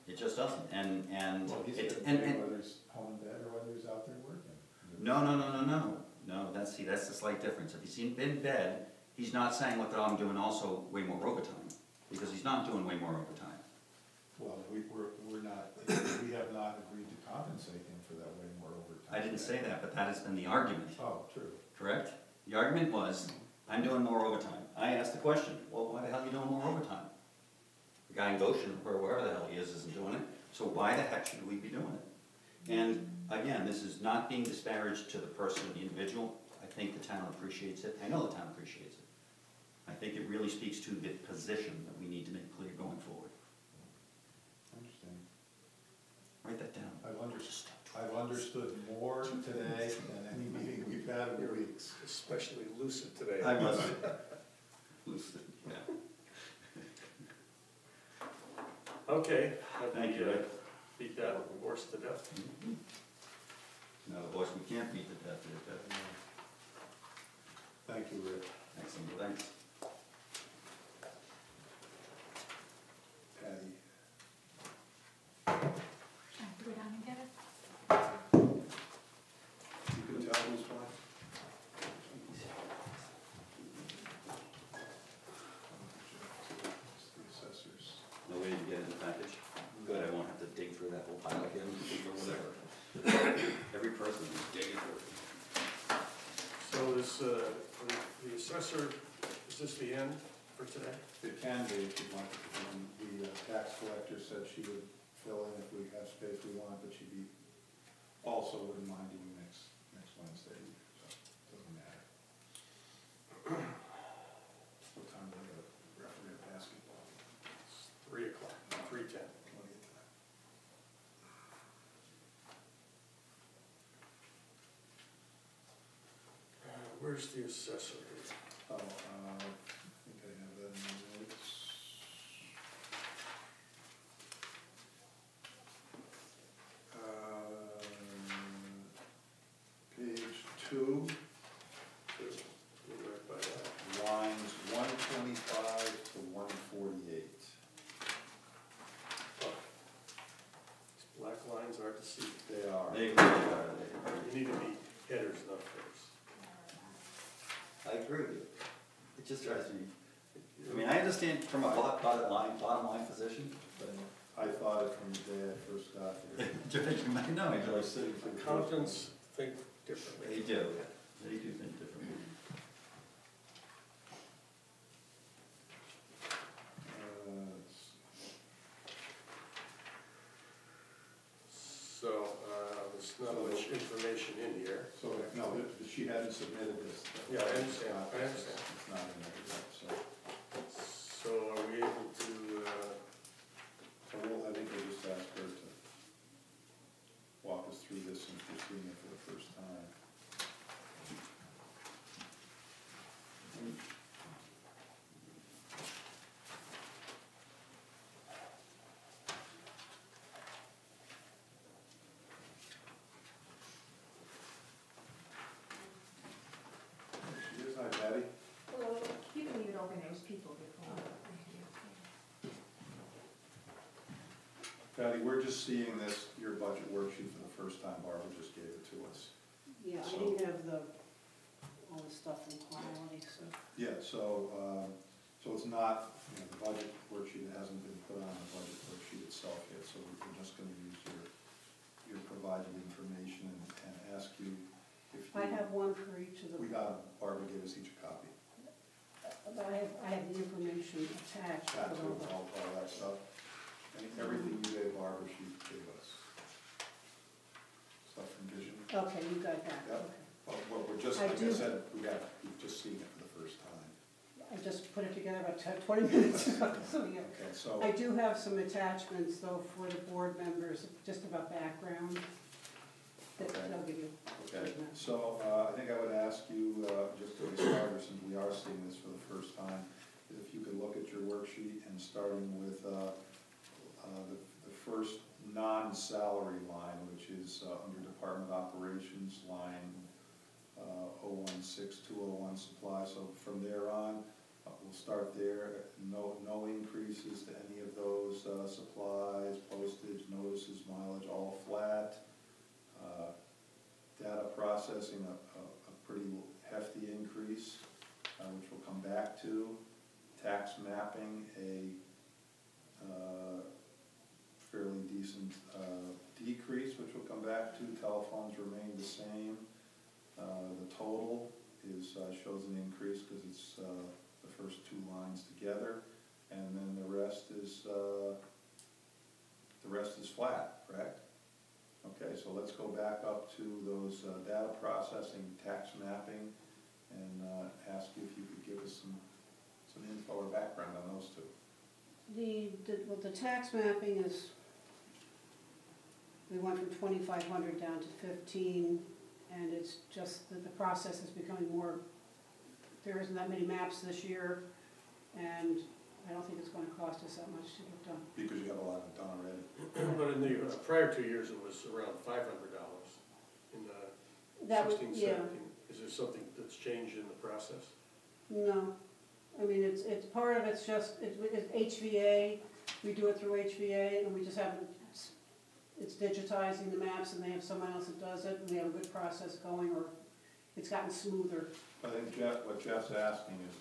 It just doesn't. Well, he's getting paid whether he's home in bed or whether he's out there working. No, that's the slight difference. If he's been in bed, he's not saying, look, I'm doing also way more overtime, because he's not doing way more overtime. Well, we're not, we have not agreed to compensate him for that way more overtime. I didn't say that, but that has been the argument, Oh, true. correct? The argument was, I'm doing more overtime. I asked the question, well, why the hell are you doing more overtime? The guy in Goshen, or wherever the hell he is, isn't doing it, so why the heck should we be doing it? And again, this is not being disparaged to the person, the individual. I think the town appreciates it. I know the town appreciates it. I think it really speaks to the position that we need to make clear going forward. Interesting. Write that down. I've understood more today than any meeting we've had in weeks. Especially lucid today. I must be. Lucid, yeah. Okay, Thank you, Rick. beat that horse to death. Now, the horse we can't beat to death is that. Thank you, Rick. Excellent, thanks. Patty. Go down and get it. You can tell who's what? It's the assessors. No way to get in the package? Good, I won't have to dig through that whole pile again, or whatever. Every person is digging through it. So this, the assessor, is this the end for today? It can be if you want, and the tax collector said she would fill in if we have space we want, but also wouldn't mind doing next Wednesday, so it doesn't matter. Where's the assessor? Oh, I think I have that in my notes. Page 2, We're right by that. lines 125 to 148. These black lines are to see. They are. They really are, You need to be headers, not footers. I agree with you. It just drives me, I mean, I understand from a bottom line position, but I thought it from the day I first got here. no, I was sitting for the Accountants think differently. they do think differently. So, there's not much information in here. So, no, she hadn't submitted this. Yeah, I understand. I understand. It's not in there yet, so. So are we able to, I think we'll just ask her to walk us through this since we're seeing it for the first time. She is, hi Patty. Well, you can leave it open, there's people before. Patty, we're just seeing this, your budget worksheet for the first time. Barbara just gave it to us. Yeah, I So- didn't have all the stuff in quality, so. Yeah, so it's not, the budget worksheet, it hasn't been put on the budget worksheet itself yet, so we're just gonna use your provided information and ask you if you. I have one for each of We them. got, Barbara gave us each a copy. But I have the information attached. That's with all all that stuff. And everything you gave Barbara, she gave us. Stuff from Vision. Okay, you got that, Yep. okay. Well, we're just, I like I do- said, we've just seen it for the first time. I just put it together about 20 minutes ago, so yeah. Okay, so. I do have some attachments though for the board members, just about background, that Okay. they'll give you. Okay, so I think I would ask you, just to be starter, since we are seeing this for the first time, is if you could look at your worksheet and starting with the first non-salary line, which is under Department Operations, line 016201 supply. So from there on, we'll start there. No increases to any of those supplies, postage, notices, mileage, all flat. Data processing, a pretty hefty increase, which we'll come back to. Tax mapping, a fairly decent decrease, which we'll come back to. Telephones remain the same. The total shows an increase because it's the first two lines together, and then the rest is flat, correct? Okay, so let's go back up to those data processing, tax mapping, and ask you if you could give us some info or background on those two. The tax mapping is, we went from 2,500 down to 15, and it's just that the process is becoming more, there isn't that many maps this year, and I don't think it's going to cost us that much to get done. Because you have a lot of it done already. but in the prior 2 years, it was around $500 in That was, 16, yeah. 17. Is there something that's changed in the process? No, I mean, it's part of it's just, it's HVA, we do it through HVA, and we just haven't, it's digitizing the maps, and they have someone else that does it, and we have a good process going, or it's gotten smoother. I think what Jeff's asking is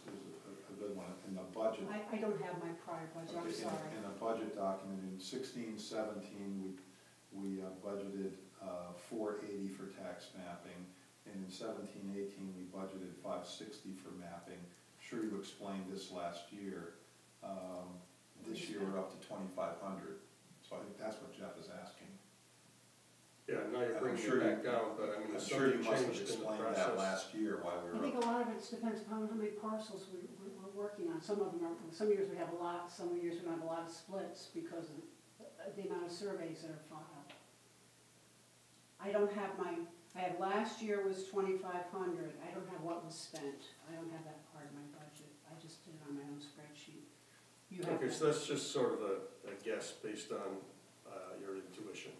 a good one. In the budget. I don't have my prior budget, I'm Okay, sorry. in a budget document, in 16-17, we budgeted $480 for tax mapping, and in 17-18, we budgeted $560 for mapping. Sure, you explained this last year. This year, we're up to $2,500. So I think that's what Jeff is asking. Yeah, now you're I'm bringing sure it back down, but I mean, I'm there's sure you something must have changed in the explained that process. last year while we I were think up. a lot of it depends upon how many parcels we're working on. Some of them are, some years we have a lot, some years we don't have a lot of splits because of the amount of surveys that are filed. I don't have I have last year was 2,500. I don't have what was have that part of my budget, I just did it on my own spreadsheet. You have Okay, that. so that's just sort of a guess based on your intuition.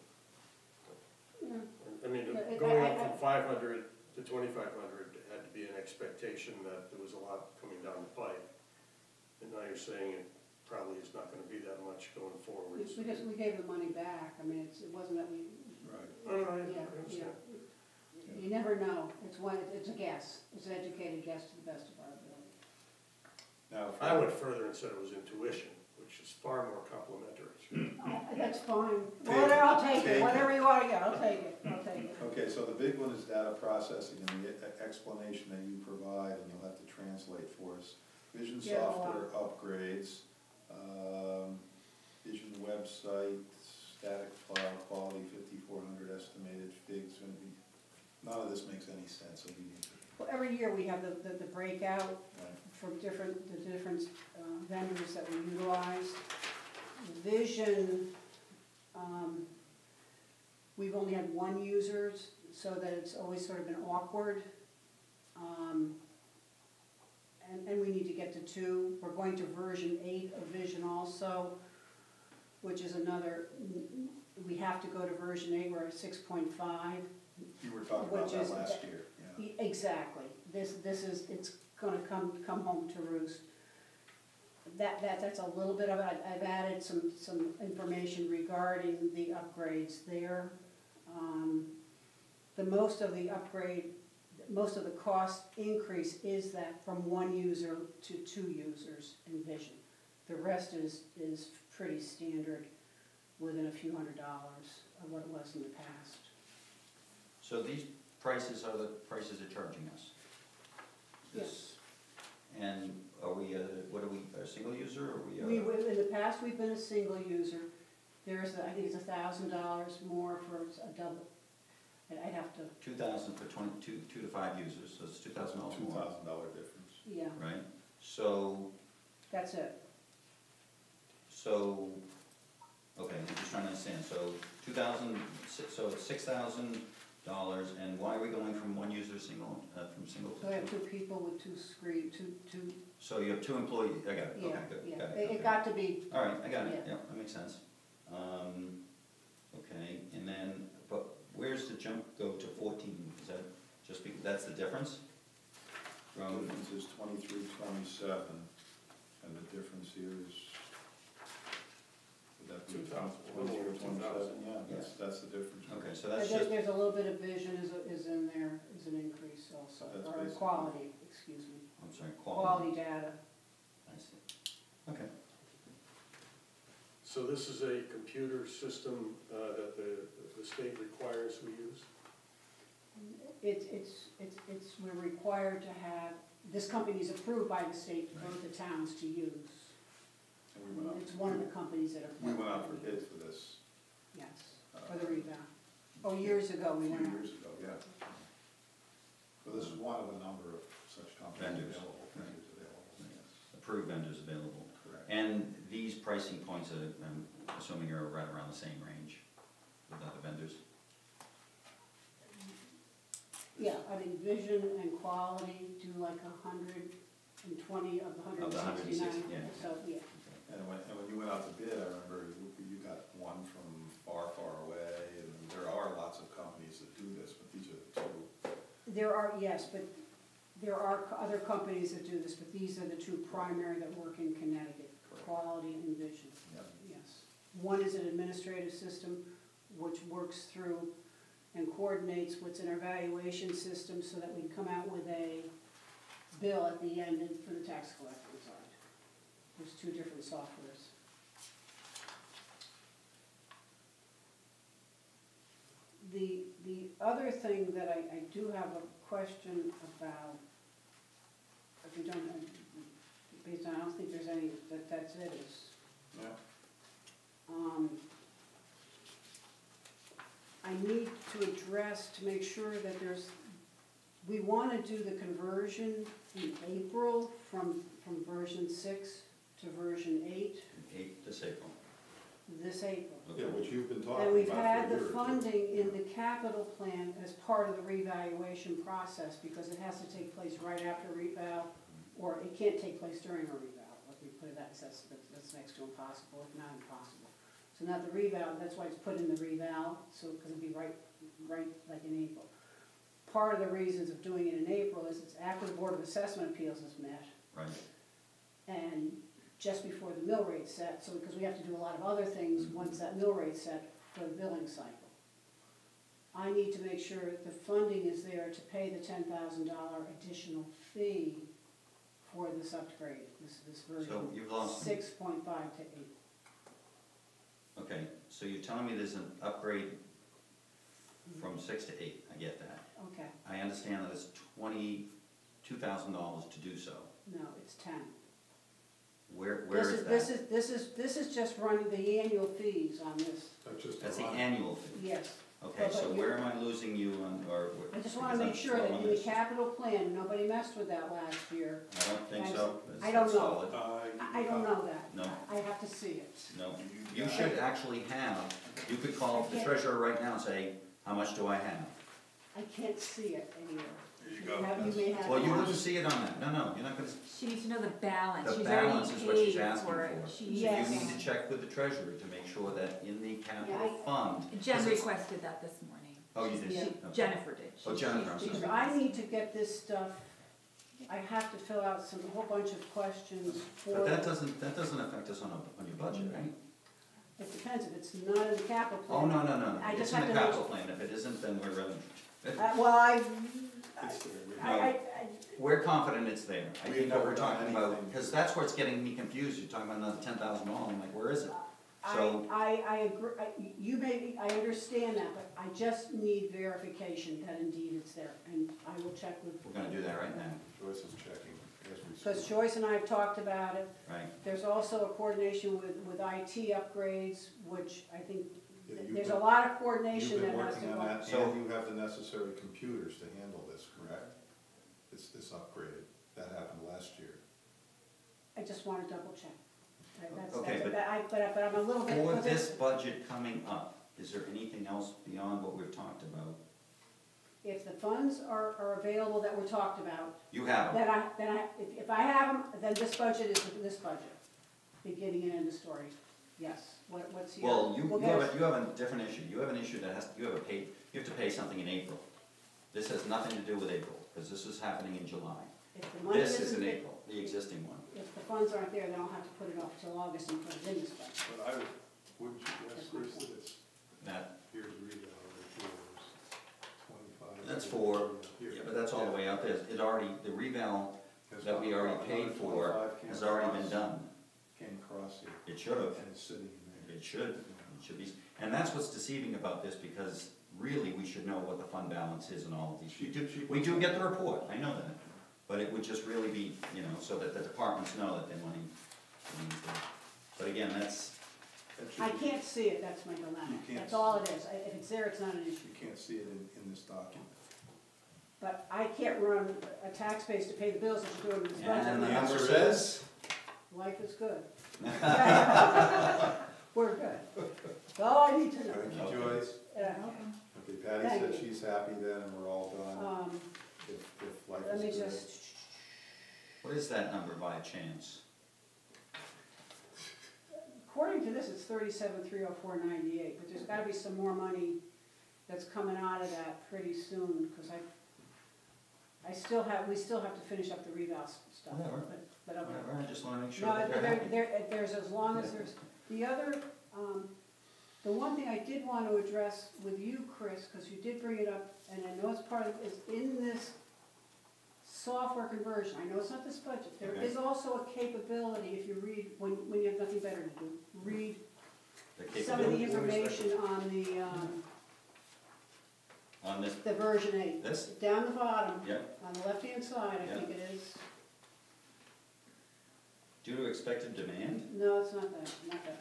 Yeah. I mean, Yeah, going up from 500 to 2,500 had to be an expectation that there was a lot coming down the pipe. And now you're saying it probably is not gonna be that much going forward. We gave the money back, I mean, it wasn't that we, Right. Oh, no, I yeah, understand. yeah. You never know, it's a guess, it's an educated guess to the best of our ability. Now, I went further and said it was intuition, which is far more complimentary. That's fine, Take whatever, I'll take it. it, whatever you wanna get, I'll take it, I'll take it. okay, so the big one is data processing and the explanation that you provide, and you'll have to translate for us. Vision Yeah, software upgrades, Vision website, static file quality 5400 estimated figs, none of this makes any sense, so you need to, Well, every year we have the breakout right? from the different vendors that we utilize. Vision, we've only had one user, so that it's always sort of been awkward. And we need to get to 2. We're going to version 8 of Vision also, which is another, we have to go to version 8, we're at 6.5. You were talking about Which that is- last year, yeah. Exactly, this is, it's gonna come home to roost. That's a little bit of it, I've added some information regarding the upgrades there. Most of the cost increase is that from 1 user to 2 users in Vision. The rest is pretty standard, within a few $100s of what it was in the past. So these prices are the prices they're charging us? Yes. And are we, what are we, a single user, or are we? In the past, we've been a single user. I think it's $1,000 more for a double. I'd have to, 2,000 for 2 to 5 users, so it's $2,000 more. $2,000 difference. yeah, Right, so, that's it. okay, I'm just trying to understand, so 2,000, so it's $6,000, and why are we going from 1 user single, from single So I to have 2? 2 people with 2 screens, two, So you have 2 employees, I got it, yeah, okay, good, yeah. got it, It okay. got to be, All right, I got it, Yeah. yeah, that makes sense. Okay, and then, but where's the jump go to 14? Is that just because, that's the difference? The From, difference is 2327, and the difference here is, would that be 2,000, 23 or 27? 2,000. Yeah, that's the difference. okay, so that's just, there's a little bit of Vision is in there, is an increase also, That's or basically- quality, excuse me. I'm sorry, Quality data. I see. Okay, So this is a computer system that the state requires we use? We're required to have, this company is approved by the state for the towns to use. And we went out, It's one of the companies that are. we went out for bid for this. Yes, for the revamp. Oh, years ago A we few went out. years ago, yeah. So this is one of a number of such companies Vendors. available, vendors available, yes, approved vendors available. correct. And these pricing points are, I'm assuming are right around the same range with other vendors? Yeah, I think Vision and Quality do like 120 of the Of the 169. 160, yeah. So, yeah. And when you went out to bid, I remember you got one from far, far away, and there are lots of companies that do this, but these are the 2. There are, yes, but there are other companies that do this, but these are the 2 primary that work in Connecticut, Correct. Quality and Vision. Yep. Yes. One is an administrative system which works through and coordinates what's in our valuation system so that we can come out with a bill at the end for the tax collector side. There's 2 different softwares. The other thing that I do have a question about, if you don't, based on, I don't think there's any, that's it, is, Yeah. I need to address, to make sure that we want to do the conversion in April from version 6 to version 8 This April. this April. Yeah, which you've been talking And about we've for had a the year or 2. funding in the capital plan as part of the revaluation process, because it has to take place right after reval, or it can't take place during a revow. Let me put it that, that's next to impossible, if not impossible. So not the revow, that's why it's put in the revow, so, because it'd be right like in April. Part of the reasons of doing it in April is it's after the Board of Assessment Appeals is met, Right. and just before the mill rate's set, so because we have to do a lot of other things once that mill rate's set for the billing cycle. I need to make sure the funding is there to pay the $10,000 additional fee for this upgrade, this version. So you've lost me. 6.5 to 8. Okay, so you're telling me there's an upgrade from 6 to 8, I get that. Okay, I understand that it's $22,000 to do so. no, it's 10. Where is that? This is just running the annual fees on this, That's just That's a the line. annual fee. yes. Okay, But so you- where am I losing you on, or? I just wanna make sure that in the capital plan, nobody messed with that last year. I don't think so. I don't That's know. solid. I don't know that. No. I have to see it. No, you should actually have, you could call the treasurer right now and say, how much do I have? I can't see it anywhere. There you go. You may have. Well, you wouldn't see it on that, no, you're not gonna, She needs to know the balance. the She's balance already is what she's paid asking for it. for. She- So Yes. you need to check with the treasurer to make sure that in the capital Yeah, fund. Jen 'cause it's- requested that this morning. Oh, you did? Yeah. Okay. Jennifer did. Oh, Jennifer, I'm Because sorry. I need to get this stuff, I have to fill out a whole bunch of questions for. But that doesn't affect us on your budget, right? It depends, if it's not in the capital Oh, plan. no, I it's just in have the to make- capital plan, if it isn't, then we're running. Well, It's there. I, We're confident it's there. I We think have what we're never done talking about, anything. because that's where it's getting me confused, you're talking about another $10,000, I'm like, where is it? So- I agree, you may, I understand that, but I just need verification that indeed it's there, and I will check with. Oh. We're gonna do that right now, Joyce is checking as we Because speak. Joyce and I have talked about it. right? There's also a coordination with IT upgrades, which I think, Yeah, you've there's a been- lot of coordination You've that been has to working go. on that, So- and you have the necessary computers to handle this, correct? It's this upgrade, that happened last year. I just want to double check. Okay, but- But I'm a little bit. For this budget coming up, is there anything else beyond what we've talked about? If the funds are available that were talked about, You have them, if I have them, then this budget is this budget, beginning and end of story, yes. What's your? well, you we'll have get- you have a different issue, you have an issue that has, you have to pay something in April. This has nothing to do with April, because this is happening in July. If the money This is isn't- in April, the existing one. If the funds aren't there, then I'll have to put it off till August and put it in this budget. But I wouldn't you guess, That's my Chris, point. that it's, That, here's reval, here's 25. that's for, Here. yeah, but that's all the way out there, it already, the reval Has that we gone already across. paid Another for 25 came has already been across- done. Came across here, It should have. and it's sitting in there. It should be, and that's what's deceiving about this, because really, we should know what the fund balance is in all of these. We do get the report, I know that, but it would just really be, so that the departments know that their money is there. But again, that's, That should I be- can't see it, that's my dilemma. You can't That's all it is. If it's there, it's not an issue. You can't see it in this document. But I can't run a tax base to pay the bills that you're doing in this and the budget. number says, Life is good. We're good. That's all I need to know. Thank you, Joyce. Yeah. Okay, Patty Thank said you. she's happy then, and we're all done, if life Let me is good. just, what is that number by chance? according to this, it's 37,304.98, but there's gotta be some more money that's coming out of that pretty soon, because we still have to finish up the reval stuff. Whatever. But okay. Whatever, I just wanna make sure No, that they're happy. there's, as long as there's, the other, the one thing I did want to address with you, Chris, because you did bring it up, and I know it's part of, is in this software conversion, I know it's not this budget, there Okay. is also a capability, if you read, when you have nothing better to do, read The some of the capability, information on this, the version 8. this, Down the bottom, yep, on the left-hand side, I Yeah. think it is. due to expected demand, No, it's not that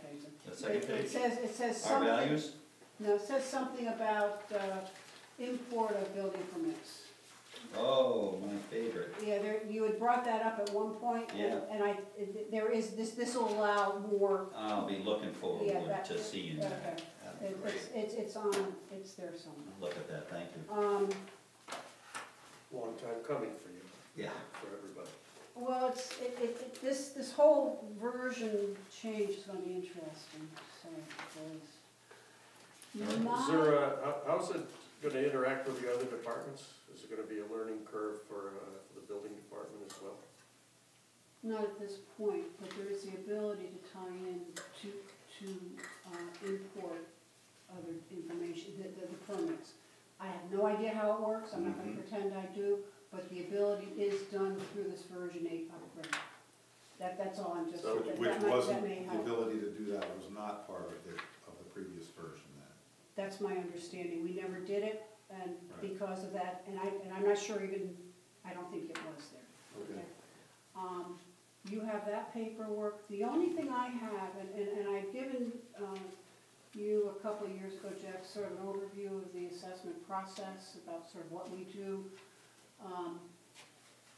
page. the second It page, says our something. values, No, it says something about import of building permits. oh, my favorite. Yeah, you had brought that up at one point, Yeah. and there is, this will allow more. I'll be looking forward Yeah, that- to seeing that. Okay. That'd be great. It's there somewhere. Look at that, thank you. Long time coming for you, Yeah. for everybody. Well, this whole version change is gonna be interesting, so Is there how's it gonna interact with the other departments? Is it gonna be a learning curve for the building department as well? not at this point, but there is the ability to tie in to import other information, the permits. I have no idea how it works, I'm not gonna pretend I do, but the ability is done through this version 8 upgrade. That's all I'm just, So Which that wasn't, may the help. ability to do that was not part of the previous version then. That's my understanding, we never did it, and Right. because of that, and I'm not sure even, I don't think it was there. Okay. You have that paperwork, the only thing I have, and I've given, you a couple of years ago, Jeff, sort of an overview of the assessment process, about sort of what we do.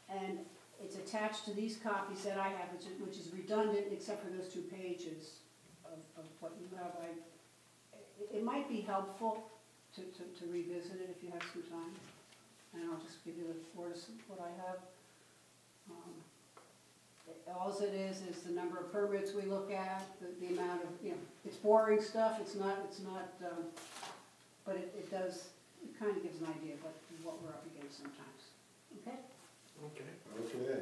And it's attached to these copies that I have, which is redundant except for those 2 pages of what you have. It might be helpful to revisit it if you have some time, and I'll just give you the what I have. All it is the number of permits we look at, the amount of, it's boring stuff, it's not, but it does, it kind of gives an idea of what we're up against sometimes, okay? Okay. Okay.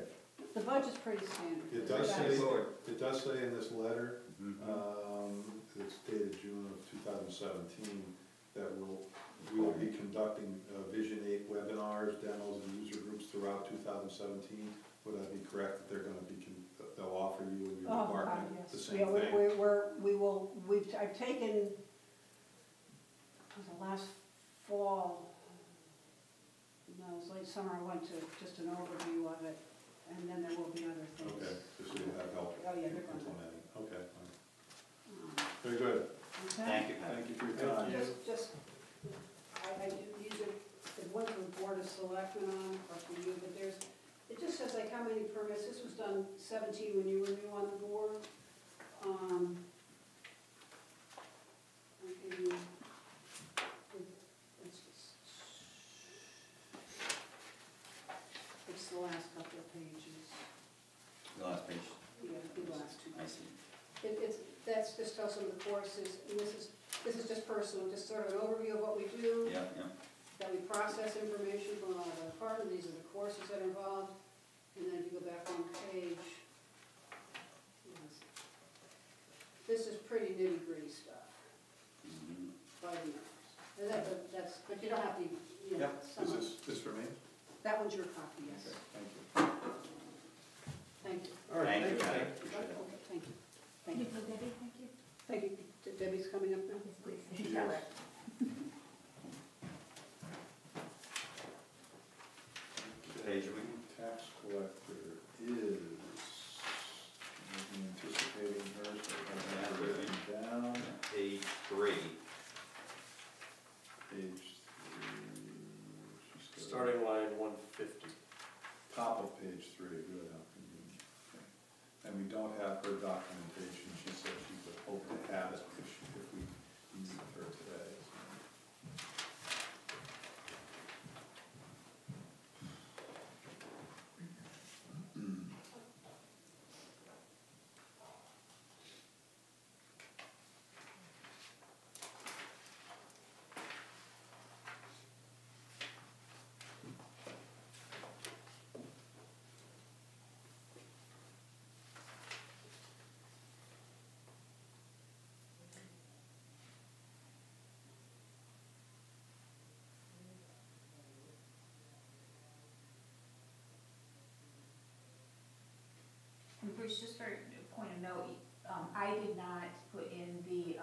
The budget's pretty standard. It does say, Lord. it does say in this letter, Mhm. it's dated June of 2017, that we will be conducting Vision 8 webinars, demos, and user groups throughout 2017. Would I be correct that they're gonna be, they'll offer you and your Oh, God, department yes. the same Yeah, thing? I've taken, was it last fall? No, it was late summer, I went to just an overview of it, and then there will be other things. Okay, just so you have help Oh, yeah, they're gonna. implementing, okay, fine. Um, Very good, Okay? Thank you, Pat. thank you for your Thank time. you. Just, I do, these are, the ones with Board of Selectmen on, or for you, but it just says like how many permits, this was done 17 when you were new on the board. I'll give you, it's the last couple of pages, The last page, yeah, the last 2. I see. That's just tells some of the courses, and this is just personal, just sort of an overview of what we do. Yeah, yeah. That we process information from all the department, these are the courses that are involved, and then if you go back one page, yes. This is pretty nitty-gritty stuff, Mhm. by the numbers. And that's, but you don't have to, Yep, some is of, this for me? that one's your copy, yes. Okay, thank you. Thank you. All right, Thank you, thank Pat. you. Appreciate it. Okay, thank you. Thank you. Debbie, thank you. Thank you. Debbie's coming up now? Yes, please. She is. Page are we? Tax collector is, I'm anticipating her, so I'm gonna have it written down, Page 3. page 3. She's got- Starting line 150. Top of page 3, good, how convenient. Okay. And we don't have her documentation, she said she would hope to have it if we meet her today. And Bruce, just for a point of note, I did not put in the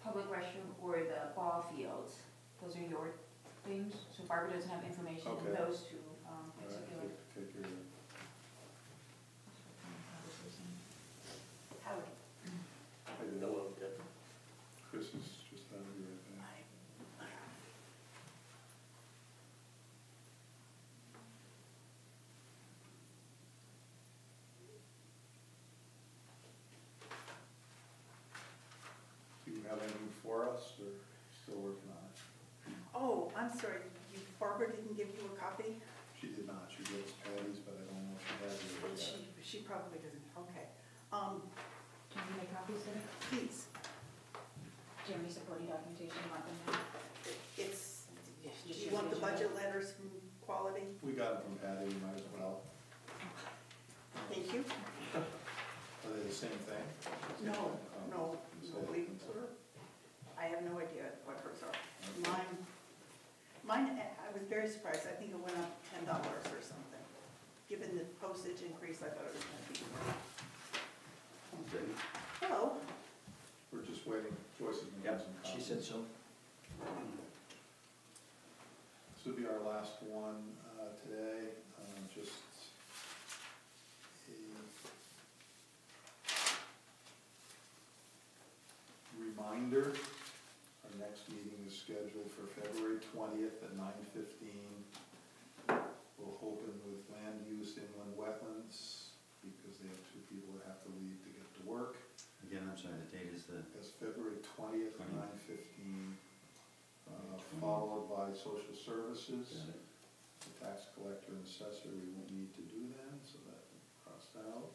public restroom or the ball fields. Those are your things, so Barbara doesn't have information in Okay. those two All right, particular. take care of it. Howard. I didn't know of that. Chris is just out of here, I think. Do you have anything for us, or still working on it? Oh, I'm sorry, Barbara didn't give you a copy? She did not, she gave us Patty's, but I don't know if probably doesn't, okay. Do you make copies of it? Please, Do you have any supporting documentation about them now? it's, do Just you your want the signature. budget letters from Quality? We got them from Patty, you might as well. Thank you. Are they the same thing? No, no, So- we, I have no idea what hers are. Mine, I was very surprised, I think it went up $10 or something. Given the postage increase, I thought it was gonna be more. Okay, Hello, we're just waiting, Joyce is making some She comments. said so. This will be our last one today, just a reminder, our next meeting is scheduled for February 20th at 9:15. We'll open with land use inland wetlands, because they have 2 people that have to leave to get to work. Again, I'm sorry, the date is the, That's February 20th at 9:15, followed by social services. got it. The tax collector and assessor, we won't need to do then, so that crossed out.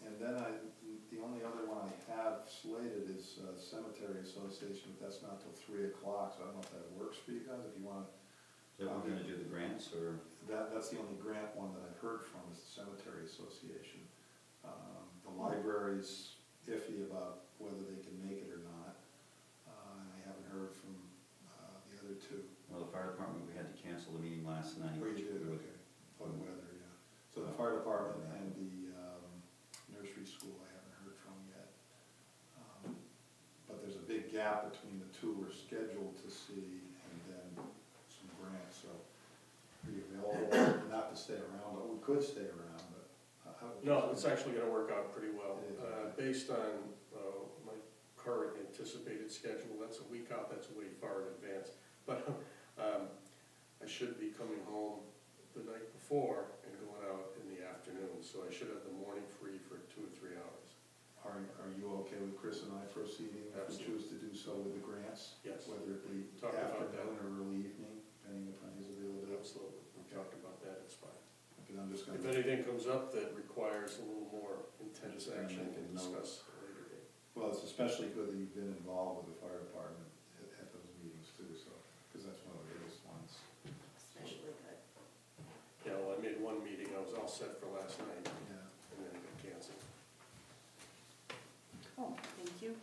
And then the only other one I have slated is cemetery association, but that's not till 3 o'clock, so I don't know if that works for you guys, if you wanna. So we're gonna do the grants, or? That's the only grant one that I've heard from, is the cemetery association. The library's iffy about whether they can make it or not, and I haven't heard from the other 2. Well, the fire department, we had to cancel the meeting last night. Oh, you did, okay, for the weather, yeah. So the fire department and the nursery school I haven't heard from yet. But there's a big gap between the 2 we're scheduled to see and then some grants, so are you available, not to stay around, but we could stay around, but how would you? No, it's actually gonna work out pretty well. It is, Based on my current anticipated schedule, that's a week out, that's way far in advance. But I should be coming home the night before and going out in the afternoon, so I should have the morning free for 2 or 3 hours. Are you okay with Chris and I proceeding if we Absolutely. choose to do so with the grants? Yes. Whether it be Talk about that. afternoon or early evening, depending upon his availability? Absolutely, we'll talk about that, it's fine. Because I'm just If gonna, anything comes up that requires a little more intense Just gonna action, make a we'll note. discuss at a later date. well, it's especially good that you've been involved with the fire department at those meetings too, so, because that's one of the biggest ones. especially good. Yeah, well, I made one meeting, I was all set for last night, Yeah. and then it got canceled. Oh, thank you.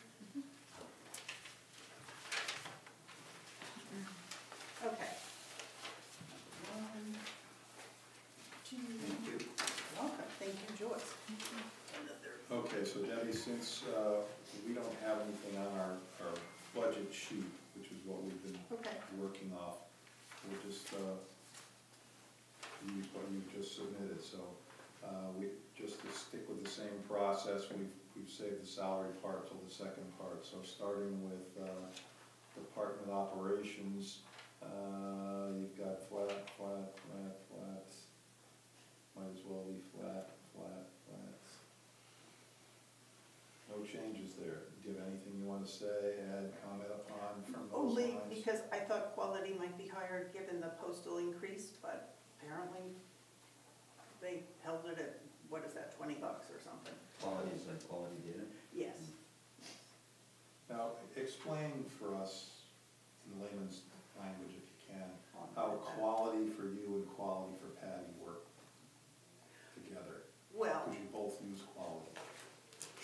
Okay. 1, 2, Thank you. welcome, thank you, Joyce. Okay, so Debbie, since we don't have anything on our budget sheet, which is what we've been Okay. working off, we'll just use what you just submitted, so we, just to stick with the same process, we've saved the salary part till the second part, so starting with department operations, you've got flat, flat, flat, flat, might as well be flat, flat, flat. No changes there. Do you have anything you want to say, add, comment upon from those Only lines? because I thought quality might be higher given the postal increase, but apparently they held it at, what is that, $20 or something? Quality, is that quality data? Yes. Now, explain for us in layman's language, if you can, on how that. quality for you and quality for Patty work together, Well, because you both use quality.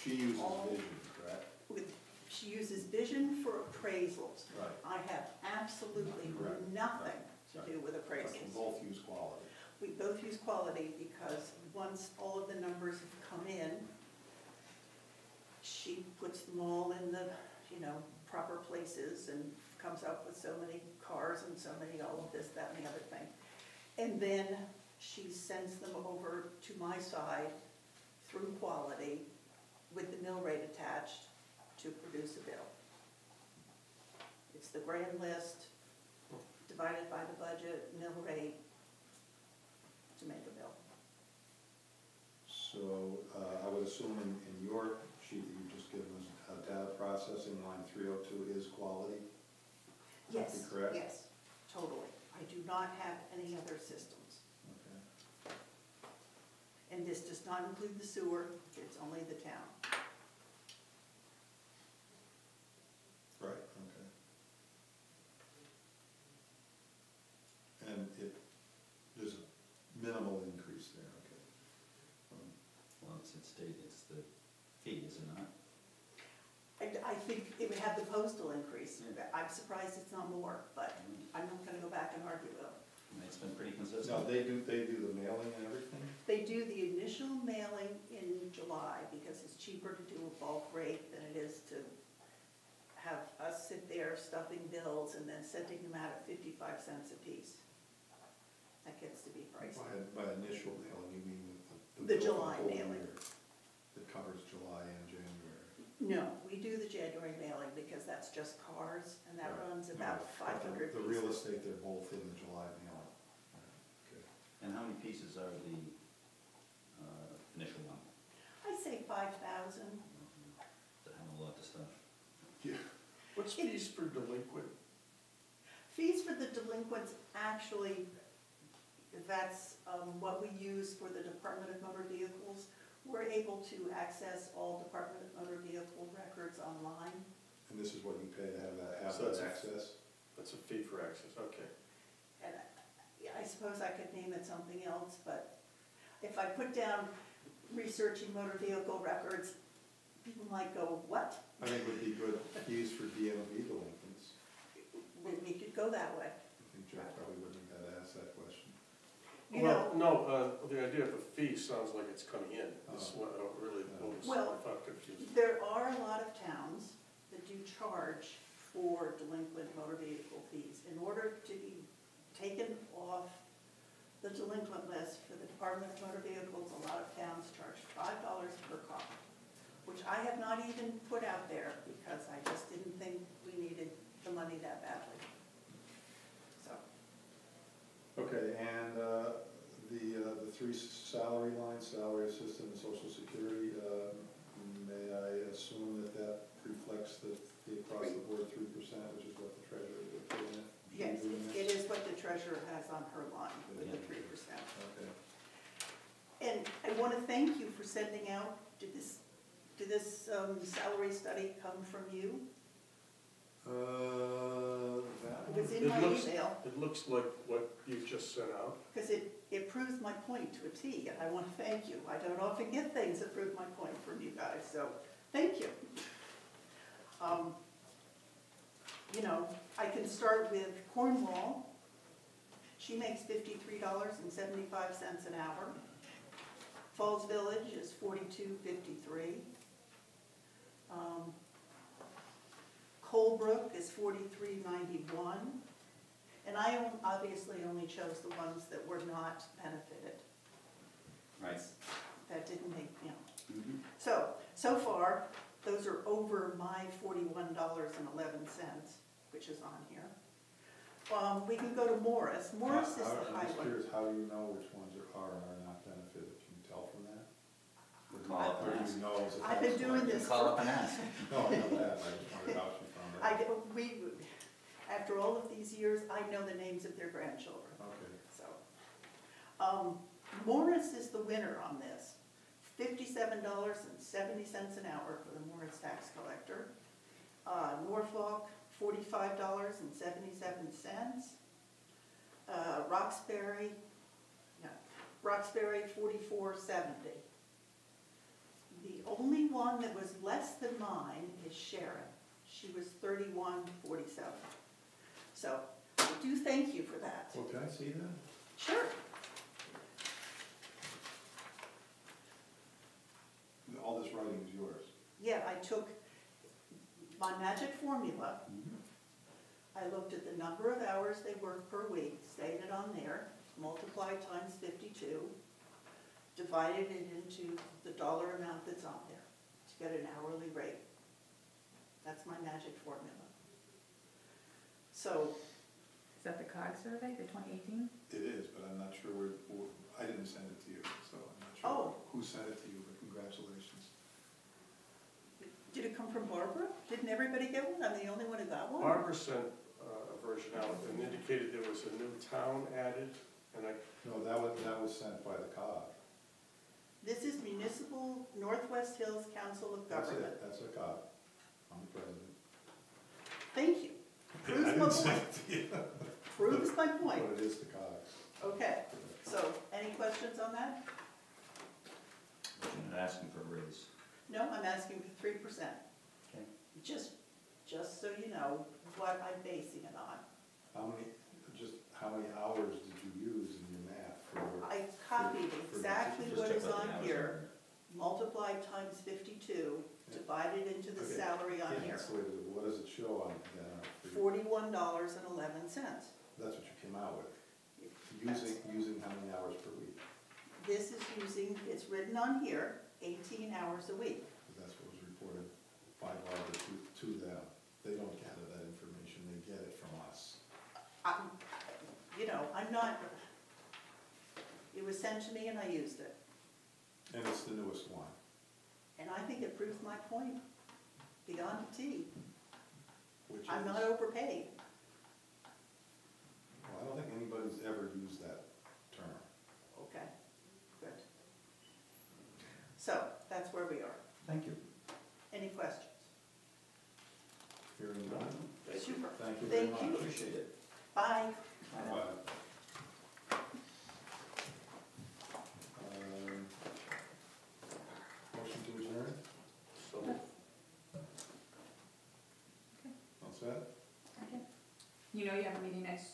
She uses All- vision, correct? she uses vision for appraisals. Right. I have absolutely Correct. nothing to Right. do with But you appraisals. both use quality. We both use quality because once all of the numbers have come in, she puts them all in the, proper places and comes up with so many cars and so many, all of this, that, and the other thing. And then she sends them over to my side through quality with the mill rate attached to produce a bill. It's the grand list divided by the budget, mill rate, to make a bill. So I would assume in your sheet that you've just given us, data processing, line 302 is quality? Yes, Is that correct? yes, totally. I do not have any other systems. Okay. And this This does not include the sewer, it's only the town. Right, okay. And there's a minimal increase there, okay. Well, it's the fee, is it not? I think it would have the postal increase. Yeah. I'm surprised it's not more, but I'm not gonna go back and argue with them. It's been pretty consistent. Now, they do the mailing and everything? They do the initial mailing in July because it's cheaper to do a bulk rate than it is to have us sit there stuffing bills and then sending them out at 55 cents a piece. That gets to be pricey. By initial mailing, you mean with The bill for July whole mailing. year that covers July and January? No, we do the January mailing because that's just cars and that Right. runs about No, 500 The pieces. real estate, they're both in the July mailing. Okay. And how many pieces are the initial one? I say 5,000. It's a hell of a lot of stuff. Yeah. What's fees for delinquent? Fees for the delinquents, actually, that's what we use for the Department of Motor Vehicles. We're able to access all Department of Motor Vehicle records online. And this is what you pay to have So that's that a- access? That's a fee for access, okay. And I suppose I could name it something else, but if I put down researching motor vehicle records, people might go, what? I think it would be good fees for DMV delinquents. We could go that way. I think Jeff probably wouldn't have had to ask that question. You Well, know, no, the idea of a fee sounds like it's coming in. That's what I really was, Well- I thought confused. there are a lot of towns that do charge for delinquent motor vehicle fees. In order to be taken off the delinquent list for the Department of Motor Vehicles, a lot of towns charge $5 per car, which I have not even put out there because I just didn't think we needed the money that badly. So, Okay, and the three salary lines, salary assistant and social security, may I assume that reflects the across the board 3%, which is what the treasurer would put in? yes, it is what the treasurer has on her line with the 3%. Okay. And I want to thank you for sending out, did this salary study come from you? That It was one, in my looks- email, It looks like what you just sent out. because it proves my point to a T, and I want to thank you. I don't often get things that prove my point from you guys, so thank you. You know, I can start with Cornwall. She makes $53.75 an hour. Falls Village is $42.53. Colebrook is $43.91. And I obviously only chose the ones that were not benefited. Right. That didn't make, you know. Mhm. So far, those are over my $41.11, which is on here. We can go to Morris. Morris is the I'm high just one. curious, how do you know which ones are and are not benefited? Can you tell from that? Call up Or and do ask. you know as a I've been tax doing collector? this Call up and ask. No, I know that, I just wondered how she found I, that. after all of these years, I know the names of their grandchildren, Okay. so. Morris is the winner on this. $57.70 an hour for the Morris tax collector. Norfolk, $45.77. Roxbury, $44.70. The only one that was less than mine is Sharon. She was $31.47. So I do thank you for that. Well, can I see that? Sure. All this writing is yours. Yeah, I took my magic formula. Mhm. I looked at the number of hours they work per week, stated on there, multiplied times 52, divided it into the dollar amount that's on there to get an hourly rate. That's my magic formula. So, Is that the COG survey, the 2018? It is, but I'm not sure I didn't send it to you, so I'm not sure Oh. who sent it to you, but congratulations. did it come from Barbara? Didn't everybody get one? I'm the only one who got one? Barbara sent a version out and indicated there was a new town added, and I, No, that was sent by the COG. This is Municipal Northwest Hills Council of That's Government. it, that's a cog. I'm the president. Thank you. I Proves my didn't say point. it to you, Proves my point. but it is the cogs. Okay, so any questions on that? But you're not asking for a raise. No, I'm asking for 3%. Okay. Just so you know what I'm basing it on. How many hours did you use in your math for? I copied exactly Just what check is what the on hours here, multiplied times 52, divided into the Okay. salary on Yeah, here. so what does it show on that? $41.11. That's what you came out with, using how many hours per week? This is using, it's written on here, 18 hours a week. Because that's what was reported by Barbara to them. They don't gather that information, they get it from us. I'm not, it was sent to me and I used it. And it's the newest one. And I think it proves my point beyond a T. Which I'm is- not overpaid. Well, I don't think anybody's ever used that term. Okay, good. So, that's where we are. Thank you. Any questions? Hearing none. Super. Thank you very much. Thank you. Appreciate it. Bye. Motion to adjourn? So, All set? You know you have a meeting next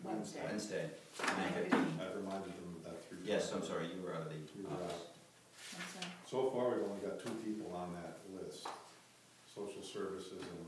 Wednesday. Wednesday, Nine 9:15. I've reminded them of that 3 times. Yes, I'm sorry, you were out of the You were office. So far, we've only got 2 people on that list, social services and